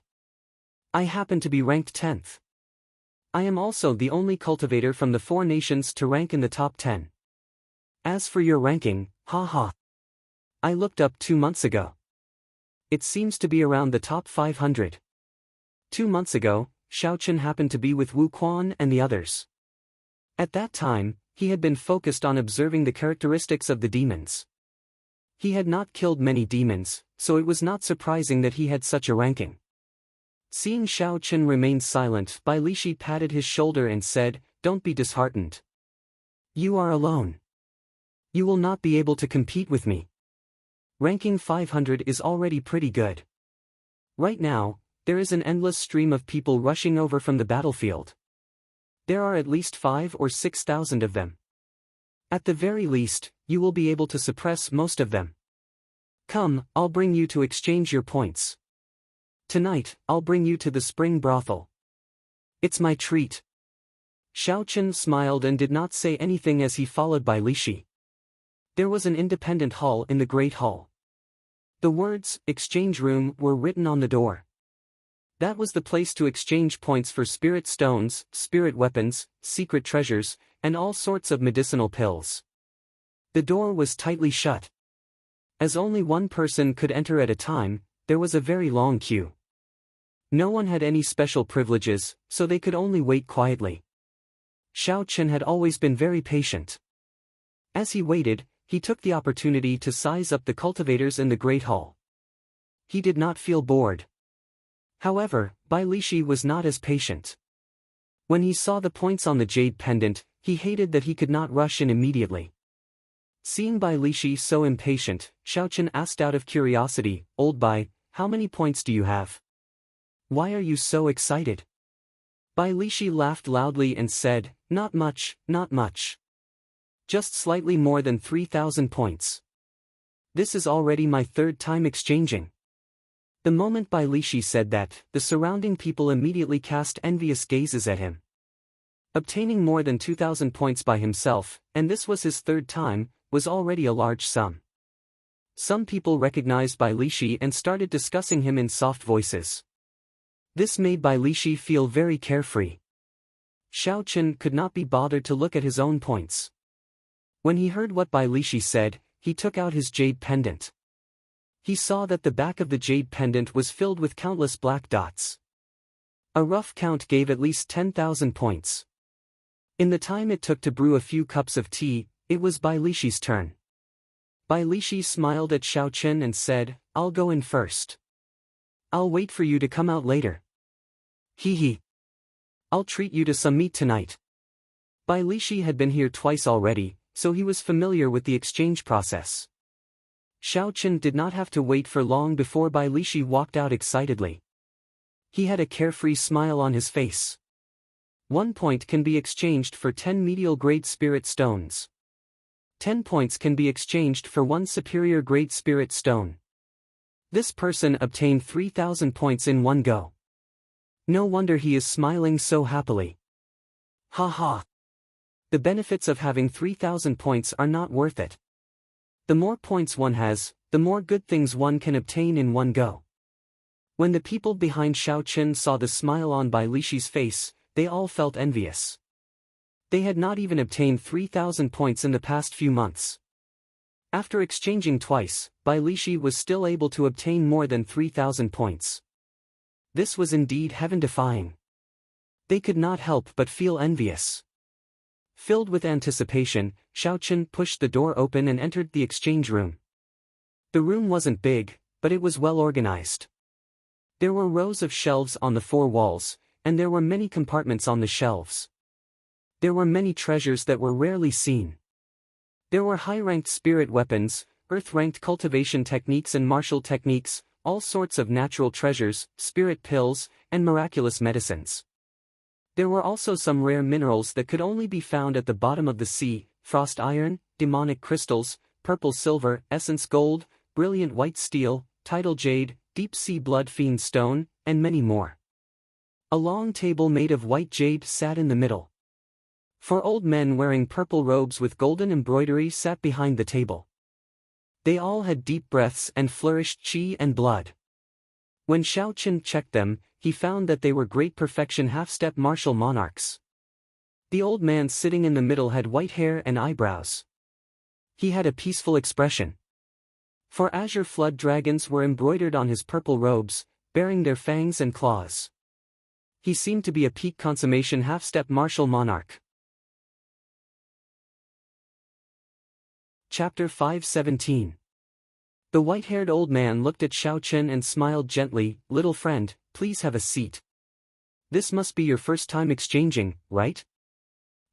S1: I happen to be ranked 10th. I am also the only cultivator from the 4 nations to rank in the top 10. As for your ranking, haha. I looked up 2 months ago. It seems to be around the top 500. 2 months ago, Xiao Chen happened to be with Wu Quan and the others. At that time, he had been focused on observing the characteristics of the demons. He had not killed many demons, so it was not surprising that he had such a ranking. Seeing Xiao Chen remain silent, Bai Lishi patted his shoulder and said, "Don't be disheartened. You are alone. You will not be able to compete with me. Ranking 500 is already pretty good. Right now, there is an endless stream of people rushing over from the battlefield. There are at least 5 or 6,000 of them. At the very least, you will be able to suppress most of them. Come, I'll bring you to exchange your points. Tonight, I'll bring you to the spring brothel. It's my treat." Xiao Chen smiled and did not say anything as he followed Bai Lishi. There was an independent hall in the Great Hall. The words, "Exchange Room," were written on the door. That was the place to exchange points for spirit stones, spirit weapons, secret treasures, and all sorts of medicinal pills. The door was tightly shut. As only one person could enter at a time, there was a very long queue. No one had any special privileges, so they could only wait quietly. Xiao Chen had always been very patient. As he waited, he took the opportunity to size up the cultivators in the Great Hall. He did not feel bored. However, Bai Lishi was not as patient. When he saw the points on the jade pendant, he hated that he could not rush in immediately. Seeing Bai Lishi so impatient, Xiao Chen asked out of curiosity, "Old Bai, how many points do you have? Why are you so excited?" Bai Lishi laughed loudly and said, "Not much, not much. Just slightly more than 3,000 points. This is already my 3rd time exchanging." The moment Bai Lishi said that, the surrounding people immediately cast envious gazes at him. Obtaining more than 2,000 points by himself, and this was his 3rd time, was already a large sum. Some people recognized Bai Lishi and started discussing him in soft voices. This made Bai Lishi feel very carefree. Xiao Chen could not be bothered to look at his own points. When he heard what Bai Lishi said, he took out his jade pendant. He saw that the back of the jade pendant was filled with countless black dots. A rough count gave at least 10,000 points. In the time it took to brew a few cups of tea, it was Bai Lishi's turn. Bai Lishi smiled at Xiao Chen and said, "I'll go in first. I'll wait for you to come out later. Hee hee. I'll treat you to some meat tonight." Bai Lishi had been here twice already, so he was familiar with the exchange process. Xiao Chen did not have to wait for long before Bai Lishi walked out excitedly. He had a carefree smile on his face. 1 point can be exchanged for 10 medial-grade spirit stones. 10 points can be exchanged for 1 superior-grade spirit stone. This person obtained 3,000 points in one go. No wonder he is smiling so happily. Ha ha. The benefits of having 3,000 points are not worth it. The more points one has, the more good things one can obtain in one go. When the people behind Xiao Chen saw the smile on Bai Lishi's face, they all felt envious. They had not even obtained 3,000 points in the past few months. After exchanging twice, Bai Lishi was still able to obtain more than 3,000 points. This was indeed heaven-defying. They could not help but feel envious. Filled with anticipation, Xiaochen pushed the door open and entered the exchange room. The room wasn't big, but it was well organized. There were rows of shelves on the four walls, and there were many compartments on the shelves. There were many treasures that were rarely seen. There were high-ranked spirit weapons, earth-ranked cultivation techniques and martial techniques, all sorts of natural treasures, spirit pills, and miraculous medicines. There were also some rare minerals that could only be found at the bottom of the sea: frost iron, demonic crystals, purple silver, essence gold, brilliant white steel, tidal jade, deep-sea blood fiend stone, and many more. A long table made of white jade sat in the middle. Four old men wearing purple robes with golden embroidery sat behind the table. They all had deep breaths and flourished qi and blood. When Xiaochen checked them, he found that they were great perfection half-step martial monarchs. The old man sitting in the middle had white hair and eyebrows. He had a peaceful expression. Four azure flood dragons were embroidered on his purple robes, bearing their fangs and claws. He seemed to be a peak consummation half-step martial monarch. Chapter 517. The white-haired old man looked at Xiaochen and smiled gently. "Little friend, please have a seat. This must be your first time exchanging, right?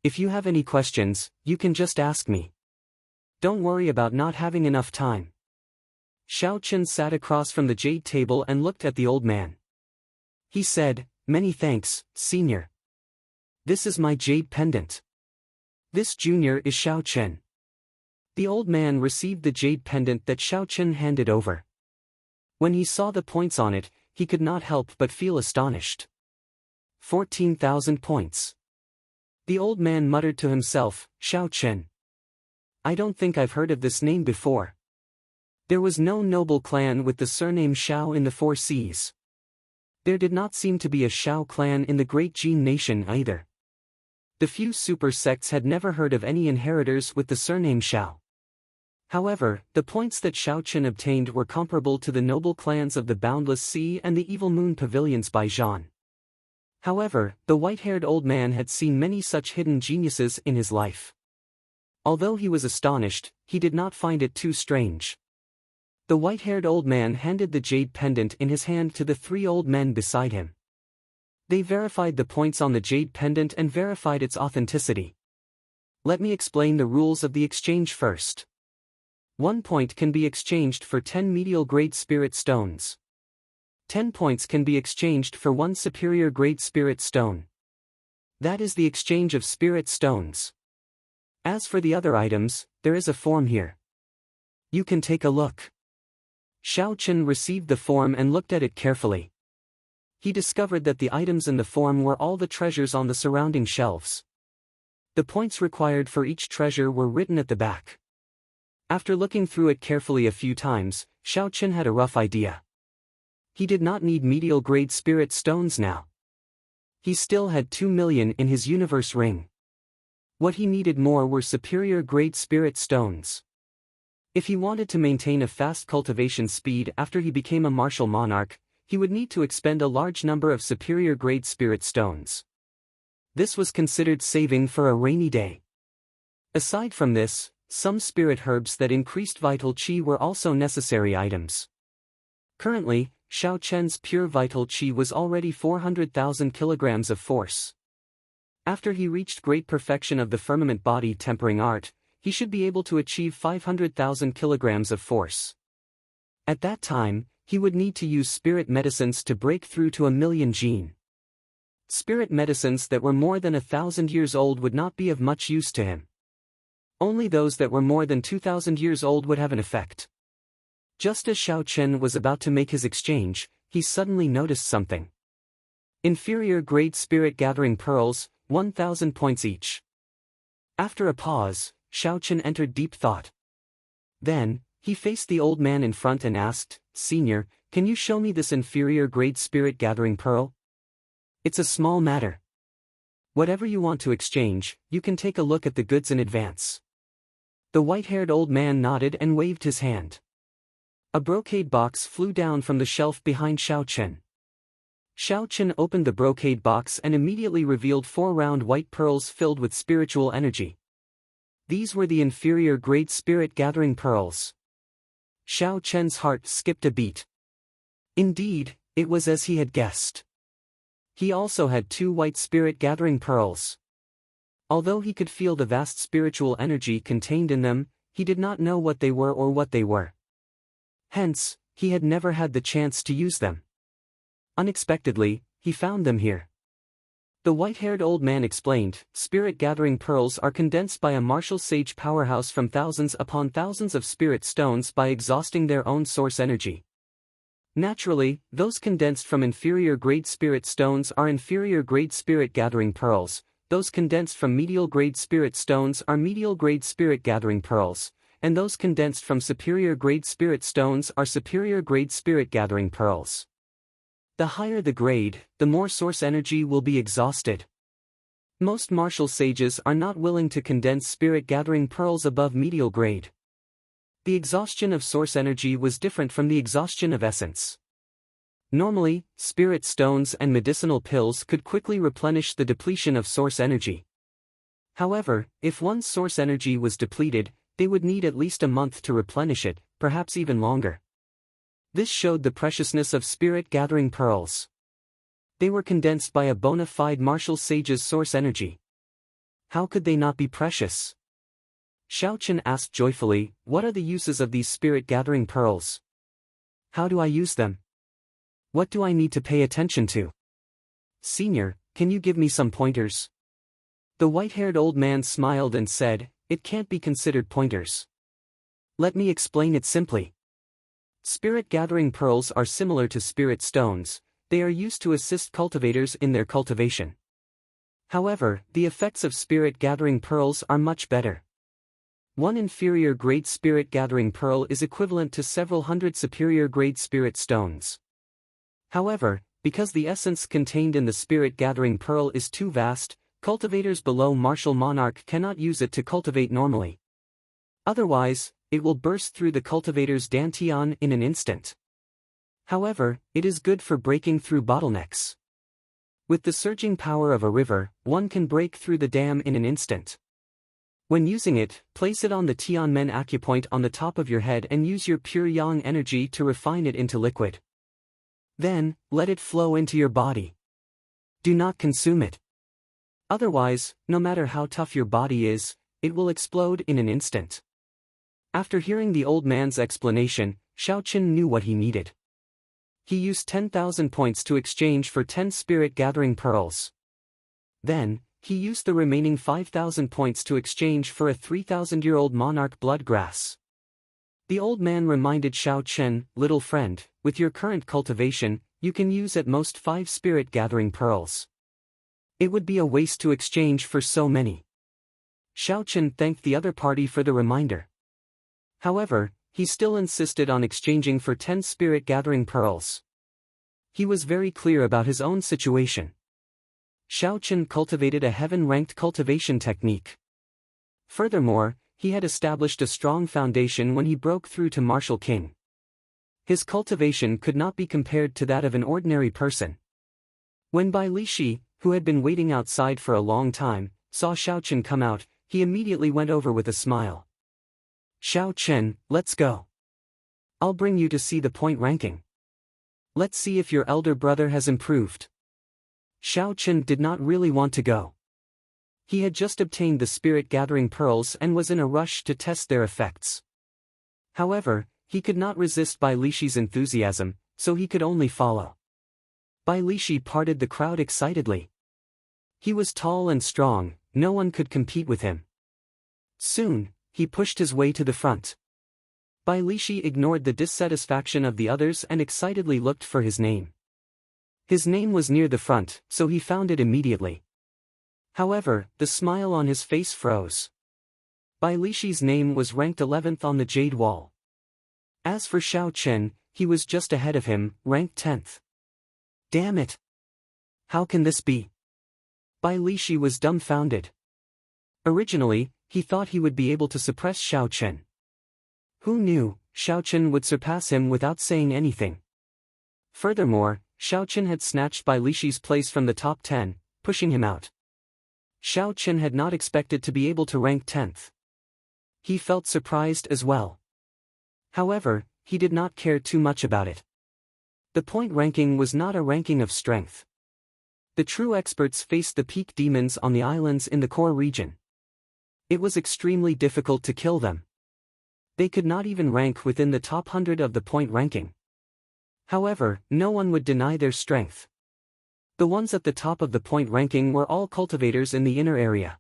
S1: If you have any questions, you can just ask me. Don't worry about not having enough time." Xiaochen sat across from the jade table and looked at the old man. He said, "Many thanks, senior. This is my jade pendant. This junior is Xiaochen." The old man received the jade pendant that Xiaochen handed over. When he saw the points on it, he could not help but feel astonished. 14,000 points. The old man muttered to himself, "Xiaochen. I don't think I've heard of this name before." There was no noble clan with the surname Xiao in the Four Seas. There did not seem to be a Xiao clan in the Great Jin nation either. The few super sects had never heard of any inheritors with the surname Xiao. However, the points that Xiaochen obtained were comparable to the noble clans of the Boundless Sea and the Evil Moon pavilions by Zhan. However, the white-haired old man had seen many such hidden geniuses in his life. Although he was astonished, he did not find it too strange. The white-haired old man handed the jade pendant in his hand to the three old men beside him. They verified the points on the jade pendant and verified its authenticity. Let me explain the rules of the exchange first. 1 point can be exchanged for 10 medial-grade spirit stones. 10 points can be exchanged for 1 superior-grade spirit stone. That is the exchange of spirit stones. As for the other items, there is a form here. You can take a look. Xiaochen received the form and looked at it carefully. He discovered that the items in the form were all the treasures on the surrounding shelves. The points required for each treasure were written at the back. After looking through it carefully a few times, Xiaochen had a rough idea. He did not need medial-grade spirit stones now. He still had 2 million in his universe ring. What he needed more were superior-grade spirit stones. If he wanted to maintain a fast cultivation speed after he became a martial monarch, he would need to expend a large number of superior-grade spirit stones. This was considered saving for a rainy day. Aside from this, some spirit herbs that increased vital qi were also necessary items. Currently, Xiaochen's pure vital qi was already 400,000 kilograms of force. After he reached great perfection of the firmament body tempering art, he should be able to achieve 500,000 kilograms of force. At that time, he would need to use spirit medicines to break through to 1,000,000 jin. Spirit medicines that were more than 1,000 years old would not be of much use to him. Only those that were more than 2,000 years old would have an effect. Just as Xiaochen was about to make his exchange, he suddenly noticed something. Inferior-grade spirit-gathering pearls, 1,000 points each. After a pause, Xiaochen entered deep thought. Then, he faced the old man in front and asked, "Senior, can you show me this inferior-grade spirit-gathering pearl? It's a small matter." Whatever you want to exchange, you can take a look at the goods in advance. The white-haired old man nodded and waved his hand. A brocade box flew down from the shelf behind Xiao Chen. Xiao Chen opened the brocade box and immediately revealed 4 round white pearls filled with spiritual energy. These were the inferior grade spirit gathering pearls. Xiao Chen's heart skipped a beat. Indeed, it was as he had guessed. He also had 2 white spirit gathering pearls. Although he could feel the vast spiritual energy contained in them, he did not know what they were or what they were. Hence, he had never had the chance to use them. Unexpectedly, he found them here. The white-haired old man explained, spirit-gathering pearls are condensed by a martial sage powerhouse from thousands upon thousands of spirit stones by exhausting their own source energy. Naturally, those condensed from inferior-grade spirit stones are inferior-grade spirit-gathering pearls, those condensed from medial-grade spirit stones are medial-grade spirit-gathering pearls, and those condensed from superior-grade spirit stones are superior-grade spirit-gathering pearls. The higher the grade, the more source energy will be exhausted. Most martial sages are not willing to condense spirit-gathering pearls above medial grade. The exhaustion of source energy was different from the exhaustion of essence. Normally, spirit stones and medicinal pills could quickly replenish the depletion of source energy. However, if one's source energy was depleted, they would need at least a month to replenish it, perhaps even longer. This showed the preciousness of spirit-gathering pearls. They were condensed by a bona fide martial sage's source energy. How could they not be precious? Xiao Chen asked joyfully, what are the uses of these spirit-gathering pearls? How do I use them? What do I need to pay attention to? Senior, can you give me some pointers? The white-haired old man smiled and said, it can't be considered pointers. Let me explain it simply. Spirit-gathering pearls are similar to spirit stones, they are used to assist cultivators in their cultivation. However, the effects of spirit-gathering pearls are much better. One inferior-grade spirit-gathering pearl is equivalent to several hundred superior-grade spirit stones. However, because the essence contained in the spirit-gathering pearl is too vast, cultivators below martial monarch cannot use it to cultivate normally. Otherwise, it will burst through the cultivator's dantian in an instant. However, it is good for breaking through bottlenecks. With the surging power of a river, one can break through the dam in an instant. When using it, place it on the Tianmen acupoint on the top of your head and use your pure yang energy to refine it into liquid. Then, let it flow into your body. Do not consume it. Otherwise, no matter how tough your body is, it will explode in an instant. After hearing the old man's explanation, Xiao Chen knew what he needed. He used 10,000 points to exchange for 10 spirit-gathering pearls. Then, he used the remaining 5,000 points to exchange for a 3,000-year-old monarch blood grass. The old man reminded Xiao Chen, little friend, with your current cultivation, you can use at most 5 spirit-gathering pearls. It would be a waste to exchange for so many. Xiao Chen thanked the other party for the reminder. However, he still insisted on exchanging for 10 spirit-gathering pearls. He was very clear about his own situation. Xiao Chen cultivated a heaven-ranked cultivation technique. Furthermore, he had established a strong foundation when he broke through to Martial King. His cultivation could not be compared to that of an ordinary person. When Bai Lishi, who had been waiting outside for a long time, saw Xiao Chen come out, he immediately went over with a smile. Xiao Chen, let's go. I'll bring you to see the point ranking. Let's see if your elder brother has improved. Xiao Chen did not really want to go. He had just obtained the spirit-gathering pearls and was in a rush to test their effects. However, he could not resist Bai Lishi's enthusiasm, so he could only follow. Bai Lishi parted the crowd excitedly. He was tall and strong, no one could compete with him. Soon, he pushed his way to the front. Bai Lishi ignored the dissatisfaction of the others and excitedly looked for his name. His name was near the front, so he found it immediately. However, the smile on his face froze. Bai Lishi's name was ranked 11th on the Jade Wall. As for Xiao Chen, he was just ahead of him, ranked 10th. Damn it! How can this be? Bai Lishi was dumbfounded. Originally, he thought he would be able to suppress Xiao Chen. Who knew, Xiao Chen would surpass him without saying anything. Furthermore, Xiao Chen had snatched Bai Lishi's place from the top 10, pushing him out. Xiao Chen had not expected to be able to rank 10th. He felt surprised as well. However, he did not care too much about it. The point ranking was not a ranking of strength. The true experts faced the peak demons on the islands in the core region. It was extremely difficult to kill them. They could not even rank within the top 100 of the point ranking. However, no one would deny their strength. The ones at the top of the point ranking were all cultivators in the inner area.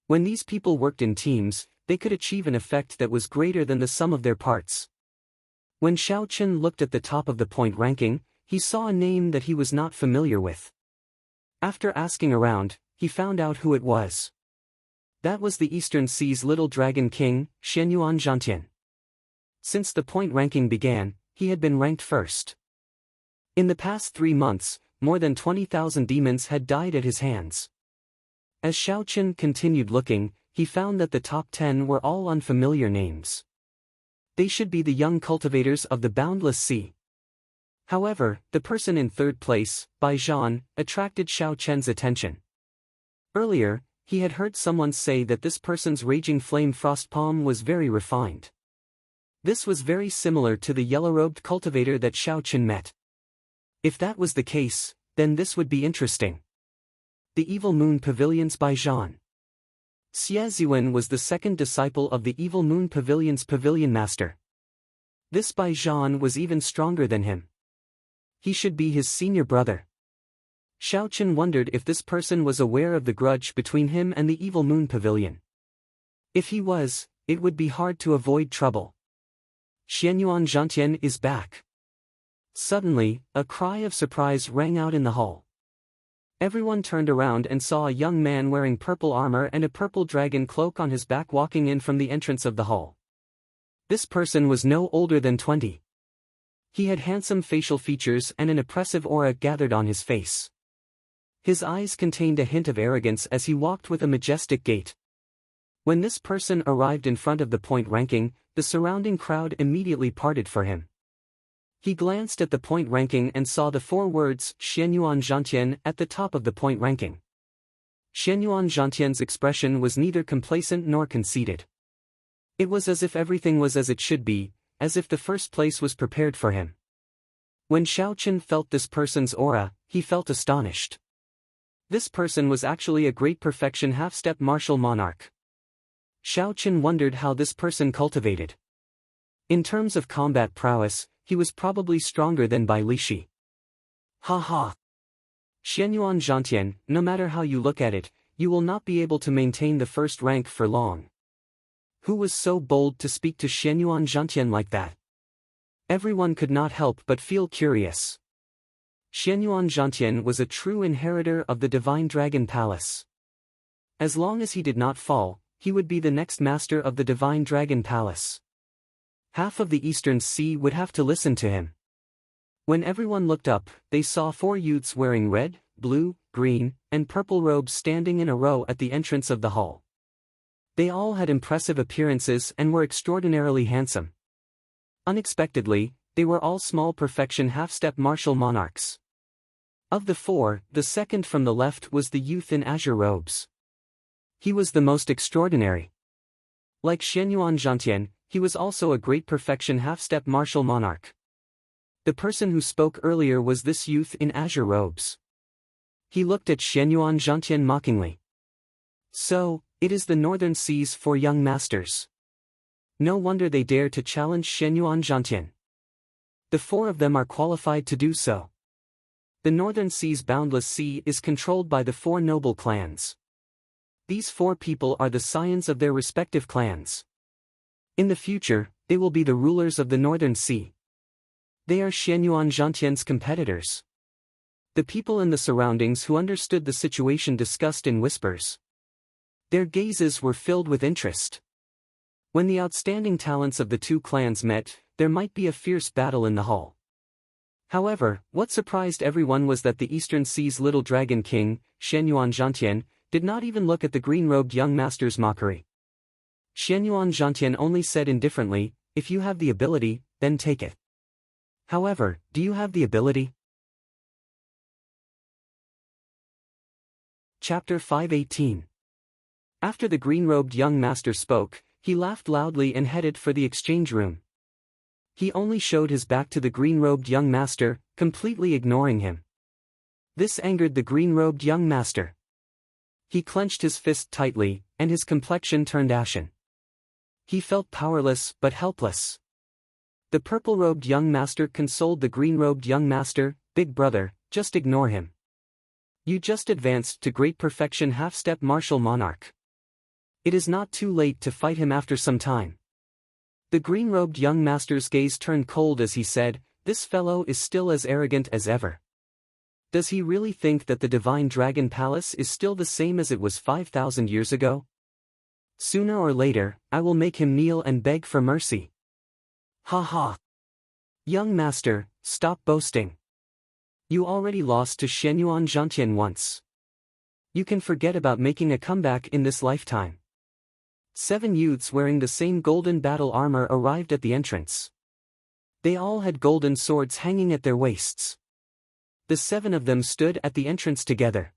S1: When these people worked in teams, they could achieve an effect that was greater than the sum of their parts. When Xiao Chen looked at the top of the point ranking, he saw a name that he was not familiar with. After asking around, he found out who it was. That was the Eastern Sea's little dragon king, Xianyuan Zhantian. Since the point ranking began, he had been ranked first. In the past 3 months, more than 20,000 demons had died at his hands. As Xiao Chen continued looking, he found that the top 10 were all unfamiliar names. They should be the young cultivators of the boundless sea. However, the person in third place, Bai Zhan, attracted Xiao Chen's attention. Earlier, he had heard someone say that this person's raging flame frost palm was very refined. This was very similar to the yellow-robed cultivator that Xiao Chen met. If that was the case, then this would be interesting. The Evil Moon Pavilion's Bai Zhan. Xie Ziwen was the second disciple of the Evil Moon Pavilion's pavilion master. This Bai Zhan was even stronger than him. He should be his senior brother. Xiao Chen wondered if this person was aware of the grudge between him and the Evil Moon Pavilion. If he was, it would be hard to avoid trouble. Xianyuan Zhantian is back. Suddenly, a cry of surprise rang out in the hall. Everyone turned around and saw a young man wearing purple armor and a purple dragon cloak on his back walking in from the entrance of the hall. This person was no older than 20. He had handsome facial features and an oppressive aura gathered on his face. His eyes contained a hint of arrogance as he walked with a majestic gait. When this person arrived in front of the point ranking, the surrounding crowd immediately parted for him. He glanced at the point ranking and saw the 4 words Xianyuan Zhantian at the top of the point ranking. Xianyuan Zhantian's expression was neither complacent nor conceited. It was as if everything was as it should be, as if the first place was prepared for him. When Xiao Chen felt this person's aura, he felt astonished. This person was actually a great perfection half-step martial monarch. Xiao Chen wondered how this person cultivated. In terms of combat prowess, he was probably stronger than Bai Lishi. Ha ha! Xianyuan Zhantian, no matter how you look at it, you will not be able to maintain the first rank for long. Who was so bold to speak to Xianyuan Zhantian like that? Everyone could not help but feel curious. Xianyuan Zhantian was a true inheritor of the Divine Dragon Palace. As long as he did not fall, he would be the next master of the Divine Dragon Palace. Half of the Eastern Sea would have to listen to him. When everyone looked up, they saw 4 youths wearing red, blue, green, and purple robes standing in a row at the entrance of the hall. They all had impressive appearances and were extraordinarily handsome. Unexpectedly, they were all small perfection half-step martial monarchs. Of the 4, the second from the left was the youth in azure robes. He was the most extraordinary. Like Xianyuan Zhantian, he was also a great perfection half-step martial monarch. The person who spoke earlier was this youth in azure robes. He looked at Xianyuan Zhantian mockingly. So, it is the Northern Sea's 4 young masters. No wonder they dare to challenge Xianyuan Zhantian. The 4 of them are qualified to do so. The Northern Sea's boundless sea is controlled by the 4 noble clans. These 4 people are the scions of their respective clans. In the future, they will be the rulers of the Northern Sea. They are Xianyuan Zhantian's competitors. The people in the surroundings who understood the situation discussed in whispers. Their gazes were filled with interest. When the outstanding talents of the 2 clans met, there might be a fierce battle in the hall. However, what surprised everyone was that the Eastern Sea's little dragon king, Xianyuan Zhantian, did not even look at the green-robed young master's mockery. Xianyuan Zhantian only said indifferently, "If you have the ability, then take it." However, do you have the ability? Chapter 518. After the green-robed young master spoke, he laughed loudly and headed for the exchange room. He only showed his back to the green-robed young master, completely ignoring him. This angered the green-robed young master. He clenched his fist tightly, and his complexion turned ashen. He felt powerless but helpless. The purple-robed young master consoled the green-robed young master, "Big brother, just ignore him. You just advanced to great perfection half-step martial monarch. It is not too late to fight him after some time." The green-robed young master's gaze turned cold as he said, "This fellow is still as arrogant as ever. Does he really think that the Divine Dragon Palace is still the same as it was 5,000 years ago? Sooner or later, I will make him kneel and beg for mercy." Ha ha! Young master, stop boasting. You already lost to Xianyuan Zhantian once. You can forget about making a comeback in this lifetime. 7 youths wearing the same golden battle armor arrived at the entrance. They all had golden swords hanging at their waists. The 7 of them stood at the entrance together.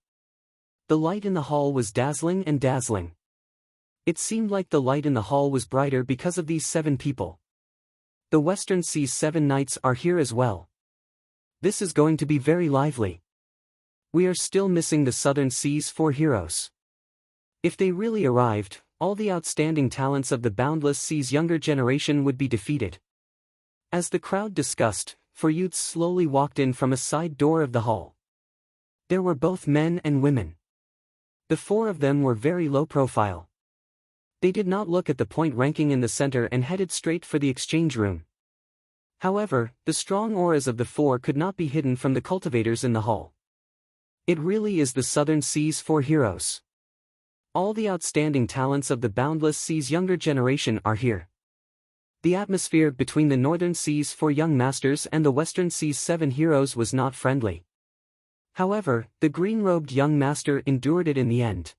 S1: The light in the hall was dazzling and dazzling. It seemed like the light in the hall was brighter because of these 7 people. The Western Sea's 7 knights are here as well. This is going to be very lively. We are still missing the Southern Sea's 4 heroes. If they really arrived, all the outstanding talents of the Boundless Sea's younger generation would be defeated. As the crowd discussed, 4 youths slowly walked in from a side door of the hall. There were both men and women. The 4 of them were very low profile. They did not look at the point ranking in the center and headed straight for the exchange room. However, the strong auras of the 4 could not be hidden from the cultivators in the hall. It really is the Southern Sea's 4 heroes. All the outstanding talents of the Boundless Sea's younger generation are here. The atmosphere between the Northern Sea's 4 young masters and the Western Sea's 7 heroes was not friendly. However, the green-robed young master endured it in the end.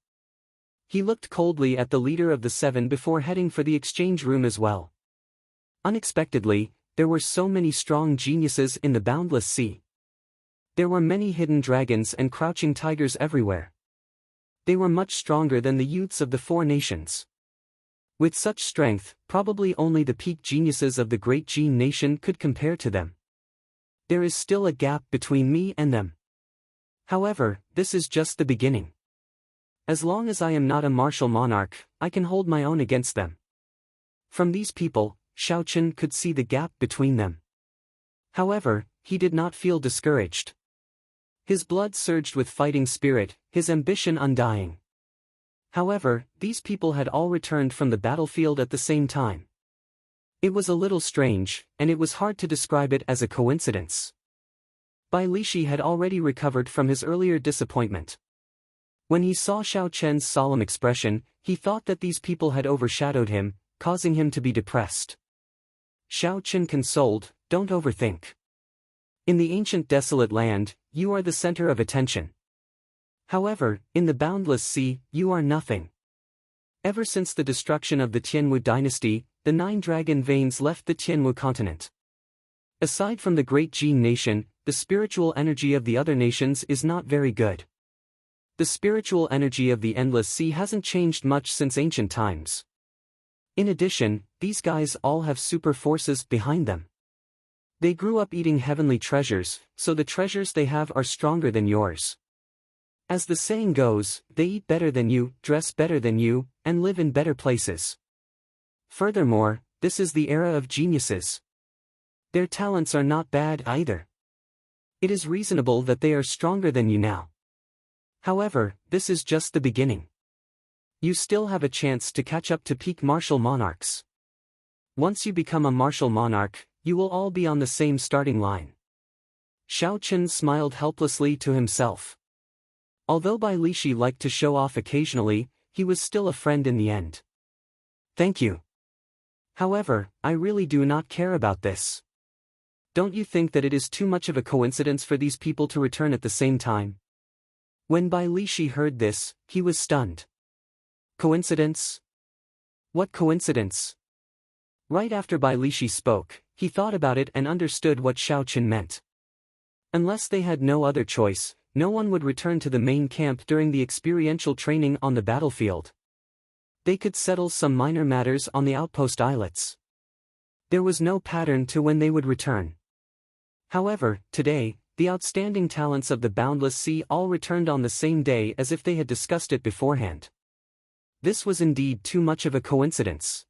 S1: He looked coldly at the leader of the 7 before heading for the exchange room as well. Unexpectedly, there were so many strong geniuses in the Boundless Sea. There were many hidden dragons and crouching tigers everywhere. They were much stronger than the youths of the 4 nations. With such strength, probably only the peak geniuses of the Great Gene Nation could compare to them. There is still a gap between me and them. However, this is just the beginning. As long as I am not a martial monarch, I can hold my own against them. From these people, Xiao Chen could see the gap between them. However, he did not feel discouraged. His blood surged with fighting spirit, his ambition undying. However, these people had all returned from the battlefield at the same time. It was a little strange, and it was hard to describe it as a coincidence. Bai Lishi had already recovered from his earlier disappointment. When he saw Xiao Chen's solemn expression, he thought that these people had overshadowed him, causing him to be depressed. Xiao Chen consoled, "Don't overthink. In the ancient desolate land, you are the center of attention. However, in the Boundless Sea, you are nothing." Ever since the destruction of the Tianwu dynasty, the 9 dragon veins left the Tianwu continent. Aside from the Great Gene Nation, the spiritual energy of the other nations is not very good. The spiritual energy of the Endless Sea hasn't changed much since ancient times. In addition, these guys all have super forces behind them. They grew up eating heavenly treasures, so the treasures they have are stronger than yours. As the saying goes, they eat better than you, dress better than you, and live in better places. Furthermore, this is the era of geniuses. Their talents are not bad either. It is reasonable that they are stronger than you now. However, this is just the beginning. You still have a chance to catch up to peak martial monarchs. Once you become a martial monarch, you will all be on the same starting line. Xiao Chen smiled helplessly to himself. Although Bai Lishi liked to show off occasionally, he was still a friend in the end. "Thank you. However, I really do not care about this. Don't you think that it is too much of a coincidence for these people to return at the same time? When Bai Lishi heard this, he was stunned. Coincidence? What coincidence? Right after Bai Lishi spoke, he thought about it and understood what Xiao Qin meant. Unless they had no other choice, no one would return to the main camp during the experiential training on the battlefield. They could settle some minor matters on the outpost islets. There was no pattern to when they would return. However, today, the outstanding talents of the Boundless Sea all returned on the same day as if they had discussed it beforehand. This was indeed too much of a coincidence.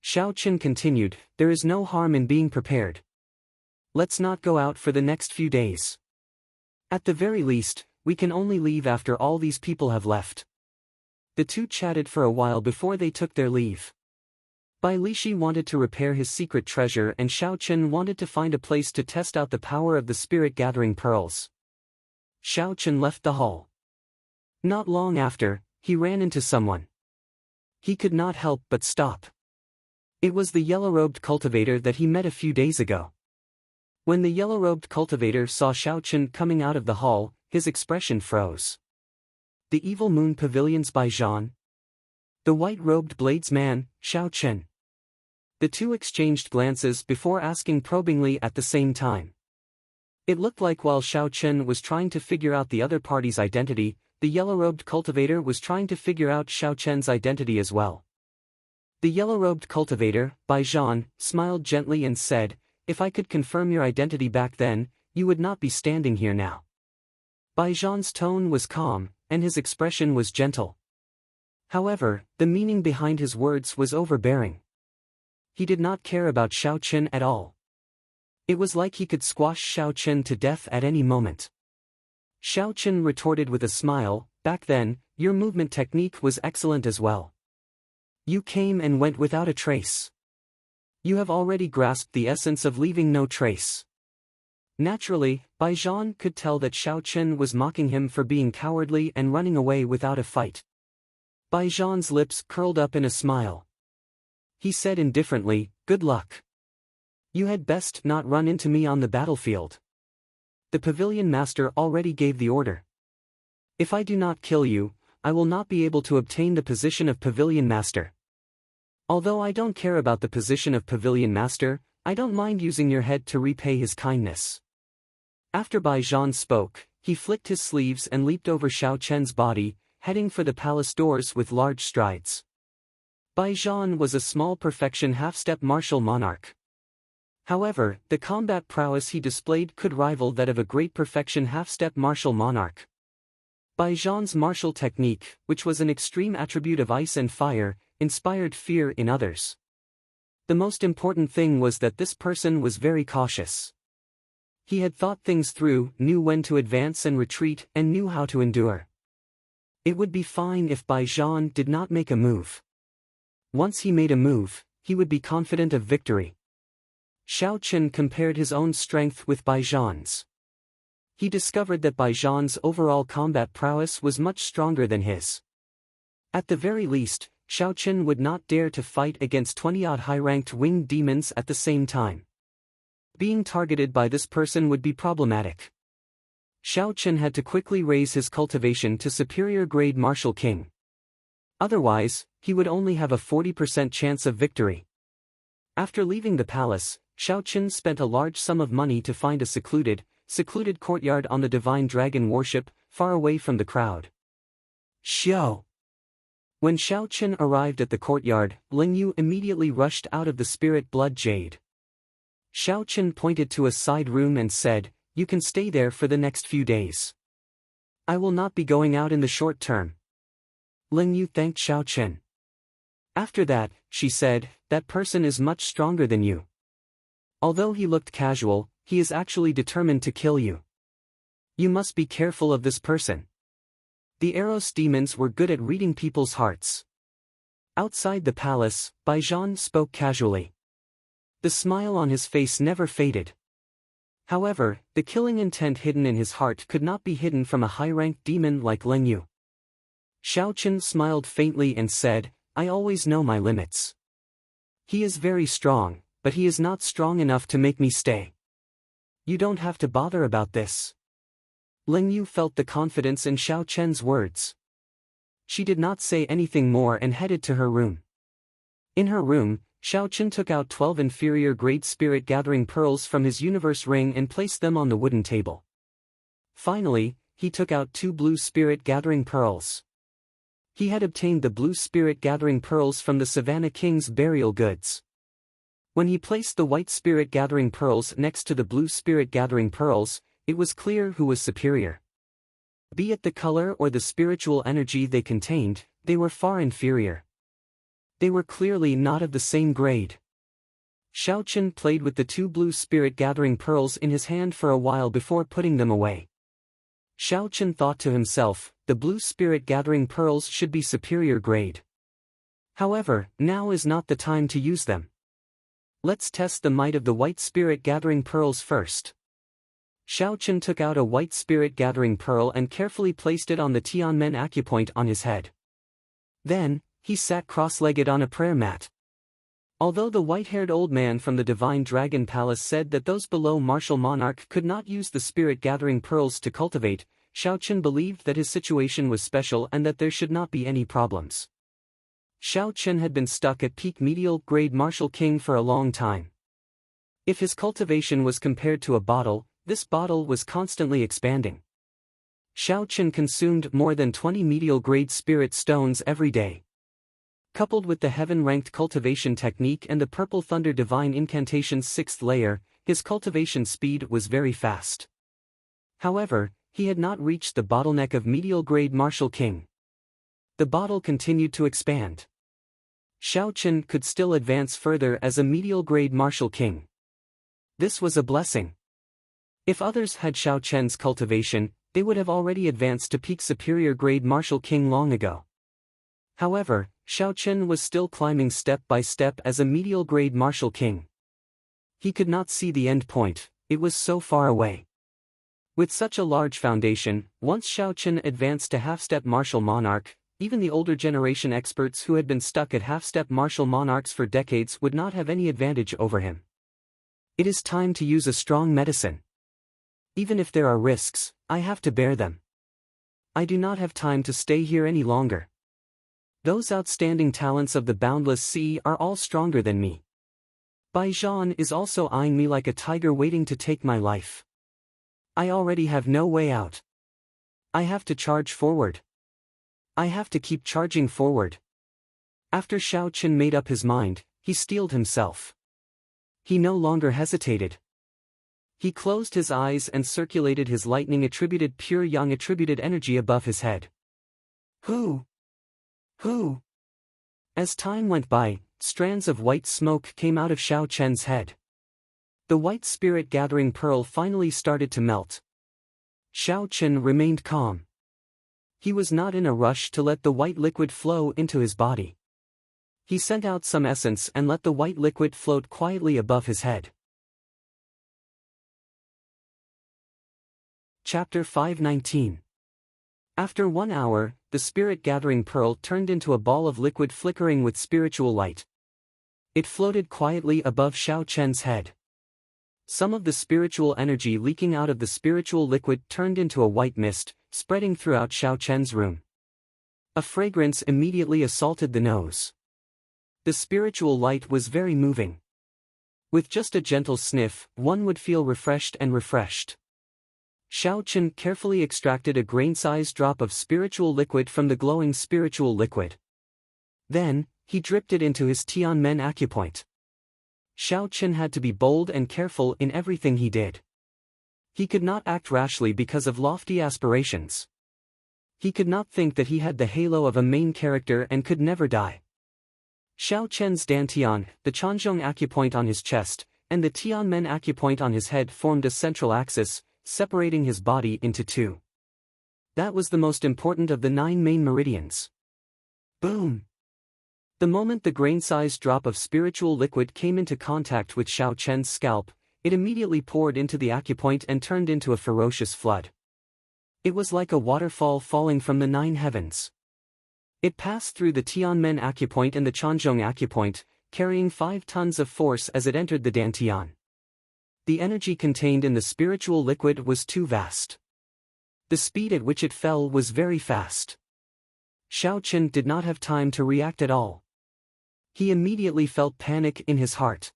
S1: Xiao Qin continued, there is no harm in being prepared. Let's not go out for the next few days. At the very least, we can only leave after all these people have left. The two chatted for a while before they took their leave. Bai Lishi wanted to repair his secret treasure and Xiao Qin wanted to find a place to test out the power of the spirit-gathering pearls. Xiao Qin left the hall. Not long after, he ran into someone. He could not help but stop. It was the yellow-robed cultivator that he met a few days ago. When the yellow-robed cultivator saw Xiao Qin coming out of the hall, his expression froze. The Evil Moon Pavilion's Bai Zhan. The white-robed bladesman, Xiao Qin. The two exchanged glances before asking probingly at the same time. It looked like while Xiao Qin was trying to figure out the other party's identity, the yellow-robed cultivator was trying to figure out Xiao Qin's identity as well. The yellow-robed cultivator, Bai Zhan, smiled gently and said, if I could confirm your identity back then, you would not be standing here now. Bai Zhan's tone was calm, and his expression was gentle. However, the meaning behind his words was overbearing. He did not care about Xiao Qin at all. It was like he could squash Xiao Qin to death at any moment. Xiao Qin retorted with a smile, back then, your movement technique was excellent as well. You came and went without a trace. You have already grasped the essence of leaving no trace. Naturally, Bai Zhan could tell that Xiao Qin was mocking him for being cowardly and running away without a fight. Bai Zhan's lips curled up in a smile. He said indifferently, good luck. You had best not run into me on the battlefield. The pavilion master already gave the order. If I do not kill you, I will not be able to obtain the position of pavilion master. Although I don't care about the position of pavilion master, I don't mind using your head to repay his kindness. After Bai Zhan spoke, he flicked his sleeves and leaped over Xiao Qin's body, heading for the palace doors with large strides. Bai Zhan was a small perfection half-step martial monarch. However, the combat prowess he displayed could rival that of a great perfection half-step martial monarch. Bai Zhan's martial technique, which was an extreme attribute of ice and fire, inspired fear in others. The most important thing was that this person was very cautious. He had thought things through, knew when to advance and retreat, and knew how to endure. It would be fine if Bai Zhan did not make a move. Once he made a move, he would be confident of victory. Xiao Qin compared his own strength with Bai Zhan's. He discovered that Bai Zhan's overall combat prowess was much stronger than his. At the very least, Xiao Qin would not dare to fight against 20-odd high-ranked winged demons at the same time. Being targeted by this person would be problematic. Xiao Qin had to quickly raise his cultivation to superior grade Martial King. Otherwise, he would only have a 40% chance of victory. After leaving the palace, Xiao Qin spent a large sum of money to find a secluded courtyard on the divine dragon warship, far away from the crowd. Xiao. When Xiao Qin arrived at the courtyard, Ling Yu immediately rushed out of the spirit blood jade. Xiao Qin pointed to a side room and said, you can stay there for the next few days. I will not be going out in the short term. Ling Yu thanked Xiao Qin. After that, she said, that person is much stronger than you. Although he looked casual, he is actually determined to kill you. You must be careful of this person. The Eros demons were good at reading people's hearts. Outside the palace, Bai Zhan spoke casually. The smile on his face never faded. However, the killing intent hidden in his heart could not be hidden from a high-ranked demon like Ling Yu. Xiao Qin smiled faintly and said, I always know my limits. He is very strong, but he is not strong enough to make me stay. You don't have to bother about this. Ling Yu felt the confidence in Xiao Chen's words. She did not say anything more and headed to her room. In her room, Xiao Chen took out 12 inferior-grade spirit-gathering pearls from his universe ring and placed them on the wooden table. Finally, he took out 2 blue spirit-gathering pearls. He had obtained the blue spirit-gathering pearls from the Savannah King's burial goods. When he placed the white spirit-gathering pearls next to the blue spirit-gathering pearls, it was clear who was superior. Be it the color or the spiritual energy they contained, they were far inferior. They were clearly not of the same grade. Xiao Chen played with the 2 blue spirit-gathering pearls in his hand for a while before putting them away. Xiao Chen thought to himself, the blue spirit-gathering pearls should be superior grade. However, now is not the time to use them. Let's test the might of the white spirit-gathering pearls first. Xiao Chen took out a white spirit-gathering pearl and carefully placed it on the Tianmen acupoint on his head. Then, he sat cross-legged on a prayer mat. Although the white-haired old man from the Divine Dragon Palace said that those below Martial Monarch could not use the spirit-gathering pearls to cultivate, Xiao Chen believed that his situation was special and that there should not be any problems. Xiao Chen had been stuck at peak medial-grade Martial King for a long time. If his cultivation was compared to a bottle, this bottle was constantly expanding. Xiao Chen consumed more than 20 medial-grade spirit stones every day. Coupled with the heaven-ranked cultivation technique and the Purple Thunder Divine Incantation's 6th layer, his cultivation speed was very fast. However, he had not reached the bottleneck of medial-grade Martial King. The bottle continued to expand. Xiao Chen could still advance further as a medial-grade Martial King. This was a blessing. If others had Xiao Chen's cultivation, they would have already advanced to peak superior-grade Martial King long ago. However, Xiao Chen was still climbing step by step as a medial-grade Martial King. He could not see the end point, it was so far away. With such a large foundation, once Xiao Chen advanced to half-step Martial Monarch, even the older generation experts who had been stuck at half-step Martial Monarchs for decades would not have any advantage over him. It is time to use a strong medicine. Even if there are risks, I have to bear them. I do not have time to stay here any longer. Those outstanding talents of the boundless sea are all stronger than me. Bai Zhan is also eyeing me like a tiger waiting to take my life. I already have no way out. I have to charge forward. I have to keep charging forward. After Xiao Chen made up his mind, he steeled himself. He no longer hesitated. He closed his eyes and circulated his lightning-attributed pure yang-attributed energy above his head. Who? As time went by, strands of white smoke came out of Xiao Chen's head. The white spirit-gathering pearl finally started to melt. Xiao Chen remained calm. He was not in a rush to let the white liquid flow into his body. He sent out some essence and let the white liquid float quietly above his head. Chapter 519. After 1 hour, the spirit-gathering pearl turned into a ball of liquid flickering with spiritual light. It floated quietly above Xiao Chen's head. Some of the spiritual energy leaking out of the spiritual liquid turned into a white mist, spreading throughout Xiao Chen's room. A fragrance immediately assaulted the nose. The spiritual light was very moving. With just a gentle sniff, one would feel refreshed and refreshed. Xiao Chen carefully extracted a grain-sized drop of spiritual liquid from the glowing spiritual liquid. Then, he dripped it into his Tianmen acupoint. Xiao Chen had to be bold and careful in everything he did. He could not act rashly because of lofty aspirations. He could not think that he had the halo of a main character and could never die. Xiao Chen's Dantian, the Chanzhong acupoint on his chest, and the Tianmen acupoint on his head formed a central axis, separating his body into 2. That was the most important of the 9 main meridians. Boom! The moment the grain-sized drop of spiritual liquid came into contact with Xiao Chen's scalp, it immediately poured into the acupoint and turned into a ferocious flood. It was like a waterfall falling from the 9 heavens. It passed through the Tianmen acupoint and the Chanzhong acupoint, carrying 5 tons of force as it entered the Dantian. The energy contained in the spiritual liquid was too vast. The speed at which it fell was very fast. Xiao did not have time to react at all. He immediately felt panic in his heart.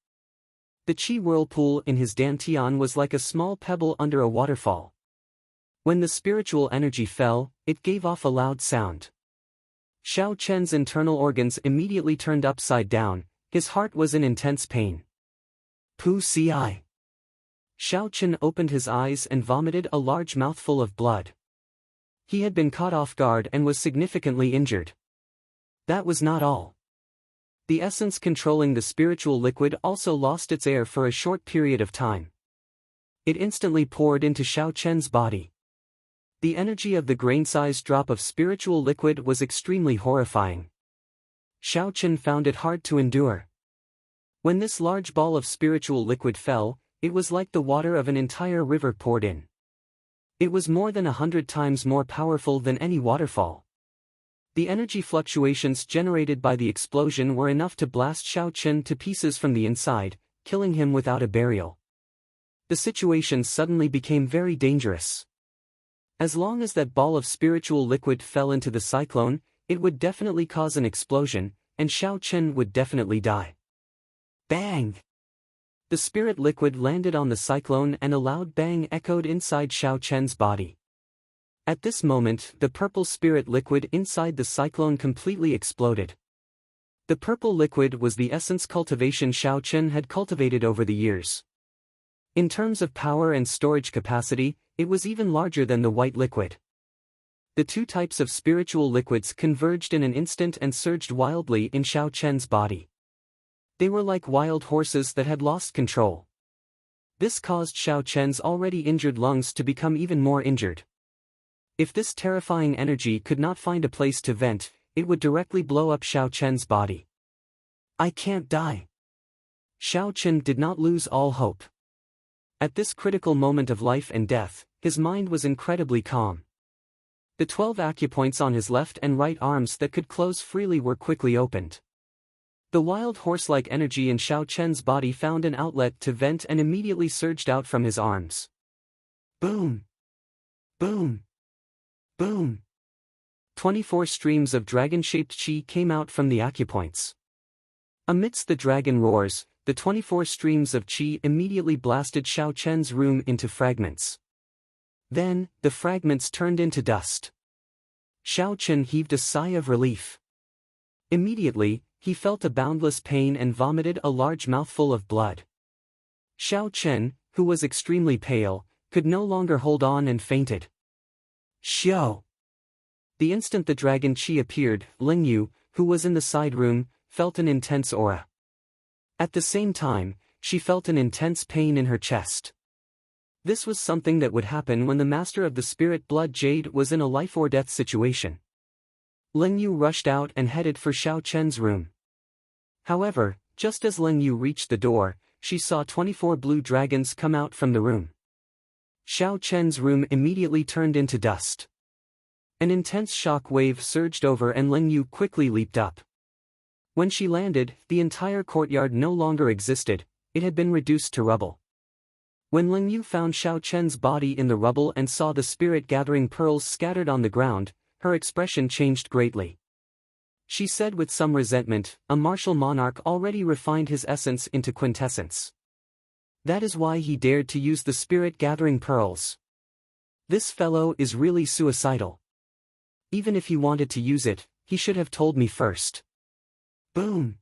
S1: The qi whirlpool in his dantian was like a small pebble under a waterfall. When the spiritual energy fell, it gave off a loud sound. Xiao internal organs immediately turned upside down, his heart was in intense pain. Pu ci. Xiao opened his eyes and vomited a large mouthful of blood. He had been caught off guard and was significantly injured. That was not all. The essence controlling the spiritual liquid also lost its air for a short period of time. It instantly poured into Xiao body. The energy of the grain-sized drop of spiritual liquid was extremely horrifying. Xiao found it hard to endure. When this large ball of spiritual liquid fell, it was like the water of an entire river poured in. It was more than 100 times more powerful than any waterfall. The energy fluctuations generated by the explosion were enough to blast Xiao to pieces from the inside, killing him without a burial. The situation suddenly became very dangerous. As long as that ball of spiritual liquid fell into the cyclone, it would definitely cause an explosion, and Xiao would definitely die. Bang! The spirit liquid landed on the cyclone and a loud bang echoed inside Xiao body. At this moment, the purple spirit liquid inside the cyclone completely exploded. The purple liquid was the essence cultivation Xiao had cultivated over the years. In terms of power and storage capacity, it was even larger than the white liquid. The two types of spiritual liquids converged in an instant and surged wildly in Xiao body. They were like wild horses that had lost control. This caused Xiao already injured lungs to become even more injured. If this terrifying energy could not find a place to vent, it would directly blow up Xiao body. I can't die. Xiao did not lose all hope. At this critical moment of life and death, his mind was incredibly calm. The 12 acupoints on his left and right arms that could close freely were quickly opened. The wild horse-like energy in Xiao body found an outlet to vent and immediately surged out from his arms. Boom! Boom! Boom! 24 streams of dragon-shaped qi came out from the acupoints. Amidst the dragon roars, the 24 streams of qi immediately blasted Xiao room into fragments. Then, the fragments turned into dust. Xiao heaved a sigh of relief. Immediately, he felt a boundless pain and vomited a large mouthful of blood. Xiao, who was extremely pale, could no longer hold on and fainted. Xiao! The instant the dragon qi appeared, Lingyu, who was in the side room, felt an intense aura. At the same time, she felt an intense pain in her chest. This was something that would happen when the master of the spirit blood jade was in a life-or-death situation. Lingyu rushed out and headed for Xiao room. However, just as Lingyu reached the door, she saw 24 blue dragons come out from the room. Xiao room immediately turned into dust. An intense shock wave surged over and Lingyu quickly leaped up. When she landed, the entire courtyard no longer existed, it had been reduced to rubble. When Lingyu found Xiao body in the rubble and saw the spirit-gathering pearls scattered on the ground, her expression changed greatly. She said with some resentment, a martial monarch already refined his essence into quintessence. That is why he dared to use the spirit-gathering pearls. This fellow is really suicidal. Even if he wanted to use it, he should have told me first. Boom!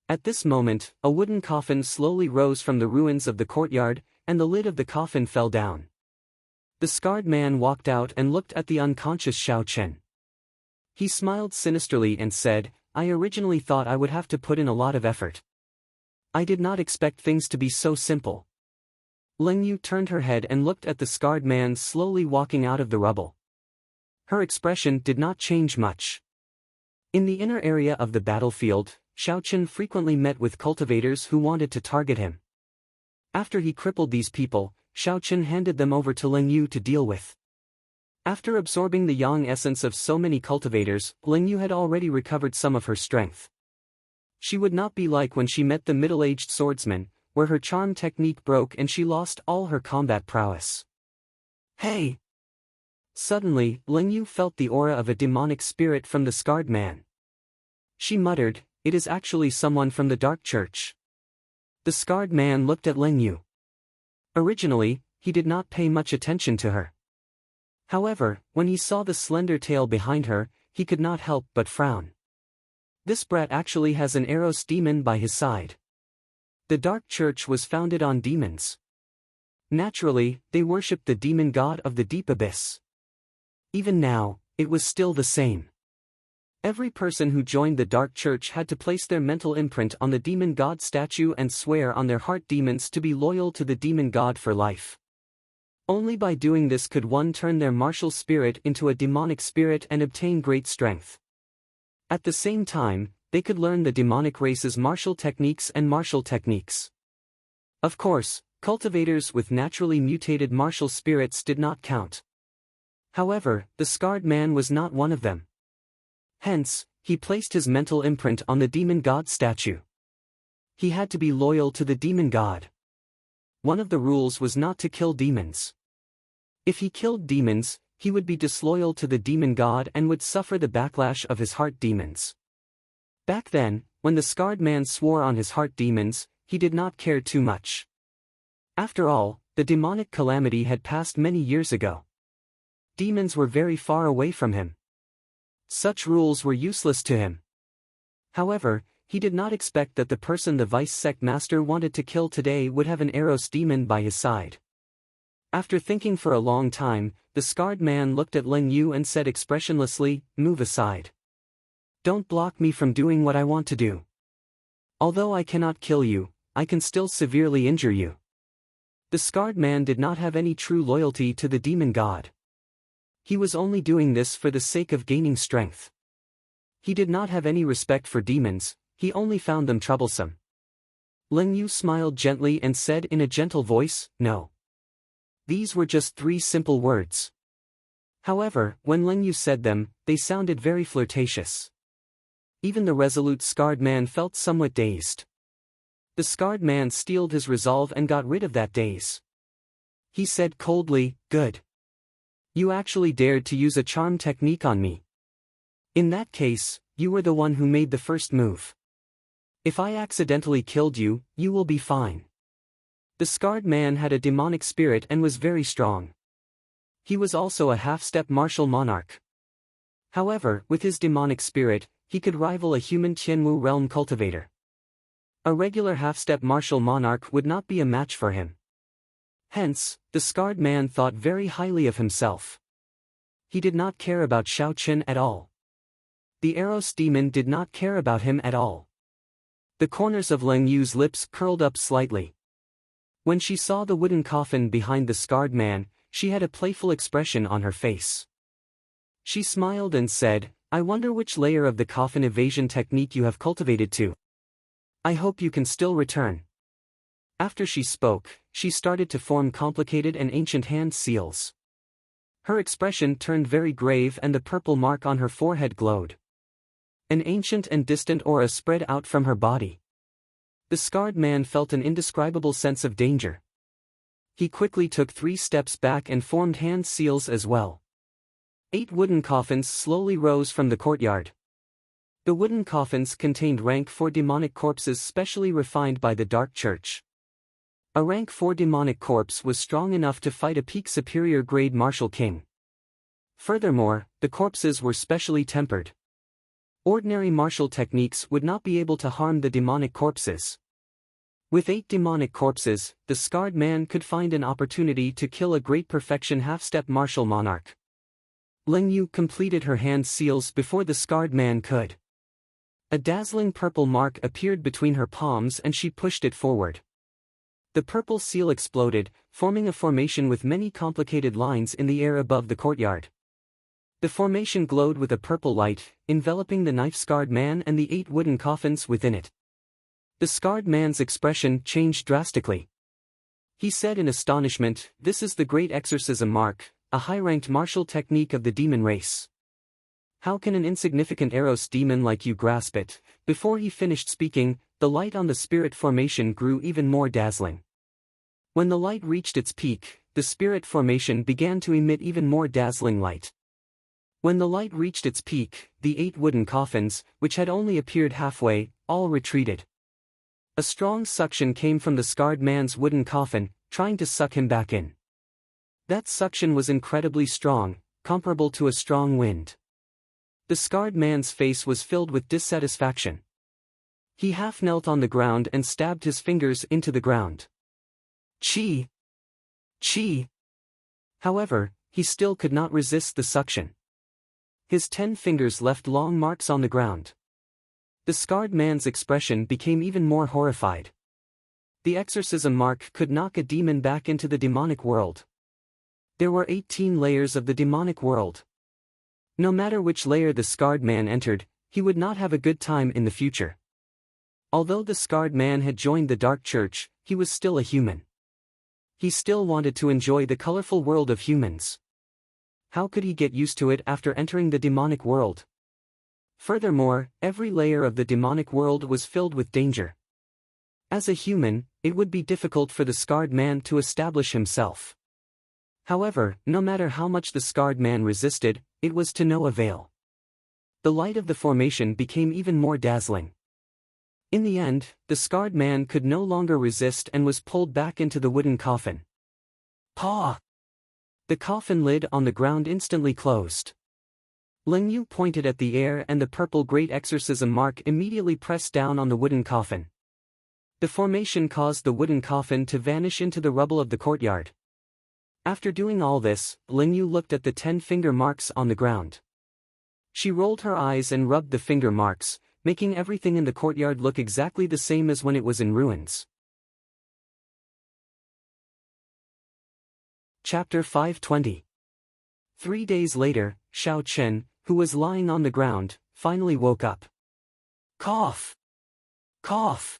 S1: At this moment, a wooden coffin slowly rose from the ruins of the courtyard, and the lid of the coffin fell down. The scarred man walked out and looked at the unconscious Xiao. He smiled sinisterly and said, I originally thought I would have to put in a lot of effort. I did not expect things to be so simple. Lingyu turned her head and looked at the scarred man slowly walking out of the rubble. Her expression did not change much. In the inner area of the battlefield, Xiao frequently met with cultivators who wanted to target him. After he crippled these people, Xiao handed them over to Lingyu to deal with. After absorbing the yang essence of so many cultivators, Lingyu had already recovered some of her strength. She would not be like when she met the middle-aged swordsman, where her charm technique broke and she lost all her combat prowess. Hey! Suddenly, Lingyu felt the aura of a demonic spirit from the scarred man. She muttered, "It is actually someone from the Dark Church." The scarred man looked at Lingyu. Originally, he did not pay much attention to her. However, when he saw the slender tail behind her, he could not help but frown. This brat actually has an Eros demon by his side. The Dark Church was founded on demons. Naturally, they worshipped the demon god of the deep abyss. Even now, it was still the same. Every person who joined the Dark Church had to place their mental imprint on the demon god statue and swear on their heart demons to be loyal to the demon god for life. Only by doing this could one turn their martial spirit into a demonic spirit and obtain great strength. At the same time, they could learn the demonic race's martial techniques and martial techniques. Of course, cultivators with naturally mutated martial spirits did not count. However, the scarred man was not one of them. Hence, he placed his mental imprint on the demon god statue. He had to be loyal to the demon god. One of the rules was not to kill demons. If he killed demons, he would be disloyal to the demon god and would suffer the backlash of his heart demons. Back then, when the scarred man swore on his heart demons, he did not care too much. After all, the demonic calamity had passed many years ago. Demons were very far away from him. Such rules were useless to him. However, he did not expect that the person the vice sect master wanted to kill today would have an Eros demon by his side. After thinking for a long time, the scarred man looked at Lingyu and said expressionlessly, "Move aside. Don't block me from doing what I want to do. Although I cannot kill you, I can still severely injure you." The scarred man did not have any true loyalty to the demon god. He was only doing this for the sake of gaining strength. He did not have any respect for demons, he only found them troublesome. Lingyu smiled gently and said in a gentle voice, "No." These were just 3 simple words. However, when Lingyu said them, they sounded very flirtatious. Even the resolute scarred man felt somewhat dazed. The scarred man steeled his resolve and got rid of that daze. He said coldly, "Good. You actually dared to use a charm technique on me. In that case, you were the one who made the first move. If I accidentally killed you, you will be fine." The scarred man had a demonic spirit and was very strong. He was also a half-step martial monarch. However, with his demonic spirit, he could rival a human Tianwu realm cultivator. A regular half-step martial monarch would not be a match for him. Hence, the scarred man thought very highly of himself. He did not care about Xiaoqin at all. The Eros demon did not care about him at all. The corners of Lingyu's lips curled up slightly. When she saw the wooden coffin behind the scarred man, she had a playful expression on her face. She smiled and said, "I wonder which layer of the coffin evasion technique you have cultivated to. I hope you can still return." After she spoke, she started to form complicated and ancient hand seals. Her expression turned very grave and the purple mark on her forehead glowed. An ancient and distant aura spread out from her body. The scarred man felt an indescribable sense of danger. He quickly took 3 steps back and formed hand seals as well. 8 wooden coffins slowly rose from the courtyard. The wooden coffins contained rank 4 demonic corpses specially refined by the Dark Church. A rank 4 demonic corpse was strong enough to fight a peak superior grade martial king. Furthermore, the corpses were specially tempered. Ordinary martial techniques would not be able to harm the demonic corpses. With 8 demonic corpses, the scarred man could find an opportunity to kill a great perfection half-step martial monarch. Lingyu completed her hand seals before the scarred man could. A dazzling purple mark appeared between her palms and she pushed it forward. The purple seal exploded, forming a formation with many complicated lines in the air above the courtyard. The formation glowed with a purple light, enveloping the knife-scarred man and the 8 wooden coffins within it. The scarred man's expression changed drastically. He said in astonishment, "This is the Great Exorcism Mark, a high-ranked martial technique of the demon race. How can an insignificant Eros demon like you grasp it?" Before he finished speaking, the light on the spirit formation grew even more dazzling. When the light reached its peak, the spirit formation began to emit even more dazzling light. When the light reached its peak, the 8 wooden coffins, which had only appeared halfway, all retreated. A strong suction came from the scarred man's wooden coffin, trying to suck him back in. That suction was incredibly strong, comparable to a strong wind. The scarred man's face was filled with dissatisfaction. He half knelt on the ground and stabbed his fingers into the ground. Chi! Chi! However, he still could not resist the suction. His 10 fingers left long marks on the ground. The scarred man's expression became even more horrified. The exorcism mark could knock a demon back into the demonic world. There were 18 layers of the demonic world. No matter which layer the scarred man entered, he would not have a good time in the future. Although the scarred man had joined the dark church, he was still a human. He still wanted to enjoy the colorful world of humans. How could he get used to it after entering the demonic world? Furthermore, every layer of the demonic world was filled with danger. As a human, it would be difficult for the scarred man to establish himself. However, no matter how much the scarred man resisted, it was to no avail. The light of the formation became even more dazzling. In the end, the scarred man could no longer resist and was pulled back into the wooden coffin. Paw! The coffin lid on the ground instantly closed. Ling Yu pointed at the air and the purple great exorcism mark immediately pressed down on the wooden coffin. The formation caused the wooden coffin to vanish into the rubble of the courtyard. After doing all this, Ling Yu looked at the 10 finger marks on the ground. She rolled her eyes and rubbed the finger marks, making everything in the courtyard look exactly the same as when it was in ruins. Chapter 520. 3 days later, Xiao Chen, who was lying on the ground, finally woke up. Cough! Cough!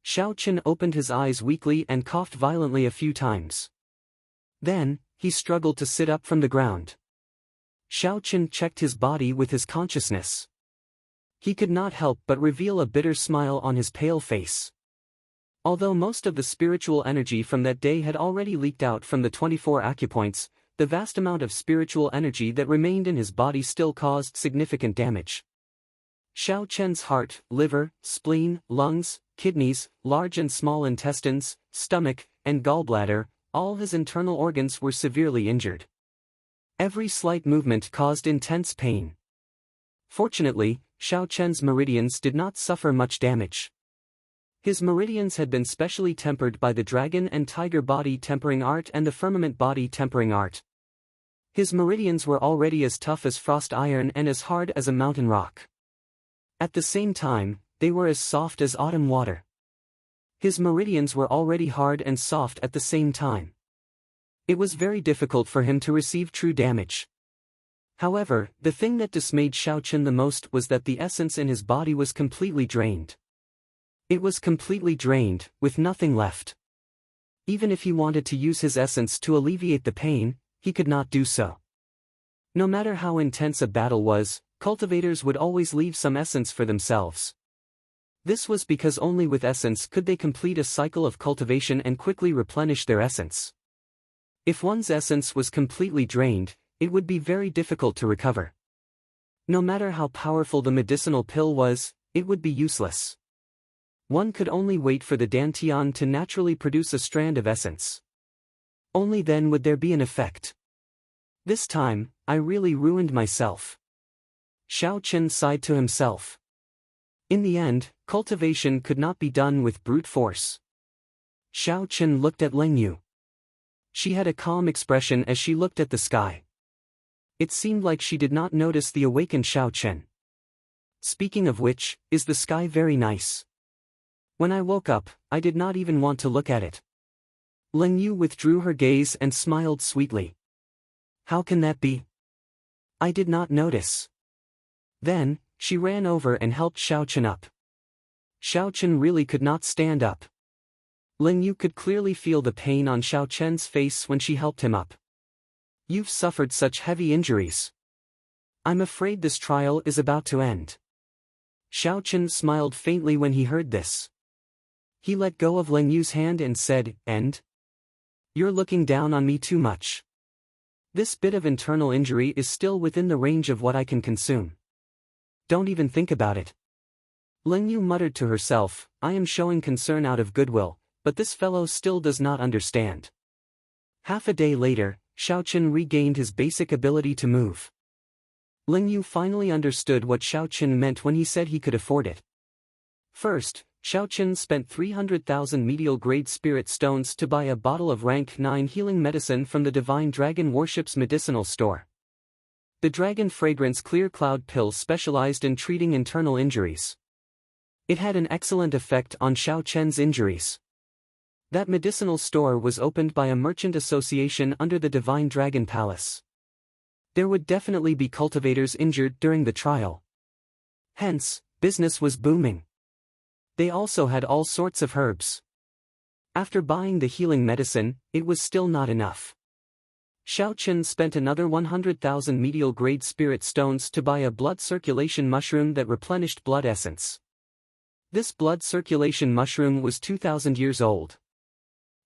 S1: Xiao Chen opened his eyes weakly and coughed violently a few times. Then, he struggled to sit up from the ground. Xiao Chen checked his body with his consciousness. He could not help but reveal a bitter smile on his pale face. Although most of the spiritual energy from that day had already leaked out from the 24 acupoints, the vast amount of spiritual energy that remained in his body still caused significant damage. Xiao Chen's heart, liver, spleen, lungs, kidneys, large and small intestines, stomach, and gallbladder, all his internal organs were severely injured. Every slight movement caused intense pain. Fortunately, Xiao Chen's meridians did not suffer much damage. His meridians had been specially tempered by the dragon and tiger body tempering art and the firmament body tempering art. His meridians were already as tough as frost iron and as hard as a mountain rock. At the same time, they were as soft as autumn water. His meridians were already hard and soft at the same time. It was very difficult for him to receive true damage. However, the thing that dismayed Xiao Chen the most was that the essence in his body was completely drained. It was completely drained, with nothing left. Even if he wanted to use his essence to alleviate the pain, he could not do so. No matter how intense a battle was, cultivators would always leave some essence for themselves. This was because only with essence could they complete a cycle of cultivation and quickly replenish their essence. If one's essence was completely drained, it would be very difficult to recover. No matter how powerful the medicinal pill was, it would be useless. One could only wait for the dantian to naturally produce a strand of essence. Only then would there be an effect. This time, I really ruined myself. Xiao Chen sighed to himself. In the end, cultivation could not be done with brute force. Xiao Chen looked at Ling Yu. She had a calm expression as she looked at the sky. It seemed like she did not notice the awakened Xiao Chen. Speaking of which, is the sky very nice? When I woke up, I did not even want to look at it. Ling Yu withdrew her gaze and smiled sweetly. How can that be? I did not notice. Then, she ran over and helped Xiao Chen up. Xiao Chen really could not stand up. Ling Yu could clearly feel the pain on Xiao Chen's face when she helped him up. You've suffered such heavy injuries. I'm afraid this trial is about to end. Xiao Chen smiled faintly when he heard this. He let go of Ling Yu's hand and said, "And? You're looking down on me too much. This bit of internal injury is still within the range of what I can consume. Don't even think about it." Ling Yu muttered to herself, "I am showing concern out of goodwill, but this fellow still does not understand." Half a day later, Xiao Chen regained his basic ability to move. Ling Yu finally understood what Xiao Chen meant when he said he could afford it. First, Xiao Chen spent 300,000 medial-grade spirit stones to buy a bottle of rank 9 healing medicine from the Divine Dragon Worship's medicinal store. The Dragon Fragrance Clear Cloud pill specialized in treating internal injuries. It had an excellent effect on Xiao Chen's injuries. That medicinal store was opened by a merchant association under the Divine Dragon Palace. There would definitely be cultivators injured during the trial. Hence, business was booming. They also had all sorts of herbs. After buying the healing medicine, it was still not enough. Xiao Chen spent another 100,000 medial-grade spirit stones to buy a blood circulation mushroom that replenished blood essence. This blood circulation mushroom was 2,000 years old.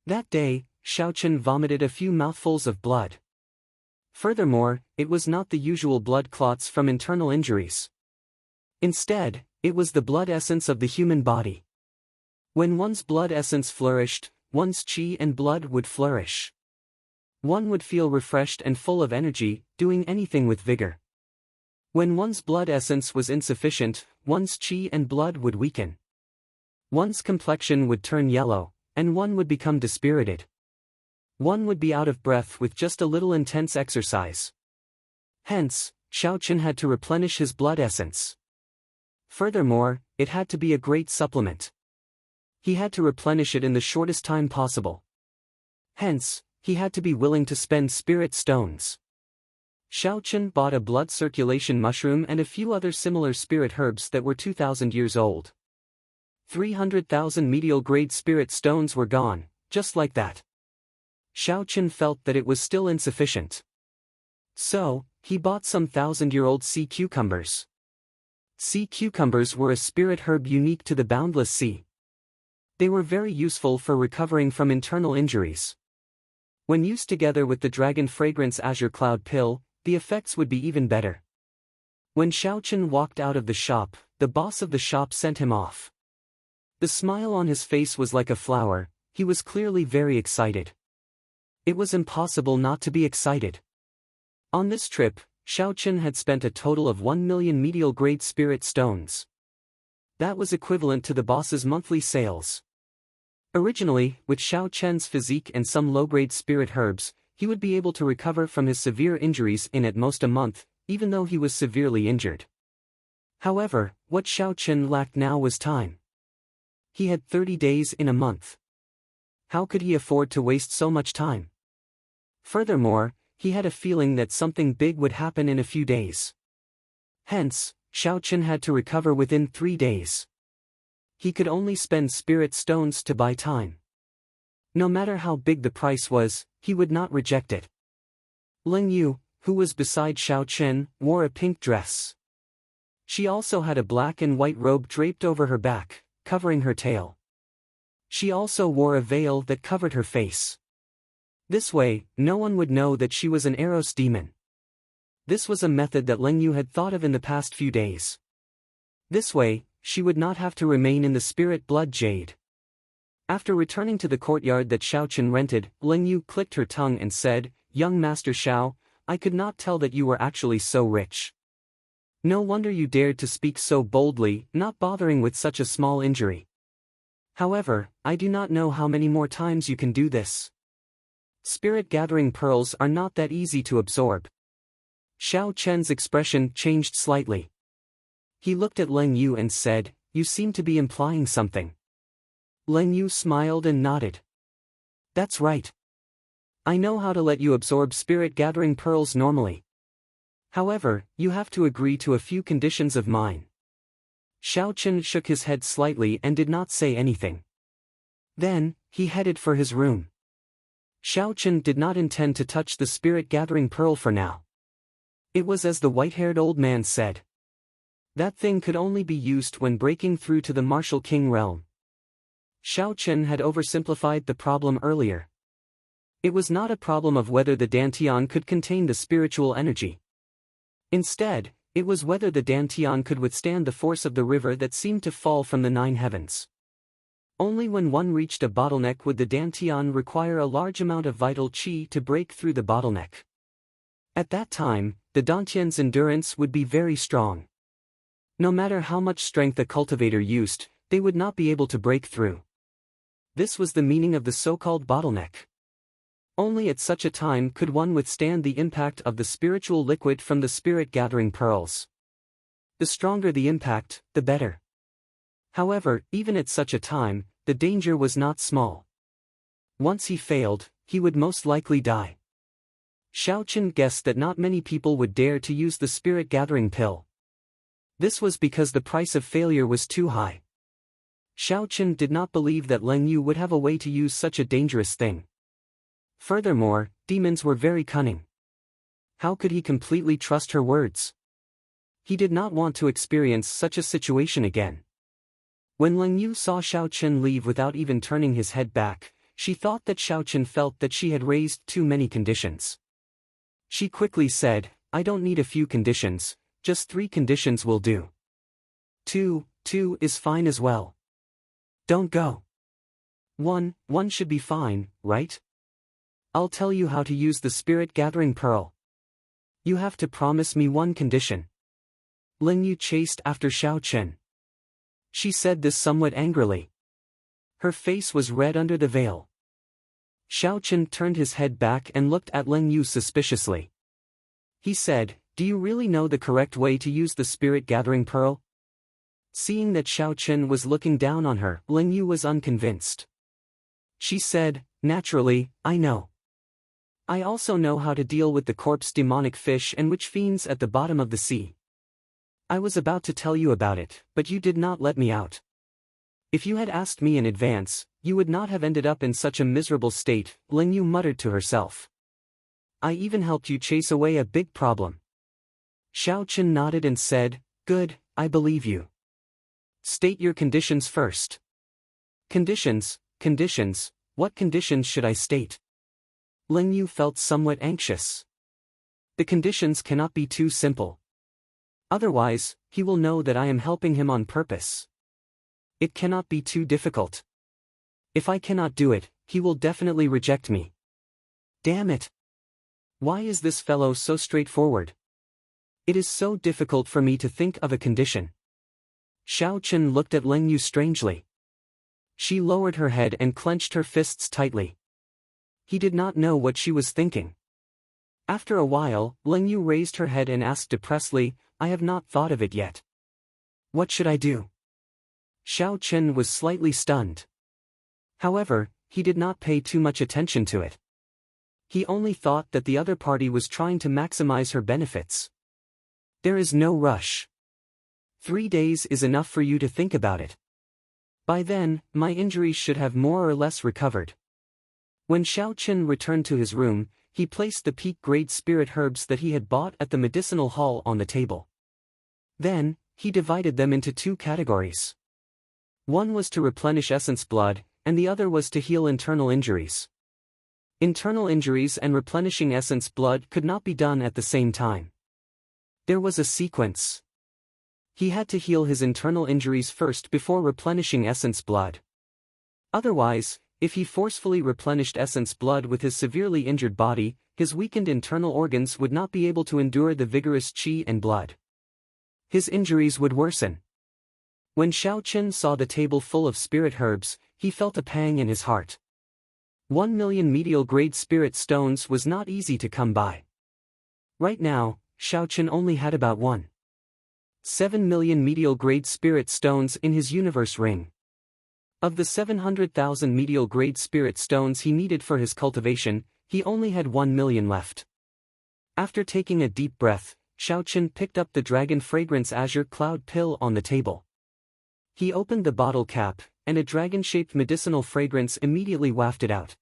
S1: That day, Xiao Chen vomited a few mouthfuls of blood. Furthermore, it was not the usual blood clots from internal injuries. Instead, it was the blood essence of the human body. When one's blood essence flourished, one's qi and blood would flourish. One would feel refreshed and full of energy, doing anything with vigor. When one's blood essence was insufficient, one's qi and blood would weaken. One's complexion would turn yellow, and one would become dispirited. One would be out of breath with just a little intense exercise. Hence, Xiao Chen had to replenish his blood essence. Furthermore, it had to be a great supplement. He had to replenish it in the shortest time possible. Hence, he had to be willing to spend spirit stones. Xiao Chen bought a blood circulation mushroom and a few other similar spirit herbs that were 2,000 years old. 300,000 medial-grade spirit stones were gone, just like that. Xiao Chen felt that it was still insufficient. So, he bought some 1,000-year-old sea cucumbers. Sea cucumbers were a spirit herb unique to the boundless sea. They were very useful for recovering from internal injuries. When used together with the Dragon Fragrance Azure Cloud pill, the effects would be even better. When Xiao Chen walked out of the shop, the boss of the shop sent him off. The smile on his face was like a flower. He was clearly very excited. It was impossible not to be excited. On this trip, Xiao Chen had spent a total of 1 million medial-grade spirit stones. That was equivalent to the boss's monthly sales. Originally, with Xiao Chen's physique and some low-grade spirit herbs, he would be able to recover from his severe injuries in at most a month, even though he was severely injured. However, what Xiao Chen lacked now was time. He had 30 days in a month. How could he afford to waste so much time? Furthermore, he had a feeling that something big would happen in a few days. Hence, Xiao Chen had to recover within 3 days. He could only spend spirit stones to buy time. No matter how big the price was, he would not reject it. Ling Yu, who was beside Xiao Chen, wore a pink dress. She also had a black and white robe draped over her back, covering her tail. She also wore a veil that covered her face. This way, no one would know that she was an Eros demon. This was a method that Ling Yu had thought of in the past few days. This way, she would not have to remain in the spirit blood jade. After returning to the courtyard that Xiao Chen rented, Ling Yu clicked her tongue and said, "Young Master Xiao, I could not tell that you were actually so rich. No wonder you dared to speak so boldly, not bothering with such a small injury. However, I do not know how many more times you can do this. Spirit gathering pearls are not that easy to absorb." Xiao Chen's expression changed slightly. He looked at Ling Yu and said, "You seem to be implying something." Ling Yu smiled and nodded. "That's right. I know how to let you absorb spirit gathering pearls normally. However, you have to agree to a few conditions of mine." Xiao Chen shook his head slightly and did not say anything. Then, he headed for his room. Xiao Chen did not intend to touch the spirit gathering pearl for now. It was as the white-haired old man said. That thing could only be used when breaking through to the martial king realm. Xiao Chen had oversimplified the problem earlier. It was not a problem of whether the Dantian could contain the spiritual energy. Instead, it was whether the Dantian could withstand the force of the river that seemed to fall from the 9 heavens. Only when one reached a bottleneck would the Dantian require a large amount of vital qi to break through the bottleneck. At that time, the Dantian's endurance would be very strong. No matter how much strength a cultivator used, they would not be able to break through. This was the meaning of the so-called bottleneck. Only at such a time could one withstand the impact of the spiritual liquid from the spirit-gathering pearls. The stronger the impact, the better. However, even at such a time, the danger was not small. Once he failed, he would most likely die. Xiao Chen guessed that not many people would dare to use the spirit-gathering pill. This was because the price of failure was too high. Xiao Chen did not believe that Leng Yu would have a way to use such a dangerous thing. Furthermore, demons were very cunning. How could he completely trust her words? He did not want to experience such a situation again. When Leng Yu saw Xiao Chen leave without even turning his head back, she thought that Xiao Chen felt that she had raised too many conditions. She quickly said, "I don't need a few conditions, just 3 conditions will do. 2 is fine as well. Don't go. 1 should be fine, right? I'll tell you how to use the spirit-gathering pearl. You have to promise me 1 condition." Leng Yu chased after Xiao Chen. She said this somewhat angrily. Her face was red under the veil. Xiao Chen turned his head back and looked at Leng Yu suspiciously. He said, "Do you really know the correct way to use the spirit-gathering pearl?" Seeing that Xiao Chen was looking down on her, Leng Yu was unconvinced. She said, "Naturally, I know. I also know how to deal with the corpse demonic fish and witch fiends at the bottom of the sea. I was about to tell you about it, but you did not let me out. If you had asked me in advance, you would not have ended up in such a miserable state," Leng Yu muttered to herself. "I even helped you chase away a big problem." Xiao Chen nodded and said, "Good, I believe you. State your conditions first." Conditions? What conditions should I state?" Leng Yu felt somewhat anxious. The conditions cannot be too simple. Otherwise, he will know that I am helping him on purpose. It cannot be too difficult. If I cannot do it, he will definitely reject me. Damn it! Why is this fellow so straightforward? It is so difficult for me to think of a condition. Xiao Chen looked at Leng Yu strangely. She lowered her head and clenched her fists tightly. He did not know what she was thinking. After a while, Leng Yu raised her head and asked depressedly, "I have not thought of it yet. What should I do?" Xiao Chen was slightly stunned. However, he did not pay too much attention to it. He only thought that the other party was trying to maximize her benefits. There is no rush. 3 days is enough for you to think about it. By then, my injuries should have more or less recovered. When Xiao Chen returned to his room, he placed the peak-grade spirit herbs that he had bought at the medicinal hall on the table. Then, he divided them into 2 categories. One was to replenish essence blood, and the other was to heal internal injuries. Internal injuries and replenishing essence blood could not be done at the same time. There was a sequence. He had to heal his internal injuries first before replenishing essence blood. Otherwise, if he forcefully replenished essence blood with his severely injured body, his weakened internal organs would not be able to endure the vigorous qi and blood. His injuries would worsen. When Xiao Chen saw the table full of spirit herbs, he felt a pang in his heart. 1 million medial-grade spirit stones was not easy to come by. Right now, Xiao Chen only had about 1.7 million medial-grade spirit stones in his universe ring. Of the 700,000 medial-grade spirit stones he needed for his cultivation, he only had 1 million left. After taking a deep breath, Xiao Chen picked up the Dragon Fragrance Azure Cloud Pill on the table. He opened the bottle cap, and a dragon-shaped medicinal fragrance immediately wafted out.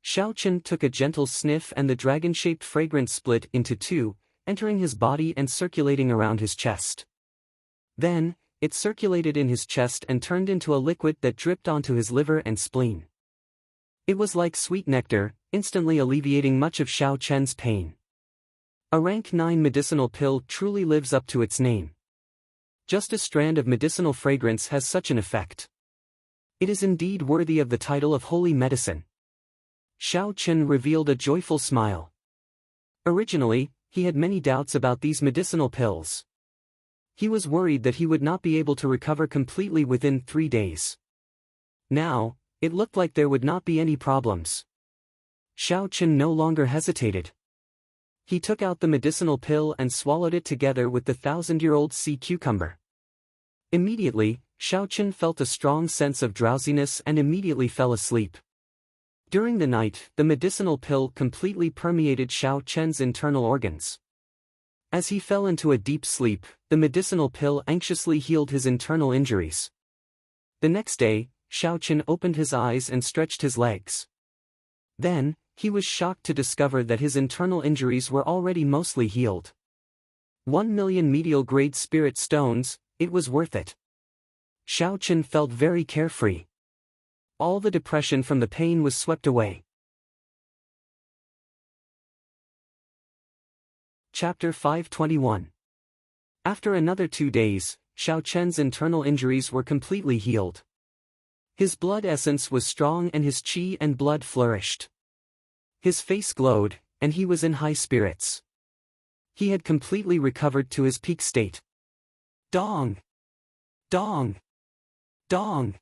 S1: Xiao Chen took a gentle sniff and the dragon-shaped fragrance split into 2, entering his body and circulating around his chest. Then, it circulated in his chest and turned into a liquid that dripped onto his liver and spleen. It was like sweet nectar, instantly alleviating much of Xiao Chen's pain. A rank 9 medicinal pill truly lives up to its name. Just a strand of medicinal fragrance has such an effect. It is indeed worthy of the title of holy medicine. Xiao Chen revealed a joyful smile. Originally, he had many doubts about these medicinal pills. He was worried that he would not be able to recover completely within 3 days. Now, it looked like there would not be any problems. Xiao Chen no longer hesitated. He took out the medicinal pill and swallowed it together with the 1,000-year-old sea cucumber. Immediately, Xiao Chen felt a strong sense of drowsiness and immediately fell asleep. During the night, the medicinal pill completely permeated Xiao Chen's internal organs. As he fell into a deep sleep, the medicinal pill anxiously healed his internal injuries. The next day, Xiao Chen opened his eyes and stretched his legs. Then, he was shocked to discover that his internal injuries were already mostly healed. 1 million medial-grade spirit stones, it was worth it. Xiao Chen felt very carefree. All the depression from the pain was swept away. Chapter 521. After another 2 days, Xiao Chen's internal injuries were completely healed. His blood essence was strong and his qi and blood flourished. His face glowed, and he was in high spirits. He had completely recovered to his peak state. Dong! Dong! Dong!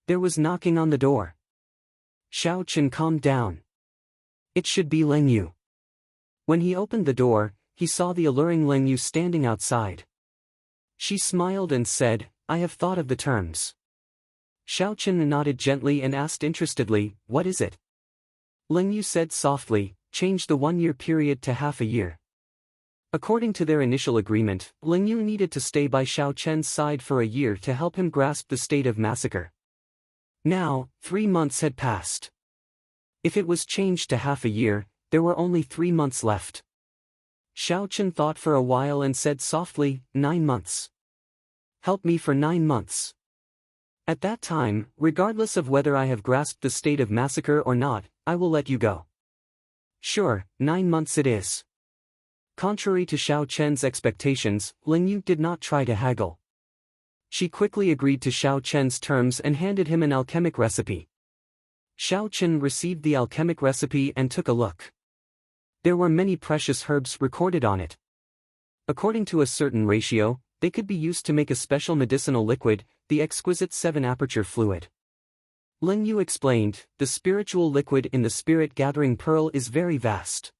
S1: There was knocking on the door. Xiao Chen calmed down. It should be Leng Yu. When he opened the door, he saw the alluring Leng Yu standing outside. She smiled and said, "I have thought of the terms." Xiao Chen nodded gently and asked interestedly, "What is it?" Leng Yu said softly, "Change the 1-year period to half a year." According to their initial agreement, Leng Yu needed to stay by Xiao Chen's side for a year to help him grasp the state of massacre. Now, 3 months had passed. If it was changed to half a year, there were only 3 months left. Xiao Chen thought for a while and said softly, 9 months. Help me for 9 months. At that time, regardless of whether I have grasped the state of massacre or not, I will let you go. Sure, 9 months it is. Contrary to Xiao Chen's expectations, Leng Yu did not try to haggle. She quickly agreed to Xiao Chen's terms and handed him an alchemic recipe. Xiao Chen received the alchemic recipe and took a look. There were many precious herbs recorded on it. According to a certain ratio, they could be used to make a special medicinal liquid, the exquisite 7-aperture fluid. Leng Yu explained, the spiritual liquid in the spirit-gathering pearl is very vast.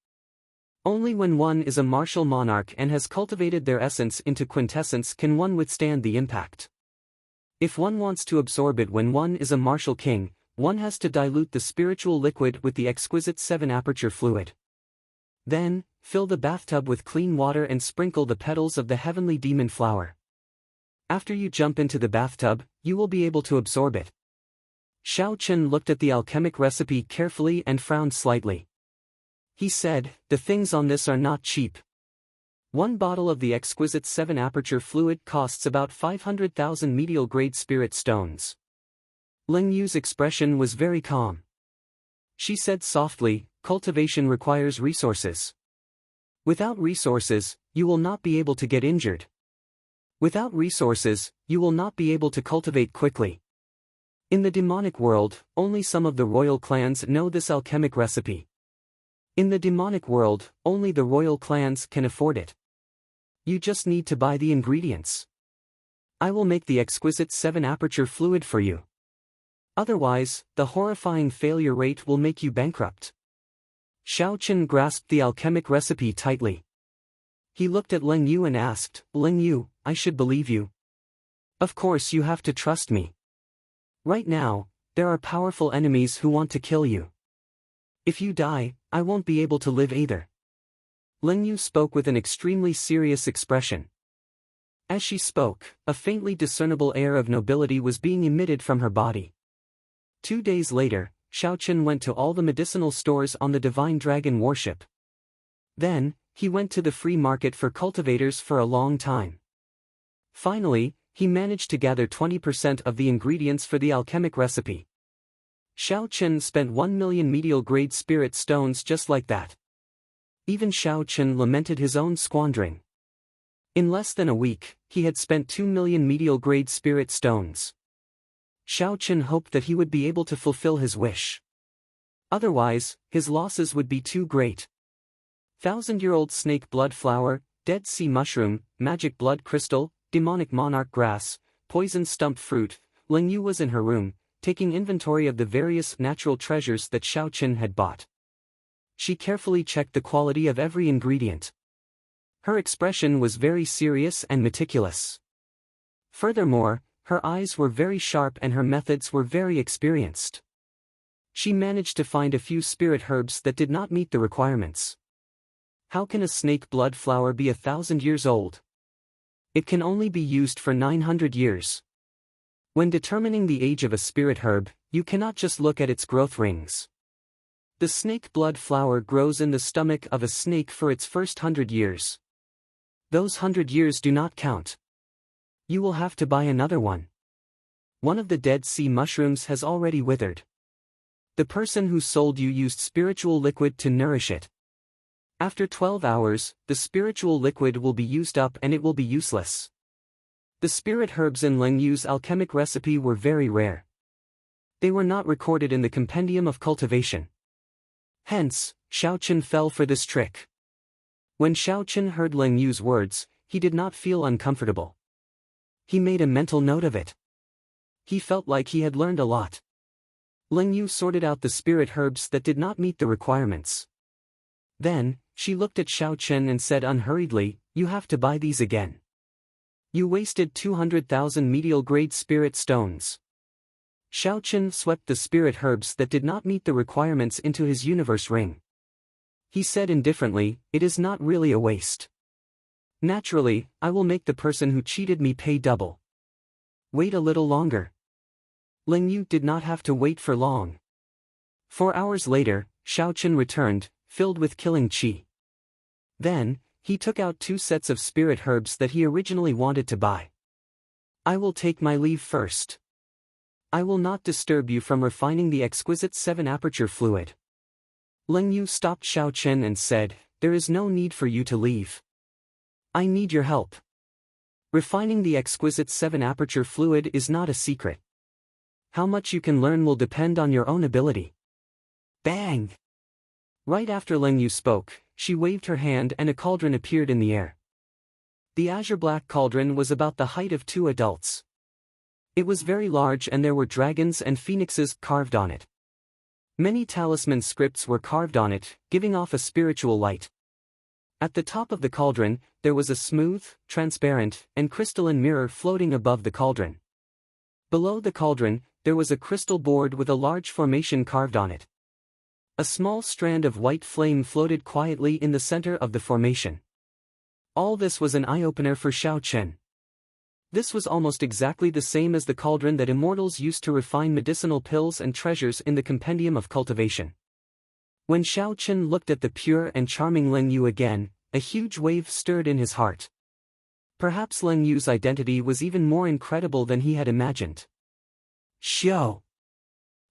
S1: Only when one is a martial monarch and has cultivated their essence into quintessence can one withstand the impact. If one wants to absorb it when one is a martial king, one has to dilute the spiritual liquid with the exquisite 7-aperture fluid. Then, fill the bathtub with clean water and sprinkle the petals of the heavenly demon flower. After you jump into the bathtub, you will be able to absorb it. Xiao Chen looked at the alchemic recipe carefully and frowned slightly. He said, "The things on this are not cheap. 1 bottle of the exquisite 7-aperture fluid costs about 500,000 medial-grade spirit stones." Leng Yu's expression was very calm. She said softly, "Cultivation requires resources. Without resources, you will not be able to get injured. Without resources, you will not be able to cultivate quickly. In the demonic world, only some of the royal clans know this alchemic recipe. In the demonic world, only the royal clans can afford it. You just need to buy the ingredients. I will make the exquisite 7-aperture fluid for you. Otherwise, the horrifying failure rate will make you bankrupt." Xiao Chen grasped the alchemic recipe tightly. He looked at Leng Yu and asked, "Leng Yu, I should believe you. Of course you have to trust me. Right now, there are powerful enemies who want to kill you. If you die, I won't be able to live either." Leng Yu spoke with an extremely serious expression. As she spoke, a faintly discernible air of nobility was being emitted from her body. 2 days later, Xiao Chen went to all the medicinal stores on the Divine Dragon warship. Then, he went to the free market for cultivators for a long time. Finally, he managed to gather 20% of the ingredients for the alchemic recipe. Xiao Chen spent 1 million medial-grade spirit stones just like that. Even Xiao Chen lamented his own squandering. In less than a week, he had spent 2 million medial-grade spirit stones. Xiao Chen hoped that he would be able to fulfill his wish. Otherwise, his losses would be too great. Thousand-year-old snake blood flower, Dead Sea mushroom, magic blood crystal, demonic monarch grass, poison stump fruit. Ling Yu was in her room, taking inventory of the various natural treasures that Xiao Chen had bought. She carefully checked the quality of every ingredient. Her expression was very serious and meticulous. Furthermore, her eyes were very sharp and her methods were very experienced. She managed to find a few spirit herbs that did not meet the requirements. How can a snake blood flower be 1,000 years old? It can only be used for 900 years. When determining the age of a spirit herb, you cannot just look at its growth rings. The snake blood flower grows in the stomach of a snake for its first 100 years. Those 100 years do not count. You will have to buy another one. One of the Dead Sea mushrooms has already withered. The person who sold you used spiritual liquid to nourish it. After 12 hours, the spiritual liquid will be used up and it will be useless. The spirit herbs in Ling Yu's alchemic recipe were very rare. They were not recorded in the compendium of cultivation. Hence, Xiao Chen fell for this trick. When Xiao Chen heard Ling Yu's words, he did not feel uncomfortable. He made a mental note of it. He felt like he had learned a lot. Ling Yu sorted out the spirit herbs that did not meet the requirements. Then, she looked at Xiao Chen and said unhurriedly, "You have to buy these again. You wasted 200,000 medial-grade spirit stones." Xiao Chen swept the spirit herbs that did not meet the requirements into his universe ring. He said indifferently, "It is not really a waste. Naturally, I will make the person who cheated me pay double. Wait a little longer." Ling Yu did not have to wait for long. 4 hours later, Xiao Chen returned, filled with killing qi. Then, he took out 2 sets of spirit herbs that he originally wanted to buy. "I will take my leave first. I will not disturb you from refining the exquisite 7-aperture fluid." Ling Yu stopped Xiao Chen and said, "There is no need for you to leave. I need your help. Refining the exquisite 7-aperture fluid is not a secret. How much you can learn will depend on your own ability." Bang! Right after Ling Yu spoke, she waved her hand and a cauldron appeared in the air. The azure-black cauldron was about the height of 2 adults. It was very large and there were dragons and phoenixes carved on it. Many talisman scripts were carved on it, giving off a spiritual light. At the top of the cauldron, there was a smooth, transparent, and crystalline mirror floating above the cauldron. Below the cauldron, there was a crystal board with a large formation carved on it. A small strand of white flame floated quietly in the center of the formation. All this was an eye-opener for Xiao Chen. This was almost exactly the same as the cauldron that immortals used to refine medicinal pills and treasures in the compendium of cultivation. When Xiao Chen looked at the pure and charming Ling Yu again, a huge wave stirred in his heart. Perhaps Ling Yu's identity was even more incredible than he had imagined. Xiao!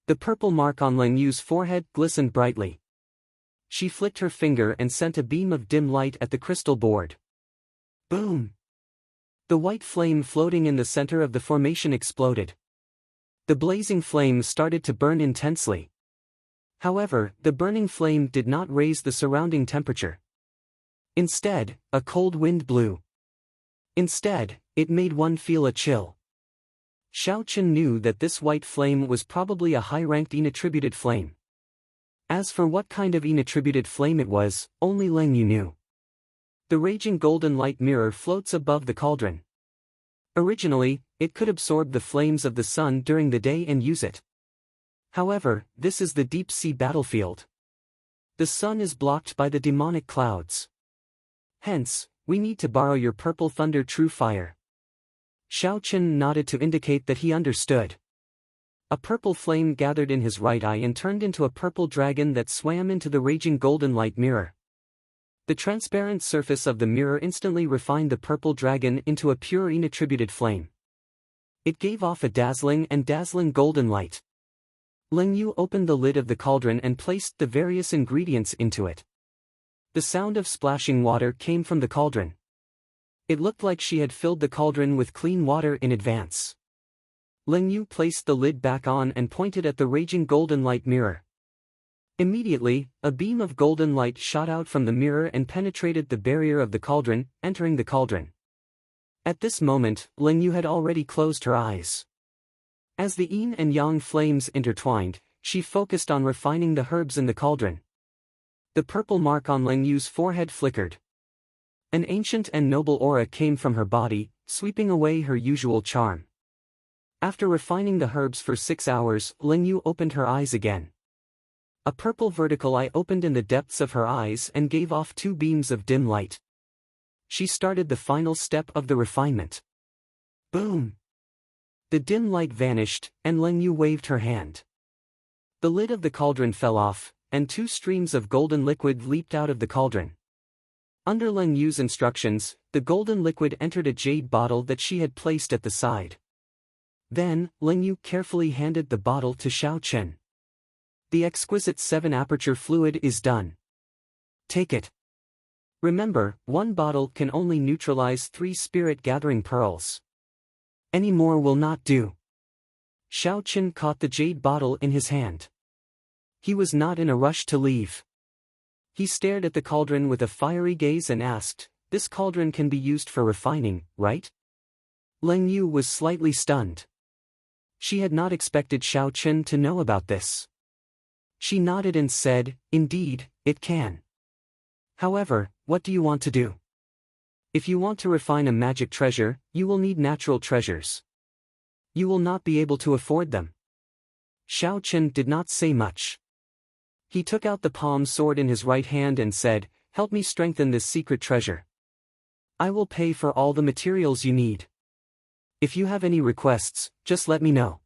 S1: The purple mark on Ling Yu's forehead glistened brightly. She flicked her finger and sent a beam of dim light at the crystal board. Boom! The white flame floating in the center of the formation exploded. The blazing flame started to burn intensely. However, the burning flame did not raise the surrounding temperature. Instead, a cold wind blew. Instead, it made one feel a chill. Xiao Chen knew that this white flame was probably a high-ranked inattributed flame. As for what kind of inattributed flame it was, only Ling Yu knew. The raging golden light mirror floats above the cauldron. Originally, it could absorb the flames of the sun during the day and use it. However, this is the deep-sea battlefield. The sun is blocked by the demonic clouds. Hence, we need to borrow your purple thunder true fire. Xiao Chen nodded to indicate that he understood. A purple flame gathered in his right eye and turned into a purple dragon that swam into the raging golden light mirror. The transparent surface of the mirror instantly refined the purple dragon into a pure inattributed flame. It gave off a dazzling golden light. Ling Yu opened the lid of the cauldron and placed the various ingredients into it. The sound of splashing water came from the cauldron. It looked like she had filled the cauldron with clean water in advance. Ling Yu placed the lid back on and pointed at the raging golden light mirror. Immediately, a beam of golden light shot out from the mirror and penetrated the barrier of the cauldron, entering the cauldron. At this moment, Ling Yu had already closed her eyes. As the yin and yang flames intertwined, she focused on refining the herbs in the cauldron. The purple mark on Ling Yu's forehead flickered. An ancient and noble aura came from her body, sweeping away her usual charm. After refining the herbs for 6 hours, Ling Yu opened her eyes again. A purple vertical eye opened in the depths of her eyes and gave off 2 beams of dim light. She started the final step of the refinement. Boom! The dim light vanished, and Ling Yu waved her hand. The lid of the cauldron fell off, and 2 streams of golden liquid leaped out of the cauldron. Under Ling Yu's instructions, the golden liquid entered a jade bottle that she had placed at the side. Then, Ling Yu carefully handed the bottle to Xiao Chen. The exquisite 7-aperture fluid is done. Take it. Remember, 1 bottle can only neutralize 3 spirit-gathering pearls. Any more will not do. Xiao Chen caught the jade bottle in his hand. He was not in a rush to leave. He stared at the cauldron with a fiery gaze and asked, "This cauldron can be used for refining, right?" Ling Yu was slightly stunned. She had not expected Xiao Chen to know about this. She nodded and said, "Indeed, it can. However, what do you want to do? If you want to refine a magic treasure, you will need natural treasures. You will not be able to afford them." Xiao Chen did not say much. He took out the palm sword in his right hand and said, "Help me strengthen this secret treasure. I will pay for all the materials you need. If you have any requests, just let me know."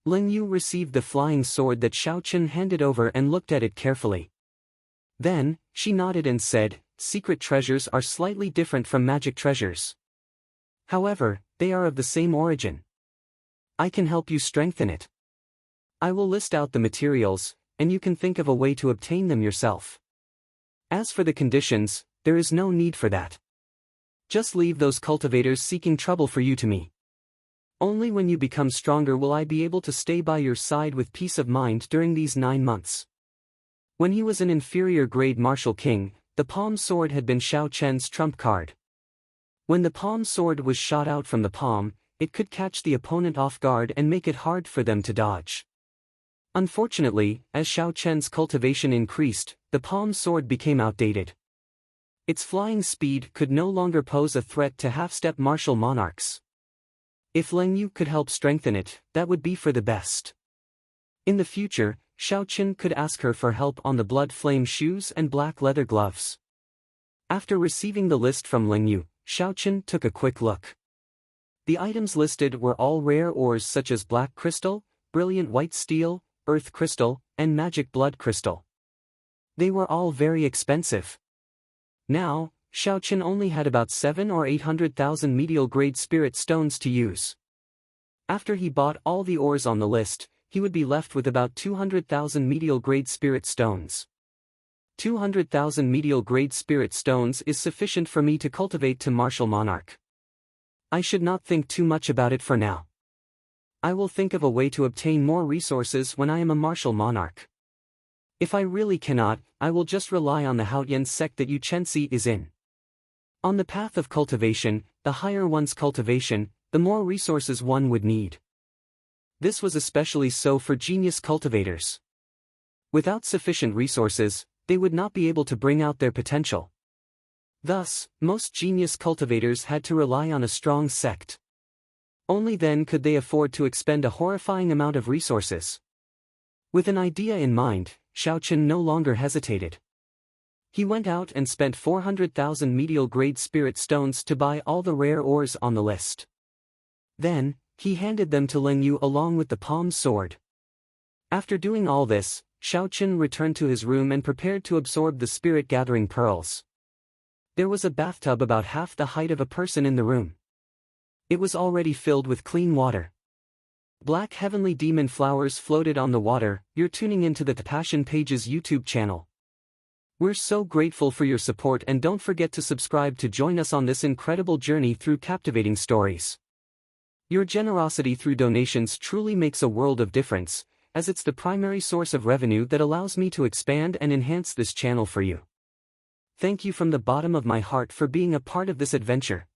S1: Ling Yu received the flying sword that Xiao Chen handed over and looked at it carefully. Then, she nodded and said, "Secret treasures are slightly different from magic treasures. However, they are of the same origin. I can help you strengthen it. I will list out the materials, and you can think of a way to obtain them yourself. As for the conditions, there is no need for that. Just leave those cultivators seeking trouble for you to me. Only when you become stronger will I be able to stay by your side with peace of mind during these 9 months." When he was an inferior grade martial king, the palm sword had been Xiao Chen's trump card. When the palm sword was shot out from the palm, it could catch the opponent off guard and make it hard for them to dodge. Unfortunately, as Xiao Chen's cultivation increased, the palm sword became outdated. Its flying speed could no longer pose a threat to half-step martial monarchs. If Ling Yu could help strengthen it, that would be for the best. In the future, Xiao Chen could ask her for help on the blood flame shoes and black leather gloves. After receiving the list from Ling Yu, Xiao Chen took a quick look. The items listed were all rare ores such as black crystal, brilliant white steel, earth crystal, and magic blood crystal. They were all very expensive. Now, Xiao Chen only had about 700,000 or 800,000 medial-grade spirit stones to use. After he bought all the ores on the list, he would be left with about 200,000 medial-grade spirit stones. 200,000 medial-grade spirit stones is sufficient for me to cultivate to martial monarch. I should not think too much about it for now. I will think of a way to obtain more resources when I am a martial monarch. If I really cannot, I will just rely on the Haotian sect that Yu Chenxi is in. On the path of cultivation, the higher one's cultivation, the more resources one would need. This was especially so for genius cultivators. Without sufficient resources, they would not be able to bring out their potential. Thus, most genius cultivators had to rely on a strong sect. Only then could they afford to expend a horrifying amount of resources. With an idea in mind, Xiao Chen no longer hesitated. He went out and spent 400,000 medial-grade spirit stones to buy all the rare ores on the list. Then, he handed them to Ling Yu along with the palm sword. After doing all this, Xiaochen returned to his room and prepared to absorb the spirit-gathering pearls. There was a bathtub about half the height of a person in the room. It was already filled with clean water. Black heavenly demon flowers floated on the water. You're tuning into the Passion Pages YouTube channel. We're so grateful for your support, and don't forget to subscribe to join us on this incredible journey through captivating stories. Your generosity through donations truly makes a world of difference, as it's the primary source of revenue that allows me to expand and enhance this channel for you. Thank you from the bottom of my heart for being a part of this adventure.